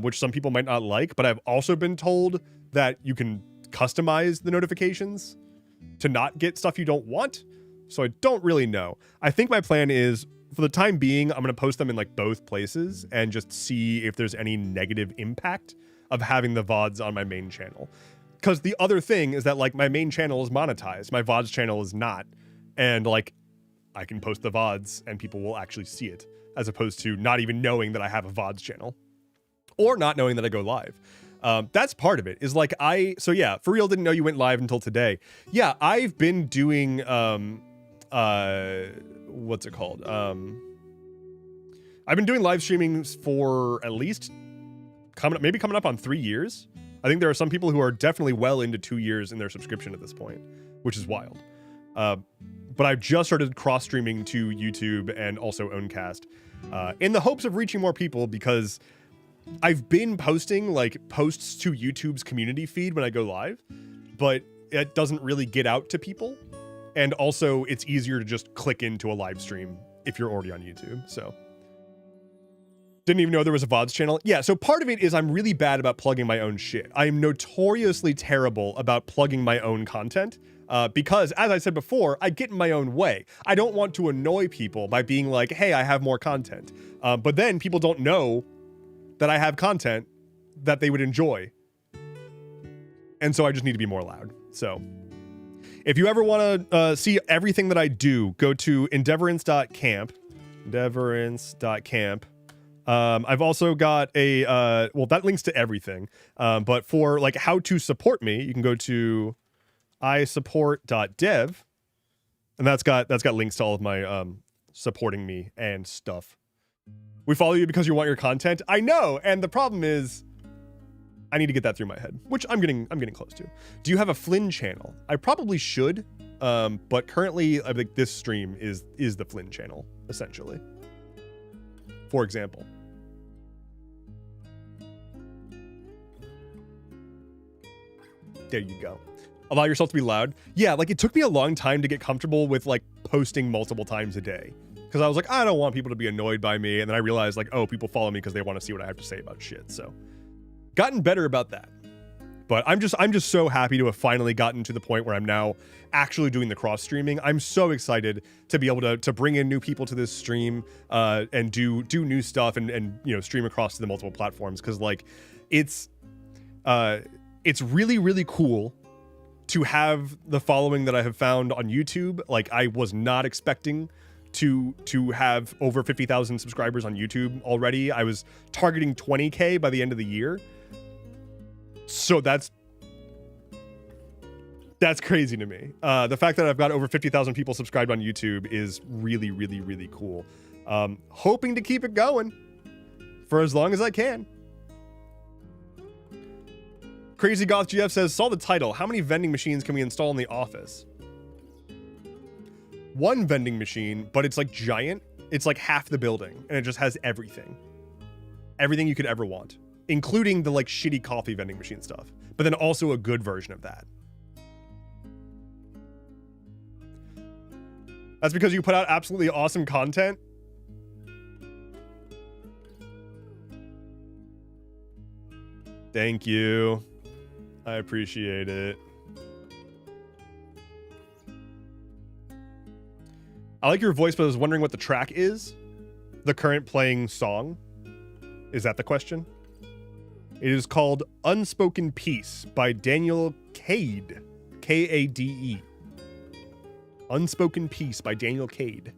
which some people might not like, but I've also been told that you can customize the notifications to not get stuff you don't want. So I don't really know. I think my plan is, for the time being, I'm going to post them in like both places and just see if there's any negative impact of having the VODs on my main channel. Because the other thing is that like my main channel is monetized. My VODs channel is not. And like I can post the VODs and people will actually see it, as opposed to not even knowing that I have a VODs channel or not knowing that I go live. That's part of it, is like so yeah, for real, didn't know you went live until today. Yeah, I've been doing, what's it called? I've been doing live streaming for at least coming up on 3 years. I think there are some people who are definitely well into 2 years in their subscription at this point, which is wild. But I've just started cross streaming to YouTube and also Owncast. in the hopes of reaching more people, because I've been posting like posts to YouTube's community feed when I go live, but it doesn't really get out to people. And also it's easier to just click into a live stream if you're already on YouTube. So didn't even know there was a VODs channel. Yeah, so part of it is I'm really bad about plugging my own shit. I am notoriously terrible about plugging my own content because, as I said before, I get in my own way. I don't want to annoy people by being like, hey, I have more content. But then people don't know that I have content that they would enjoy. And so I just need to be more loud. So if you ever want to see everything that I do, go to endeavorance.camp. Endeavorance.camp. I've also got a, well, that links to everything. But for like how to support me, you can go to isupport.dev, and that's got links to all of my, supporting me and stuff. We follow you because you want your content. I know. And the problem is I need to get that through my head, which I'm getting close to. Do you have a Flynn channel? I probably should. But currently I think this stream is the Flynn channel, essentially. For example. There you go. Allow yourself to be loud. Yeah, like it took me a long time to get comfortable with like posting multiple times a day. Because I was like, I don't want people to be annoyed by me. And then I realized like, oh, people follow me because they want to see what I have to say about shit. So gotten better about that. But I'm just so happy to have finally gotten to the point where I'm now actually doing the cross streaming. I'm so excited to be able to bring in new people to this stream and do new stuff and you know, stream across to the multiple platforms. Because like it's really, really cool to have the following that I have found on YouTube. Like I was not expecting to have over 50,000 subscribers on YouTube already. I was targeting 20K by the end of the year. So that's crazy to me. The fact that I've got over 50,000 people subscribed on YouTube is really, really, really cool. Hoping to keep it going for as long as I can. Crazy Goth GF says, saw the title. How many vending machines can we install in the office? One vending machine, but it's like giant. It's like half the building and it just has everything. Everything you could ever want, including the like shitty coffee vending machine stuff, but then also a good version of that. That's because you put out absolutely awesome content. Thank you. I appreciate it. I like your voice, but I was wondering what the track is. The current playing song. Is that the question? It is called Unspoken Peace by Daniel Cade. K-A-D-E. Unspoken Peace by Daniel Cade.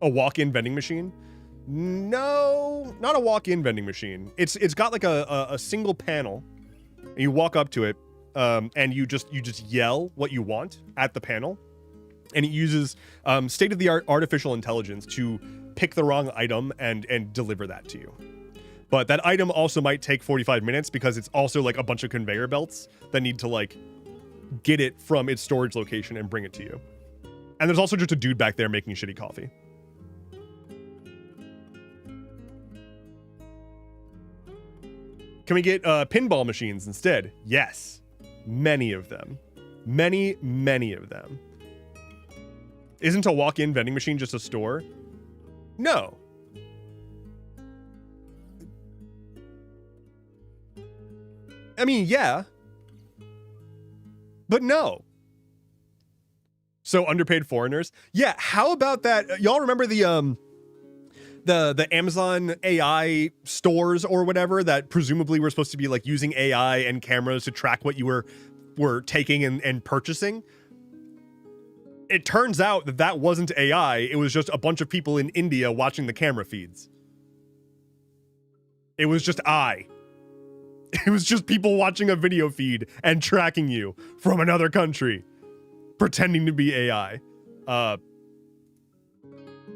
A walk-in vending machine? No, not a walk-in vending machine. It's got like a single panel. And you walk up to it, and you just yell what you want at the panel. And it uses state-of-the-art artificial intelligence to pick the wrong item and deliver that to you. But that item also might take 45 minutes because it's also like a bunch of conveyor belts that need to like get it from its storage location and bring it to you. And there's also just a dude back there making shitty coffee. Can we get pinball machines instead? Yes. Many of them. Many, many of them. Isn't a walk-in vending machine just a store? No. I mean, yeah. But no. So underpaid foreigners? Yeah, how about that? Y'all remember the Amazon AI stores or whatever that presumably were supposed to be like using AI and cameras to track what you were taking and purchasing? It turns out that wasn't AI. It was just a bunch of people in India watching the camera feeds. It was just It was just people watching a video feed and tracking you from another country, pretending to be AI.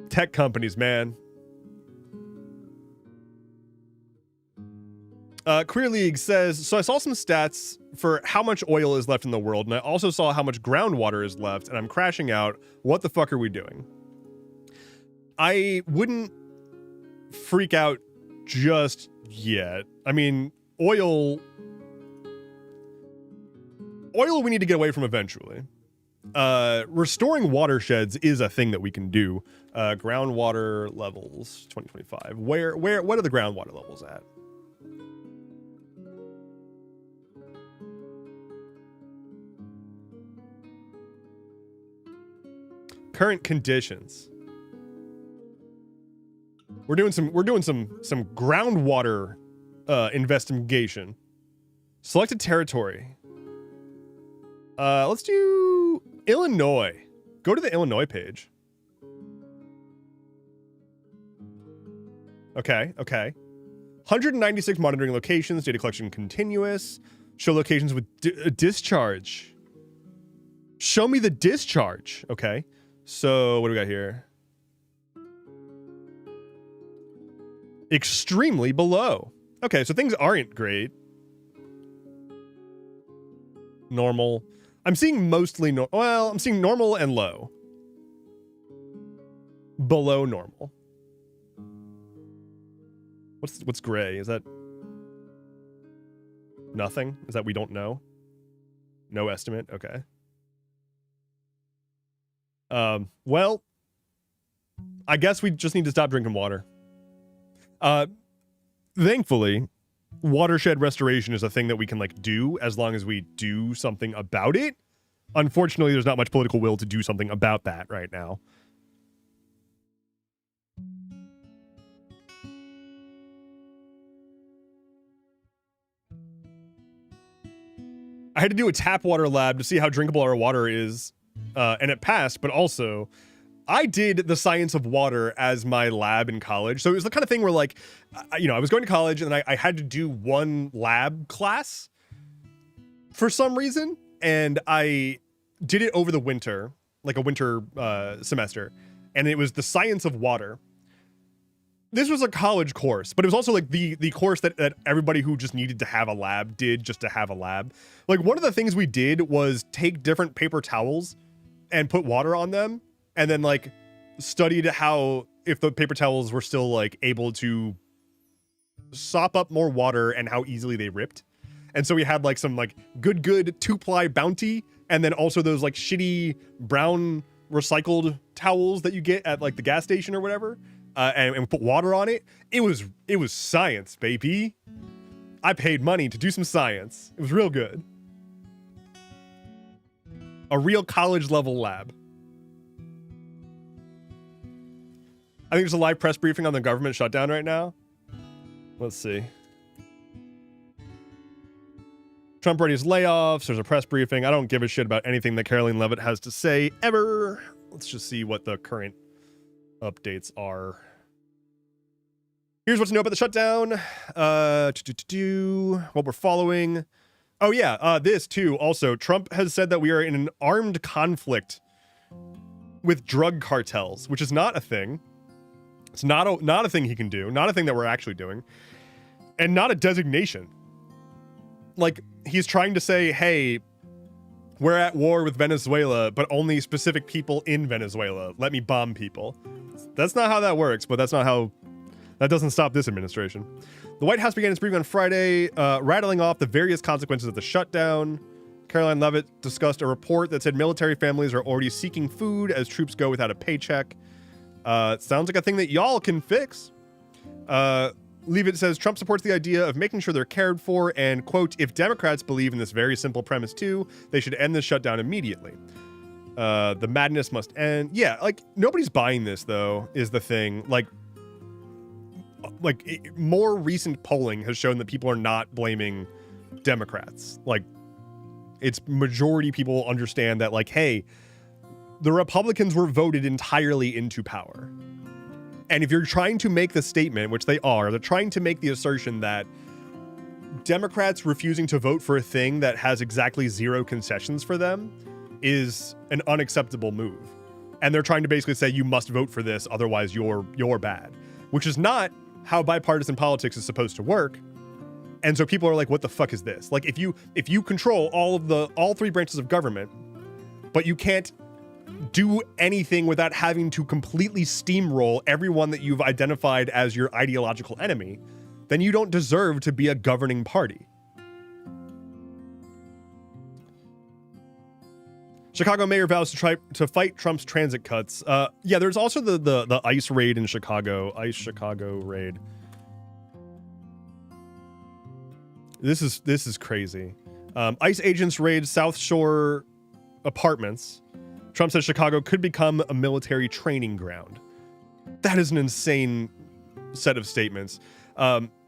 Tech companies, man. Queer League says, so I saw some stats for how much oil is left in the world, and I also saw how much groundwater is left, and I'm crashing out. What the fuck are we doing? I wouldn't freak out just yet. I mean, oil we need to get away from eventually. Restoring watersheds is a thing that we can do. Groundwater levels 2025. What are the groundwater levels at? Current conditions. We're doing some groundwater investigation. Selected territory. Let's do Illinois. Go to the Illinois page. Okay. 196 monitoring locations, data collection continuous. Show locations with discharge. Show me the discharge. Okay. So what do we got here? Extremely below. Okay, so things aren't great. Normal. I'm seeing mostly I'm seeing normal and low. Below normal. What's gray? Is that nothing? Is that we don't know? No estimate? Okay. Well, I guess we just need to stop drinking water. Thankfully, watershed restoration is a thing that we can do as long as we do something about it. Unfortunately, there's not much political will to do something about that right now. I had to do a tap water lab to see how drinkable our water is, and it passed, but also I did the science of water as my lab in college. So it was the kind of thing where I was going to college and I had to do one lab class for some reason. And I did it over the winter, like a winter semester. And it was the science of water. This was a college course, but it was also the course that everybody who just needed to have a lab did just to have a lab. One of the things we did was take different paper towels and put water on them. And then studied how, if the paper towels were still able to sop up more water and how easily they ripped. And so we had some good 2-ply Bounty, and then also those shitty brown recycled towels that you get at the gas station or whatever, and we put water on it. It was science, baby. I paid money to do some science. It was real good. A real college level lab. I think there's a live press briefing on the government shutdown right now. Let's see. Trump readies layoffs. There's a press briefing. I don't give a shit about anything that Caroline Leavitt has to say ever. Let's just see what the current updates are. Here's what to know about the shutdown. What we're following. Oh yeah, this too. Also, Trump has said that we are in an armed conflict with drug cartels, which is not a thing. It's not a thing he can do, not a thing that we're actually doing, and not a designation. He's trying to say, hey, we're at war with Venezuela, but only specific people in Venezuela. Let me bomb people. That's not how that works, but that doesn't stop this administration. The White House began its briefing on Friday, rattling off the various consequences of the shutdown. Caroline Leavitt discussed a report that said military families are already seeking food as troops go without a paycheck. Sounds like a thing that y'all can fix. Leavitt says Trump supports the idea of making sure they're cared for and, quote, if Democrats believe in this very simple premise too, they should end this shutdown immediately. The madness must end. Yeah, nobody's buying this, though, is the thing. More recent polling has shown that people are not blaming Democrats. It's majority people understand that, hey, the Republicans were voted entirely into power. And if you're trying to make the statement, which they are, they're trying to make the assertion that Democrats refusing to vote for a thing that has exactly zero concessions for them is an unacceptable move. And they're trying to basically say you must vote for this, otherwise you're bad, which is not how bipartisan politics is supposed to work. And so people are like, what the fuck is this? If you control all three branches of government, but you can't do anything without having to completely steamroll everyone that you've identified as your ideological enemy, then you don't deserve to be a governing party. Chicago mayor vows to try to fight Trump's transit cuts. Yeah, there's also the ICE raid in Chicago. ICE Chicago raid. This is crazy. ICE agents raid South Shore apartments. Trump says Chicago could become a military training ground. That is an insane set of statements.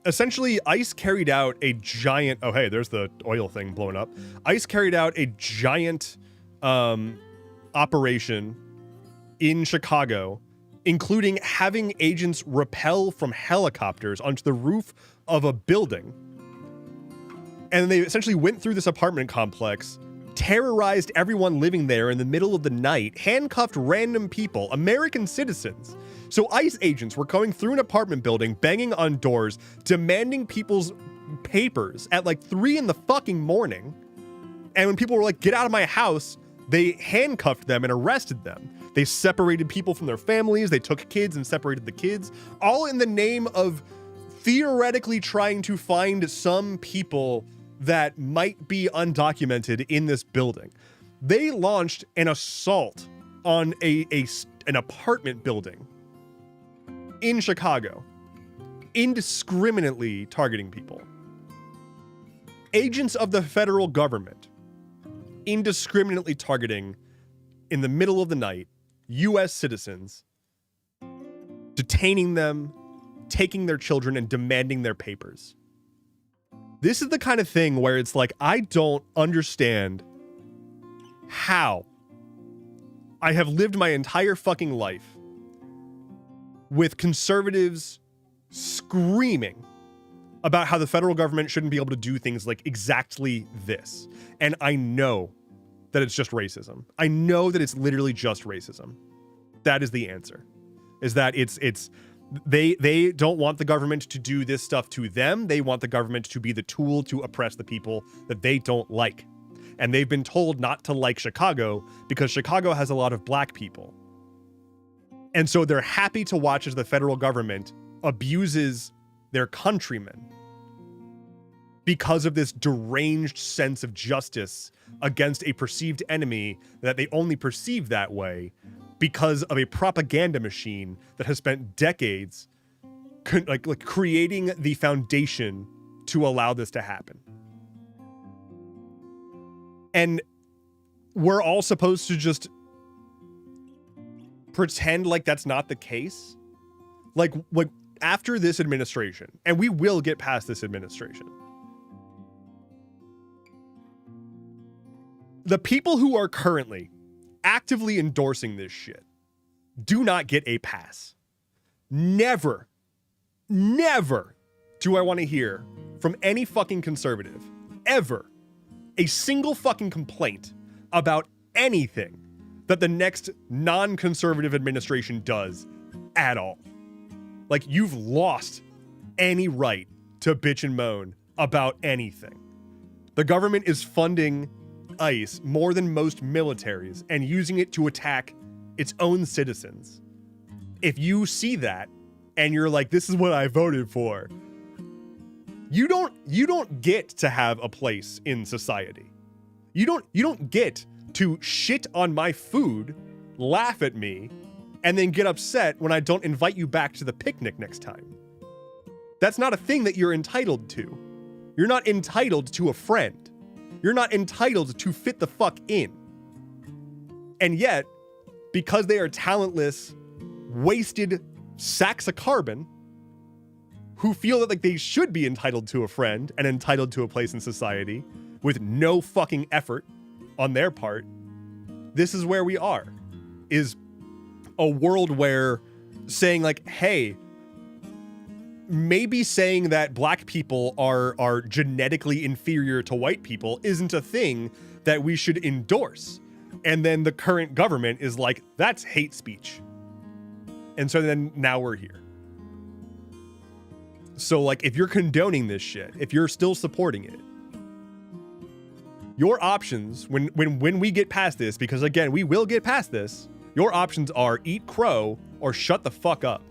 Essentially, ICE carried out a giant... Oh, hey, there's the oil thing blowing up. ICE carried out a giant operation in Chicago, including having agents rappel from helicopters onto the roof of a building. And they essentially went through this apartment complex, terrorized everyone living there in the middle of the night, handcuffed random people, American citizens. So ICE agents were going through an apartment building, banging on doors, demanding people's papers at like 3 in the fucking morning. And when people were like, get out of my house, they handcuffed them and arrested them. They separated people from their families. They took kids and separated the kids, all in the name of theoretically trying to find some people that might be undocumented in this building. They launched an assault on an apartment building in Chicago, indiscriminately targeting people. Agents of the federal government indiscriminately targeting, in the middle of the night, U.S. citizens, detaining them, taking their children, and demanding their papers. This is the kind of thing where it's like, I don't understand how I have lived my entire fucking life with conservatives screaming about how the federal government shouldn't be able to do things like exactly this. And I know that it's just racism. I know that it's literally just racism. That is the answer. Is that they don't want the government to do this stuff to them. They want the government to be the tool to oppress the people that they don't like. And they've been told not to like Chicago because Chicago has a lot of black people. And so they're happy to watch as the federal government abuses their countrymen because of this deranged sense of justice against a perceived enemy that they only perceive that way because of a propaganda machine that has spent decades creating the foundation to allow this to happen. And we're all supposed to just pretend like that's not the case. Like after this administration, and we will get past this administration, the people who are currently actively endorsing this shit do not get a pass. Never do I want to hear from any fucking conservative, ever, a single fucking complaint about anything that the next non-conservative administration does at all. Like, you've lost any right to bitch and moan about anything. The government is funding ICE more than most militaries and using it to attack its own citizens. If you see that and you're like, this is what I voted for, you don't get to have a place in society. You don't get to shit on my food, laugh at me, and then get upset when I don't invite you back to the picnic next time. That's not a thing that you're entitled to. You're not entitled to a friend. You're not entitled to fit the fuck in. And yet, because they are talentless, wasted sacks of carbon who feel that like they should be entitled to a friend and entitled to a place in society with no fucking effort on their part, this is where we are. Is a world where saying like, hey, maybe saying that black people are genetically inferior to white people isn't a thing that we should endorse. And then the current government is like, that's hate speech. And so then now we're here. So like, if you're condoning this shit, if you're still supporting it, Your options when we get past this, because again, we will get past this, your options are eat crow or shut the fuck up.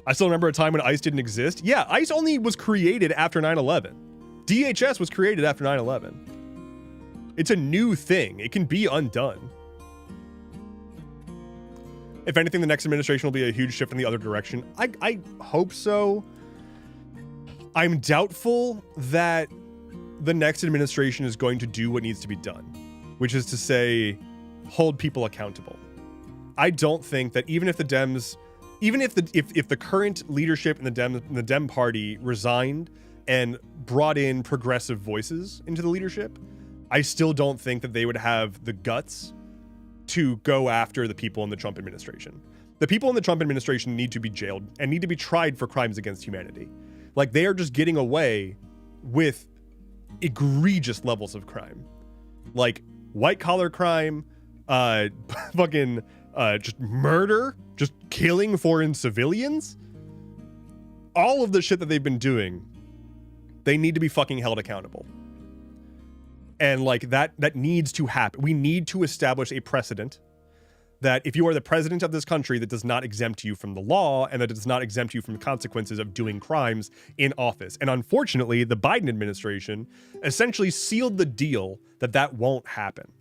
I still remember a time when ICE didn't exist. Yeah, ICE only was created after 9/11. DHS was created after 9/11. It's a new thing. It can be undone. If anything, the next administration will be a huge shift in the other direction. I hope so. I'm doubtful that the next administration is going to do what needs to be done, which is to say, hold people accountable. I don't think that even if the Dems, even if the current leadership in the Dem party resigned and brought in progressive voices into the leadership, I still don't think that they would have the guts to go after the people in the Trump administration. The people in the Trump administration need to be jailed and need to be tried for crimes against humanity. Like, they are just getting away with egregious levels of crime. Like, white-collar crime, fucking just murder, just killing foreign civilians. All of the shit that they've been doing, they need to be fucking held accountable. And like that needs to happen. We need to establish a precedent that if you are the president of this country, that does not exempt you from the law and that does not exempt you from the consequences of doing crimes in office. And unfortunately, the Biden administration essentially sealed the deal that that won't happen.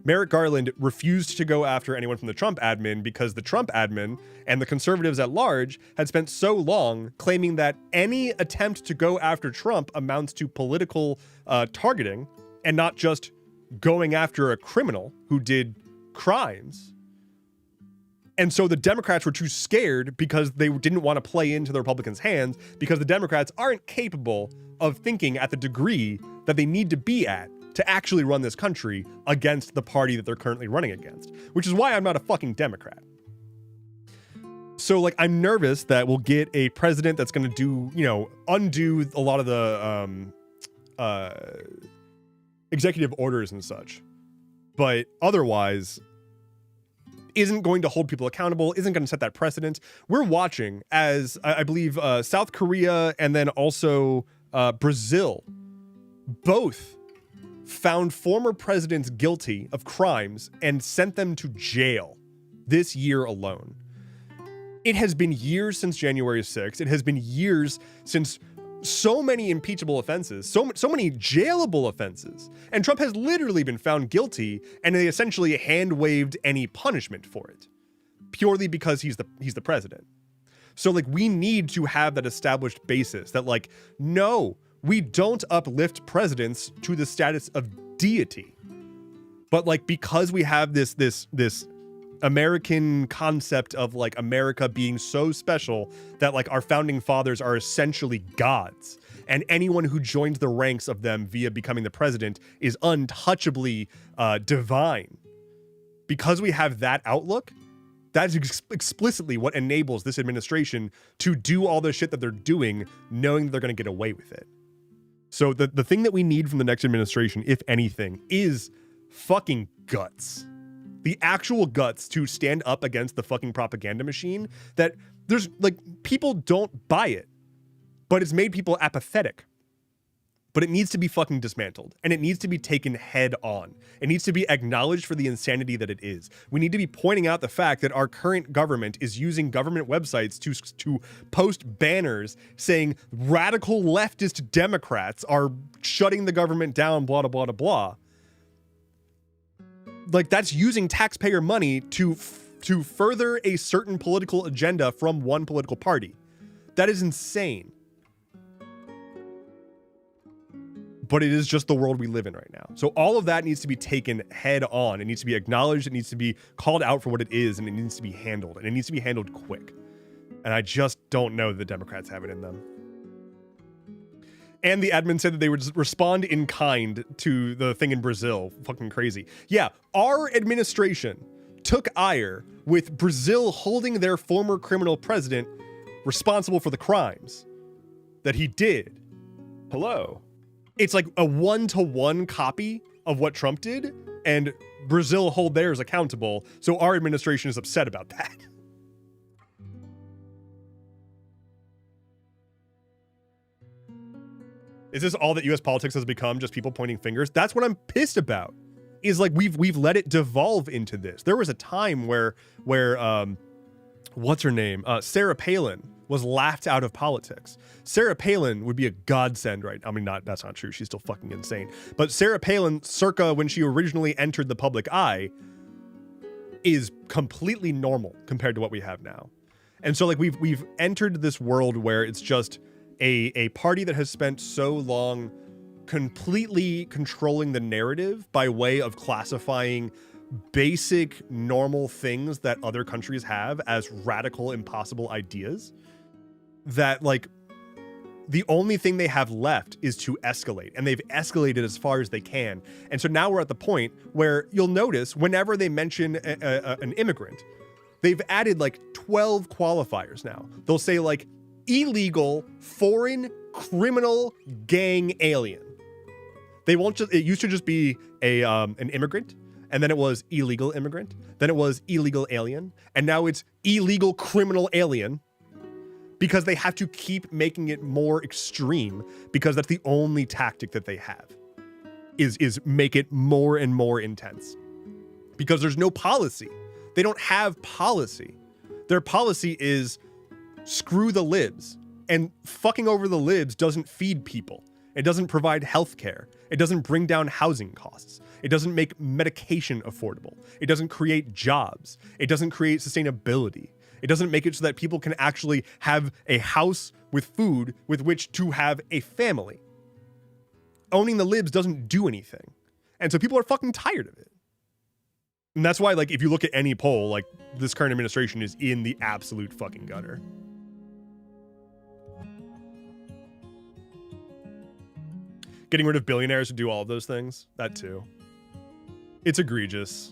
Merrick Garland refused to go after anyone from the Trump admin because the Trump admin and the conservatives at large had spent so long claiming that any attempt to go after Trump amounts to political targeting and not just going after a criminal who did crimes. And so the Democrats were too scared because they didn't want to play into the Republicans' hands, because the Democrats aren't capable of thinking at the degree that they need to be at to actually run this country against the party that they're currently running against, which is why I'm not a fucking Democrat. So like, I'm nervous that we'll get a president that's going to do, undo a lot of the executive orders and such, but otherwise isn't going to hold people accountable, isn't going to set that precedent. We're watching as I believe South Korea and then also Brazil both found former presidents guilty of crimes and sent them to jail this year alone. It has been years since January 6th. It has been years since so many impeachable offenses, so many jailable offenses. And Trump has literally been found guilty, and they essentially hand-waved any punishment for it, purely because he's the president. So like, we need to have that established basis that like, no, we don't uplift presidents to the status of deity. But like, because we have this American concept of like America being so special that like our founding fathers are essentially gods, and anyone who joins the ranks of them via becoming the president is untouchably divine. Because we have that outlook, that's explicitly what enables this administration to do all the shit that they're doing, knowing that they're going to get away with it. So the thing that we need from the next administration, if anything, is fucking guts. The actual guts to stand up against the fucking propaganda machine that there's like, people don't buy it, but it's made people apathetic. But it needs to be fucking dismantled, and it needs to be taken head on. It needs to be acknowledged for the insanity that it is. We need to be pointing out the fact that our current government is using government websites to post banners saying radical leftist Democrats are shutting the government down, blah, blah, blah, blah. Like, that's using taxpayer money to further a certain political agenda from one political party. That is insane. But it is just the world we live in right now. So all of that needs to be taken head on. It needs to be acknowledged. It needs to be called out for what it is, and it needs to be handled. And it needs to be handled quick. And I just don't know that the Democrats have it in them. And the admin said that they would respond in kind to the thing in Brazil. Fucking crazy. Yeah, our administration took ire with Brazil holding their former criminal president responsible for the crimes that he did. Hello. It's like a 1-to-1 copy of what Trump did, and Brazil hold theirs accountable. So our administration is upset about that. Is this all that U.S. politics has become? Just people pointing fingers? That's what I'm pissed about. Is like we've let it devolve into this. There was a time where what's her name? Sarah Palin was laughed out of politics. Sarah Palin would be a godsend, right? I mean, that's not true. She's still fucking insane. But Sarah Palin, circa when she originally entered the public eye, is completely normal compared to what we have now. And so like we've entered this world where it's just a party that has spent so long completely controlling the narrative by way of classifying basic normal things that other countries have as radical impossible ideas, that like the only thing they have left is to escalate, and they've escalated as far as they can. And so now we're at the point where you'll notice whenever they mention an immigrant, they've added like 12 qualifiers now. They'll say like illegal, foreign, criminal, gang alien. They won't just, it used to just be an immigrant, and then it was illegal immigrant, then it was illegal alien, and now it's illegal criminal alien, because they have to keep making it more extreme, because that's the only tactic that they have, is make it more and more intense. Because there's no policy. They don't have policy. Their policy is screw the libs, and fucking over the libs doesn't feed people. It doesn't provide health care. It doesn't bring down housing costs. It doesn't make medication affordable. It doesn't create jobs. It doesn't create sustainability. It doesn't make it so that people can actually have a house with food with which to have a family. Owning the libs doesn't do anything. And so people are fucking tired of it. And that's why, like, if you look at any poll, like, this current administration is in the absolute fucking gutter. Getting rid of billionaires to do all of those things, that too. It's egregious,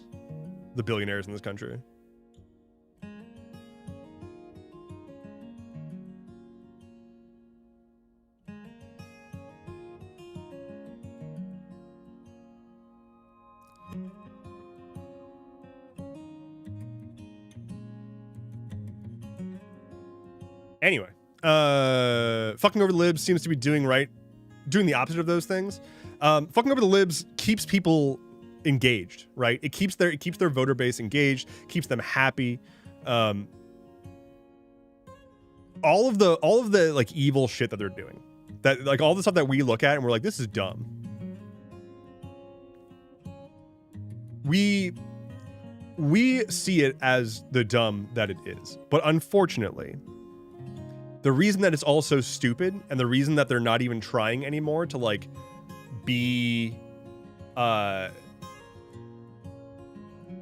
the billionaires in this country. Anyway, fucking over the libs seems to be doing the opposite of those things. Fucking over the libs keeps people engaged, right? It keeps their voter base engaged, keeps them happy. All of the like evil shit that they're doing, that like all the stuff that we look at and we're like, this is dumb. We see it as the dumb that it is, but unfortunately, the reason that it's all so stupid, and the reason that they're not even trying anymore to like be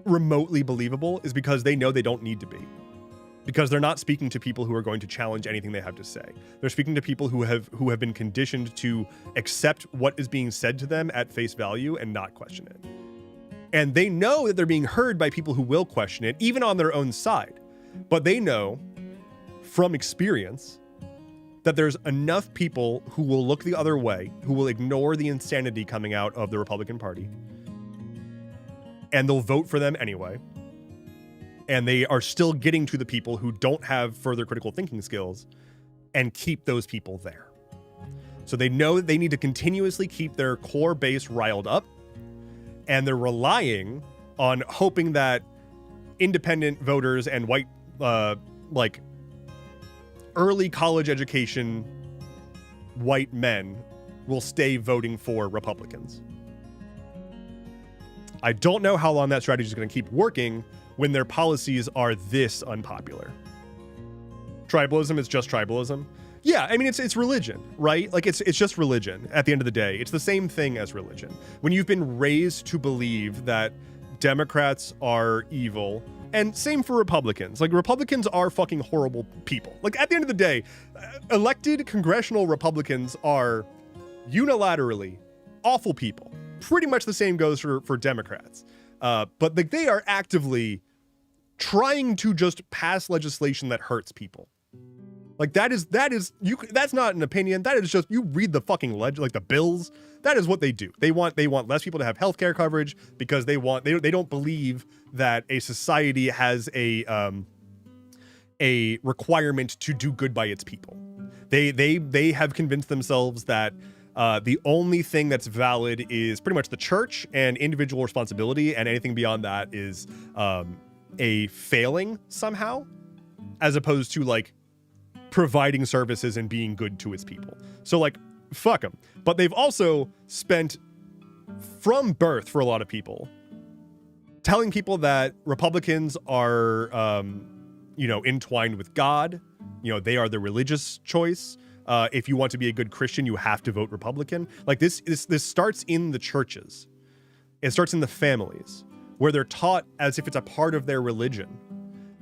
remotely believable, is because they know they don't need to be. Because they're not speaking to people who are going to challenge anything they have to say. They're speaking to people who have been conditioned to accept what is being said to them at face value and not question it. And they know that they're being heard by people who will question it, even on their own side. But they know from experience that there's enough people who will look the other way, who will ignore the insanity coming out of the Republican Party, and they'll vote for them anyway. And they are still getting to the people who don't have further critical thinking skills and keep those people there. So they know that they need to continuously keep their core base riled up, and they're relying on hoping that independent voters and white, like early college education white men will stay voting for Republicans. I don't know how long that strategy is going to keep working when their policies are this unpopular. Tribalism is just tribalism. Yeah, I mean, it's religion, right? Like, it's just religion at the end of the day. It's the same thing as religion. When you've been raised to believe that Democrats are evil, and same for Republicans. Like, Republicans are fucking horrible people. Like, at the end of the day, elected congressional Republicans are unilaterally awful people. Pretty much the same goes for Democrats. But like, they are actively trying to just pass legislation that hurts people. Like, that's not an opinion. That is just, you read the fucking like the bills. That is what they do. They want less people to have healthcare coverage because they don't believe that a society has a requirement to do good by its people. They have convinced themselves that The only thing that's valid is pretty much the church and individual responsibility, and anything beyond that is a failing somehow, as opposed to like providing services and being good to its people. So like, fuck them. But they've also spent, from birth for a lot of people, telling people that Republicans are, entwined with God. They are the religious choice. If you want to be a good Christian, you have to vote Republican. Like this starts in the churches. It starts in the families, where they're taught as if it's a part of their religion.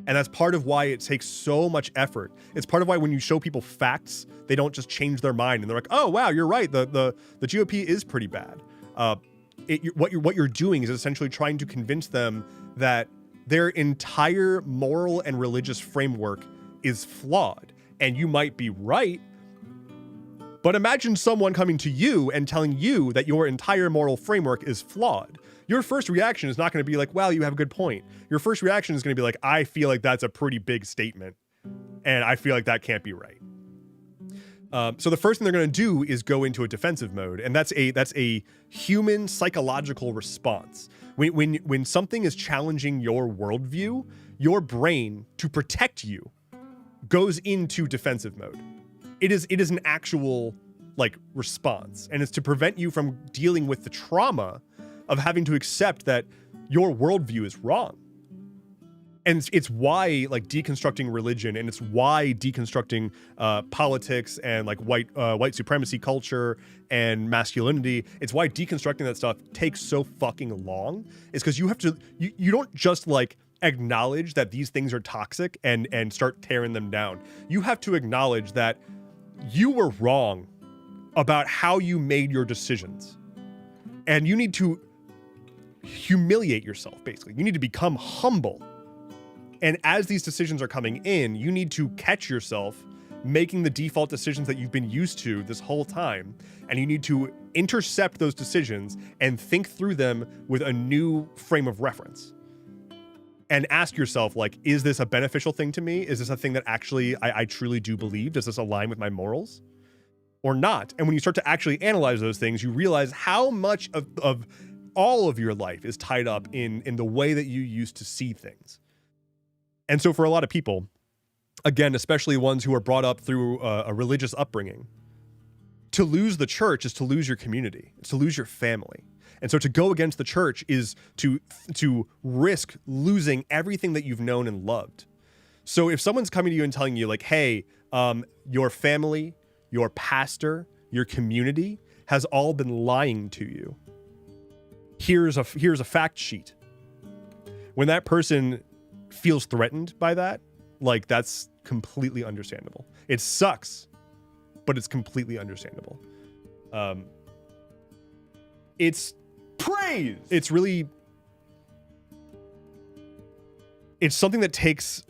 And that's part of why it takes so much effort. It's part of why when you show people facts, they don't just change their mind and they're like, oh, wow, you're right. The GOP is pretty bad. What you're doing is essentially trying to convince them that their entire moral and religious framework is flawed. And you might be right, but imagine someone coming to you and telling you that your entire moral framework is flawed. Your first reaction is not going to be like, wow, you have a good point. Your first reaction is going to be like, I feel like that's a pretty big statement, and I feel like that can't be right. So the first thing they're going to do is go into a defensive mode, and that's a human psychological response. When something is challenging your worldview, your brain, to protect you, goes into defensive mode. It is an actual response, and it's to prevent you from dealing with the trauma of having to accept that your worldview is wrong. And it's why deconstructing religion, and it's why deconstructing politics and white supremacy culture and masculinity, it's why deconstructing that stuff takes so fucking long. Is because you have to, you don't just acknowledge that these things are toxic and start tearing them down. You have to acknowledge that you were wrong about how you made your decisions. And you need to humiliate yourself, basically. You need to become humble. And as these decisions are coming in, you need to catch yourself making the default decisions that you've been used to this whole time. And you need to intercept those decisions and think through them with a new frame of reference. And ask yourself, is this a beneficial thing to me? Is this a thing that actually I truly do believe? Does this align with my morals or not? And when you start to actually analyze those things, you realize how much of all of your life is tied up in the way that you used to see things. And so for a lot of people, again, especially ones who are brought up through a religious upbringing, to lose the church is to lose your community. It's to lose your family. And so to go against the church is to risk losing everything that you've known and loved. So if someone's coming to you and telling you hey, your family, your pastor, your community has all been lying to you, here's a fact sheet. When that person feels threatened by that, that's completely understandable. It sucks, but it's completely understandable. It's praise. It's something that takes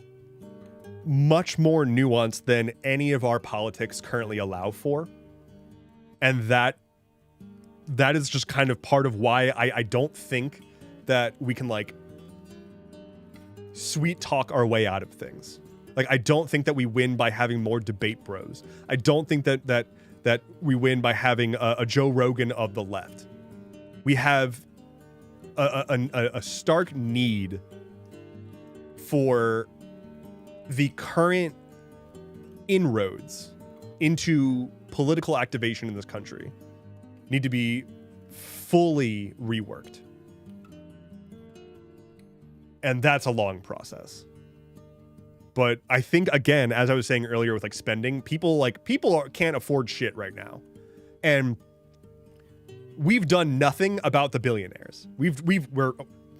much more nuance than any of our politics currently allow for. And that is just kind of part of why I don't think that we can sweet talk our way out of things. I don't think that we win by having more debate bros. I don't think that we win by having a Joe Rogan of the left. We have a stark need for the current inroads into political activation in this country need to be fully reworked. And that's a long process. But I think, again, as I was saying earlier with spending, people can't afford shit right now. And we've done nothing about the billionaires. We're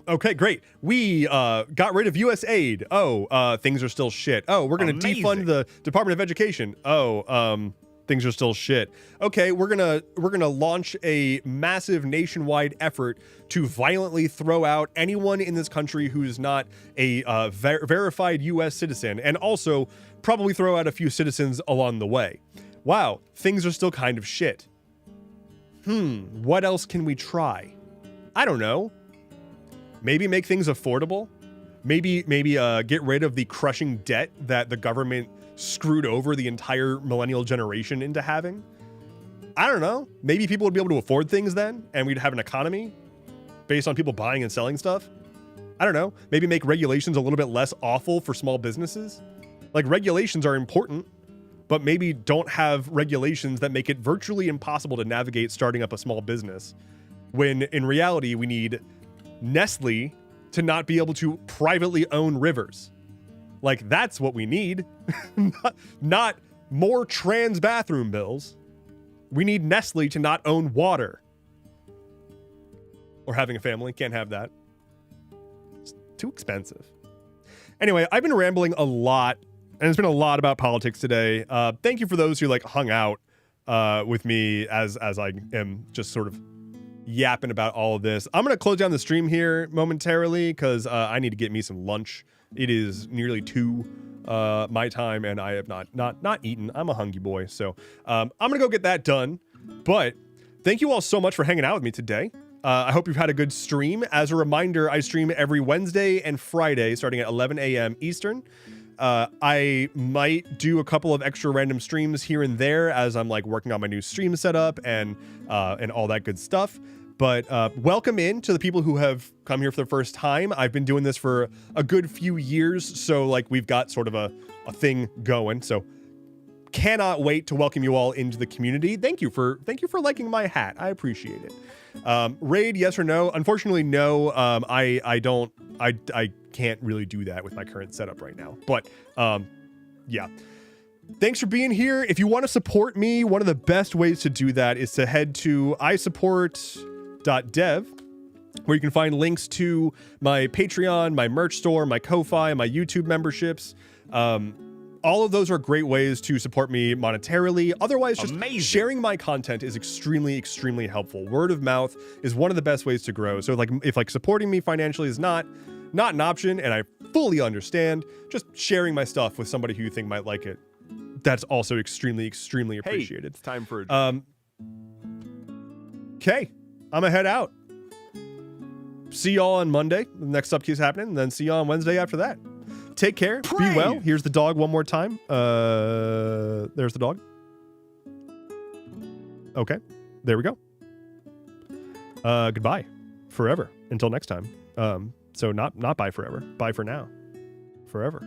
okay, great. We got rid of US aid. Oh, things are still shit. Oh, we're going to defund the Department of Education. Oh, things are still shit. Okay, we're gonna launch a massive nationwide effort to violently throw out anyone in this country who's not a verified US citizen, and also probably throw out a few citizens along the way. Wow, things are still kind of shit. What else can we try? I don't know. Maybe make things affordable. Maybe get rid of the crushing debt that the government screwed over the entire millennial generation into having. I don't know. Maybe people would be able to afford things then, and we'd have an economy based on people buying and selling stuff. I don't know. Maybe make regulations a little bit less awful for small businesses. Like, regulations are important, but maybe don't have regulations that make it virtually impossible to navigate starting up a small business. When in reality, we need Nestle to not be able to privately own rivers. Like, that's what we need. not more trans bathroom bills. We need Nestle to not own water. Or having a family. Can't have that. It's too expensive. Anyway, I've been rambling a lot, and it's been a lot about politics today. Thank you for those who like hung out with me as I am just sort of yapping about all of this. I'm going to close down the stream here momentarily because I need to get me some lunch. It is nearly 2 my time, and I have not eaten. I'm a hungry boy, so I'm going to go get that done. But thank you all so much for hanging out with me today. I hope you've had a good stream. As a reminder, I stream every Wednesday and Friday starting at 11 a.m. Eastern. I might do a couple of extra random streams here and there as I'm like working on my new stream setup and all that good stuff. But welcome in to the people who have come here for the first time. I've been doing this for a good few years, so like we've got sort of a thing going. So cannot wait to welcome you all into the community. Thank you for liking my hat. I appreciate it. Raid, yes or no? Unfortunately, no. I can't really do that with my current setup right now. But yeah. Thanks for being here. If you want to support me, one of the best ways to do that is to head to isupport.dev, where you can find links to my Patreon, my merch store, my Ko-Fi, my YouTube memberships. All of those are great ways to support me monetarily. Otherwise, just sharing my content is extremely, extremely helpful. Word of mouth is one of the best ways to grow. So like, if like supporting me financially is not an option, and I fully understand, just sharing my stuff with somebody who you think might like it, that's also extremely, extremely appreciated. It's time for okay, I'm gonna head out. See y'all on Monday. The next up keeps happening, and then see y'all on Wednesday after that. Take care. Be well. Here's the dog one more time. There's the dog. Okay, there we go. Goodbye forever until next time. So not bye forever. Bye for now. Forever.